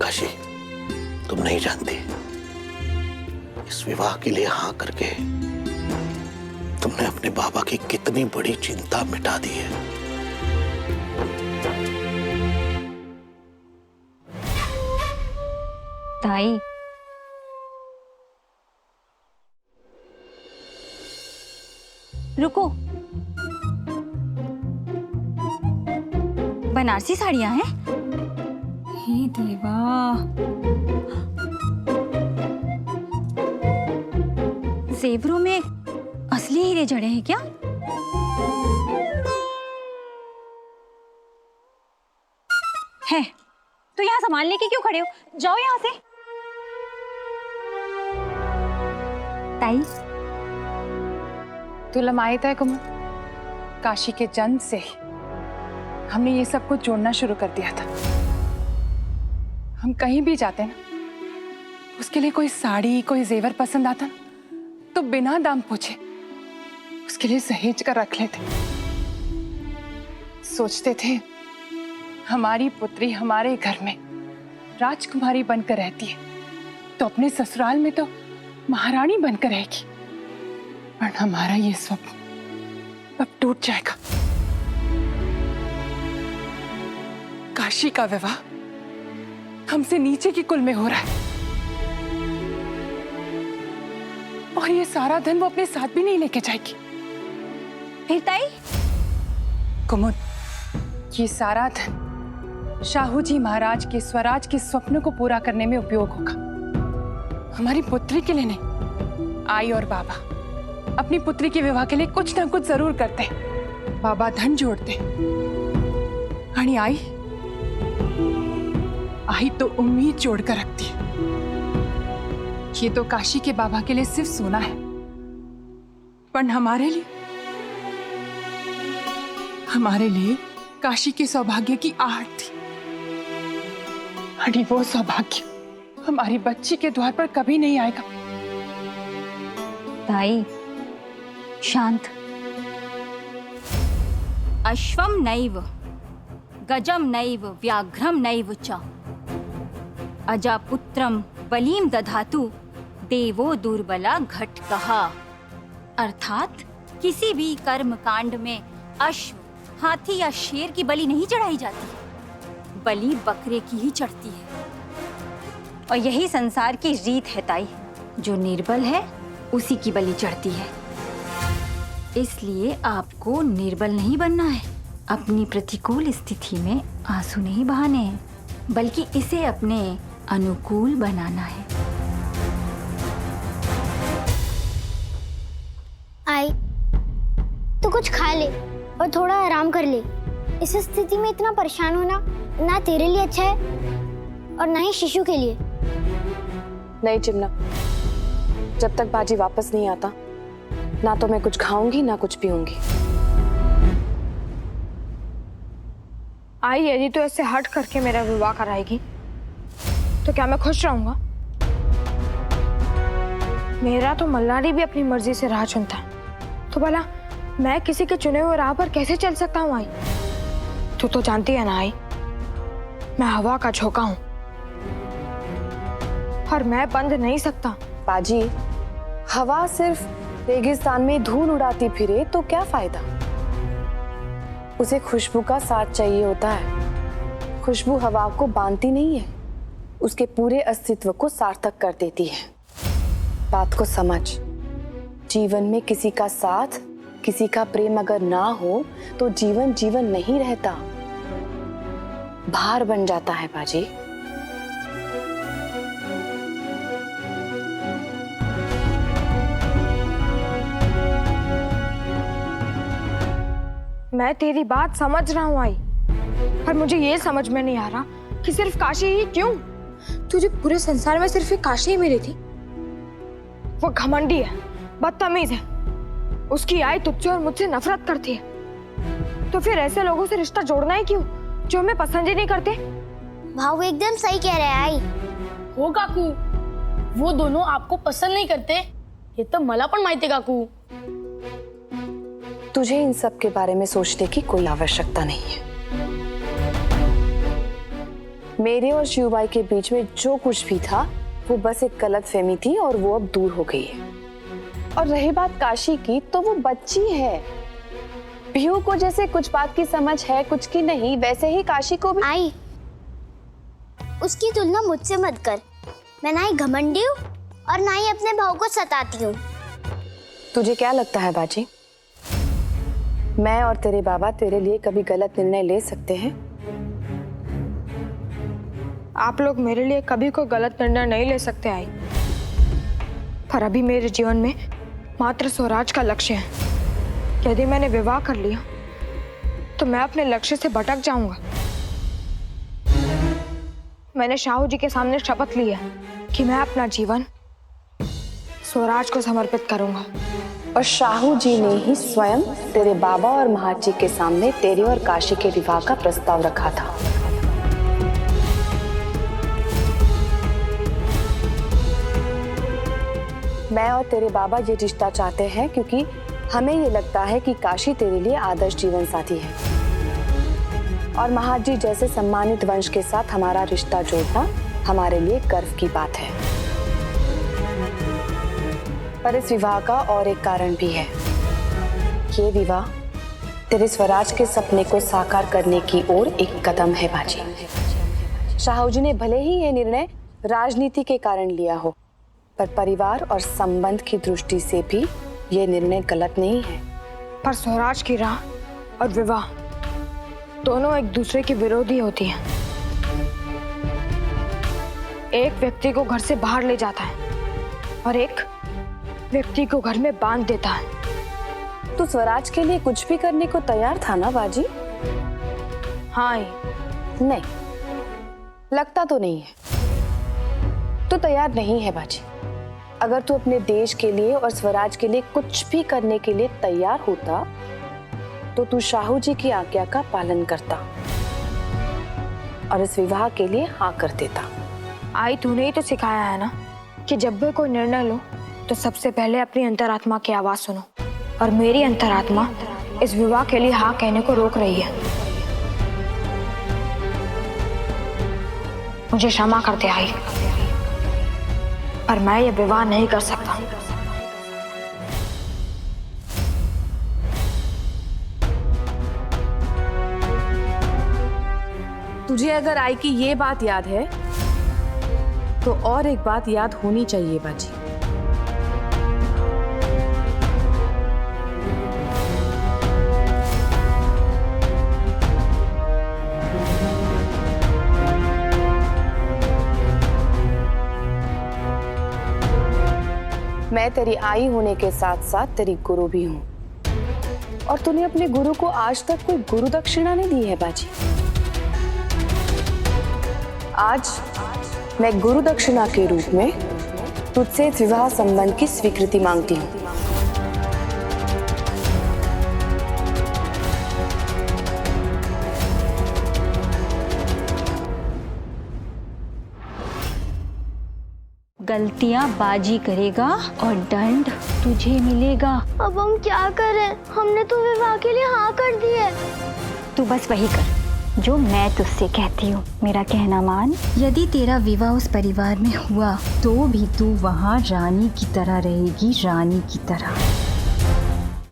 काशी, तुम नहीं जानती, इस विवाह के लिए हाँ करके तुमने अपने बाबा की कितनी बड़ी चिंता मिटा दी है। ताई, रुको। बनारसी साड़ियां हैं? हे देवा, जेवरों में असली हीरे जड़े हैं क्या? है तो यहाँ सामान लेके क्यों खड़े हो? जाओ यहाँ से। ताई, तुलमायत है कुमार, काशी के जन्म से ही हमने ये सब कुछ जोड़ना शुरू कर दिया था। हम कहीं भी जाते ना, उसके लिए कोई साड़ी, कोई जेवर पसंद आता ना, तो बिना दाम पूछे उसके लिए सहेज कर रख लेते। सोचते थे हमारी पुत्री हमारे घर में राजकुमारी बनकर रहती है तो अपने ससुराल में तो महारानी बनकर रहेगी, पर हमारा ये स्वप्न अब टूट जाएगा। काशी का विवाह हमसे नीचे की कुल में हो रहा है और ये सारा धन वो अपने साथ भी नहीं लेके जाएगी। फिर ताई? कुमुद, ये सारा धन शाहू जी महाराज के स्वराज के स्वप्नों को पूरा करने में उपयोग होगा, हमारी पुत्री के लिए नहीं। आई और बाबा अपनी पुत्री के विवाह के लिए कुछ ना कुछ जरूर करते हैं। बाबा धन जोड़ते आणि आई तो उम्मीद जोड़कर रखती है। ये तो काशी के बाबा के लिए सिर्फ सोना है, पर हमारे लिए काशी के सौभाग्य की आहट थी। आणि वो सौभाग्य हमारी बच्ची के द्वार पर कभी नहीं आएगा। ताई शांत। अश्वम नैव गजम नैव व्याघ्रम नैव च अजापुत्रम बलीम दधातु देवो दुर्बला घटकहा। अर्थात किसी भी कर्म कांड में अश्व, हाथी या शेर की बलि नहीं चढ़ाई जाती, बलि बकरे की ही चढ़ती है। और यही संसार की रीत है ताई, जो निर्बल है उसी की बलि चढ़ती है। इसलिए आपको निर्बल नहीं बनना है, अपनी प्रतिकूल स्थिति में आंसू नहीं बहाने हैं, बल्कि इसे अपने अनुकूल बनाना है। आई तो कुछ खा ले और थोड़ा आराम कर ले। इस स्थिति में इतना परेशान होना ना तेरे लिए अच्छा है और ना ही शिशु के लिए। नहीं चिमना, जब तक बाजी वापस नहीं आता ना तो मैं कुछ खाऊंगी ना कुछ पीऊंगी। आई यदि तो ऐसे हट करके मेरा विवाह कराएगी तो क्या मैं खुश रहूंगा? मेरा तो मल्लारी भी अपनी मर्जी से राह चुनता है, तो भला मैं किसी के चुने हुए राह पर कैसे चल सकता हूँ? आई तू तो जानती है ना आई, मैं हवा का झोंका हूँ और मैं बंद नहीं सकता। बाजी, हवा सिर्फ रेगिस्तान में धूल उड़ाती फिरे तो क्या फायदा? उसे खुशबू का साथ चाहिए होता है। खुशबू हवा को बांधती नहीं है, उसके पूरे अस्तित्व को सार्थक कर देती है। बात को समझ। जीवन में किसी का साथ, किसी का प्रेम अगर ना हो तो जीवन जीवन नहीं रहता, भार बन जाता है बाजी। मैं तेरी बात समझ रहा हूँ आई, पर मुझे ये समझ में नहीं आ रहा कि सिर्फ काशी ही क्यों? तुझे पूरे संसार में सिर्फ एक काशी ही मिली थी। वो घमंडी है, बदतमीज है, उसकी आई तुझसे और मुझसे नफरत करती है। तो फिर ऐसे लोगों से रिश्ता जोड़ना ही क्यों जो हमें पसंद ही नहीं करते? भाऊ एकदम सही कह रहे हैं आई। हो काकू, वो दोनों आपको पसंद नहीं करते, ये तो मला पण माहिती है काकू। तुझे इन सब के बारे में सोचने की कोई आवश्यकता नहीं है। मेरे और शिवबाई के बीच में जो कुछ भी था वो बस एक गलतफहमी थी और वो अब दूर हो गई है। और रही बात काशी की, तो वो बच्ची है। पीहू को जैसे कुछ बात की समझ है कुछ की नहीं, वैसे ही काशी को भी। आई, उसकी तुलना मुझसे मत कर। मैं ना ही घमंडी हूँ और ना ही अपने भाव को सताती हूँ। तुझे क्या लगता है बाजी, मैं और तेरे बाबा तेरे लिए कभी गलत निर्णय ले सकते हैं? आप लोग मेरे लिए कभी कोई गलत निर्णय नहीं ले सकते आई, पर अभी मेरे जीवन में मात्र स्वराज का लक्ष्य है। यदि मैंने विवाह कर लिया तो मैं अपने लक्ष्य से भटक जाऊंगा। मैंने शाहू जी के सामने शपथ ली है कि मैं अपना जीवन स्वराज को समर्पित करूंगा। और शाहू जी ने ही स्वयं तेरे बाबा और महाराज जी के सामने तेरे और काशी के विवाह का प्रस्ताव रखा था। मैं और तेरे बाबा ये रिश्ता चाहते हैं क्योंकि हमें ये लगता है कि काशी तेरे लिए आदर्श जीवन साथी है। और महाजी जैसे सम्मानित वंश के साथ हमारा रिश्ता जोड़ना हमारे लिए गर्व की बात है। पर इस विवाह का और एक कारण भी है। ये विवाह तेरे स्वराज के सपने को साकार करने की ओर एक कदम है बाजी। शाहू जी ने भले ही ये निर्णय राजनीति के कारण लिया हो, पर परिवार और संबंध की दृष्टि से भी ये निर्णय गलत नहीं है। पर स्वराज की राह और विवाह दोनों एक दूसरे के विरोधी होती हैं। एक व्यक्ति को घर से बाहर ले जाता है और एक व्यक्ति को घर में बांध देता है। तू स्वराज के लिए कुछ भी करने को तैयार था ना बाजी? हाँ। नहीं, लगता तो नहीं है। तू तैयार नहीं है बाजी। अगर तू अपने देश के लिए और स्वराज के लिए कुछ भी करने के लिए तैयार होता तो तू शाहू जी की आज्ञा का पालन करता और इस विवाह के लिए हाँ कर देता। आई, तूने ही तो सिखाया है ना कि जब भी कोई निर्णय लो तो सबसे पहले अपनी अंतरात्मा की आवाज सुनो, और मेरी अंतरात्मा इस विवाह के लिए हाँ कहने को रोक रही है। मुझे क्षमा कर दे आई, पर मैं ये विवाह नहीं कर सकता। तुझे अगर आई की ये बात याद है तो और एक बात याद होनी चाहिए बाजी। मैं तेरी आई होने के साथ साथ तेरी गुरु भी हूं, और तूने अपने गुरु को आज तक कोई गुरु दक्षिणा नहीं दी है बाजी। आज मैं गुरु दक्षिणा के रूप में तुझसे इस विवाह संबंध की स्वीकृति मांगती हूँ। गलतियां बाजी करेगा और दंड तुझे मिलेगा। अब हम क्या करें? हमने तो विवाह के लिए हाँ कर दी है। तू बस वही कर जो मैं तुझसे कहती हूँ, मेरा कहना मान। यदि तेरा विवाह उस परिवार में हुआ तो भी तू वहाँ रानी की तरह रहेगी, रानी की तरह।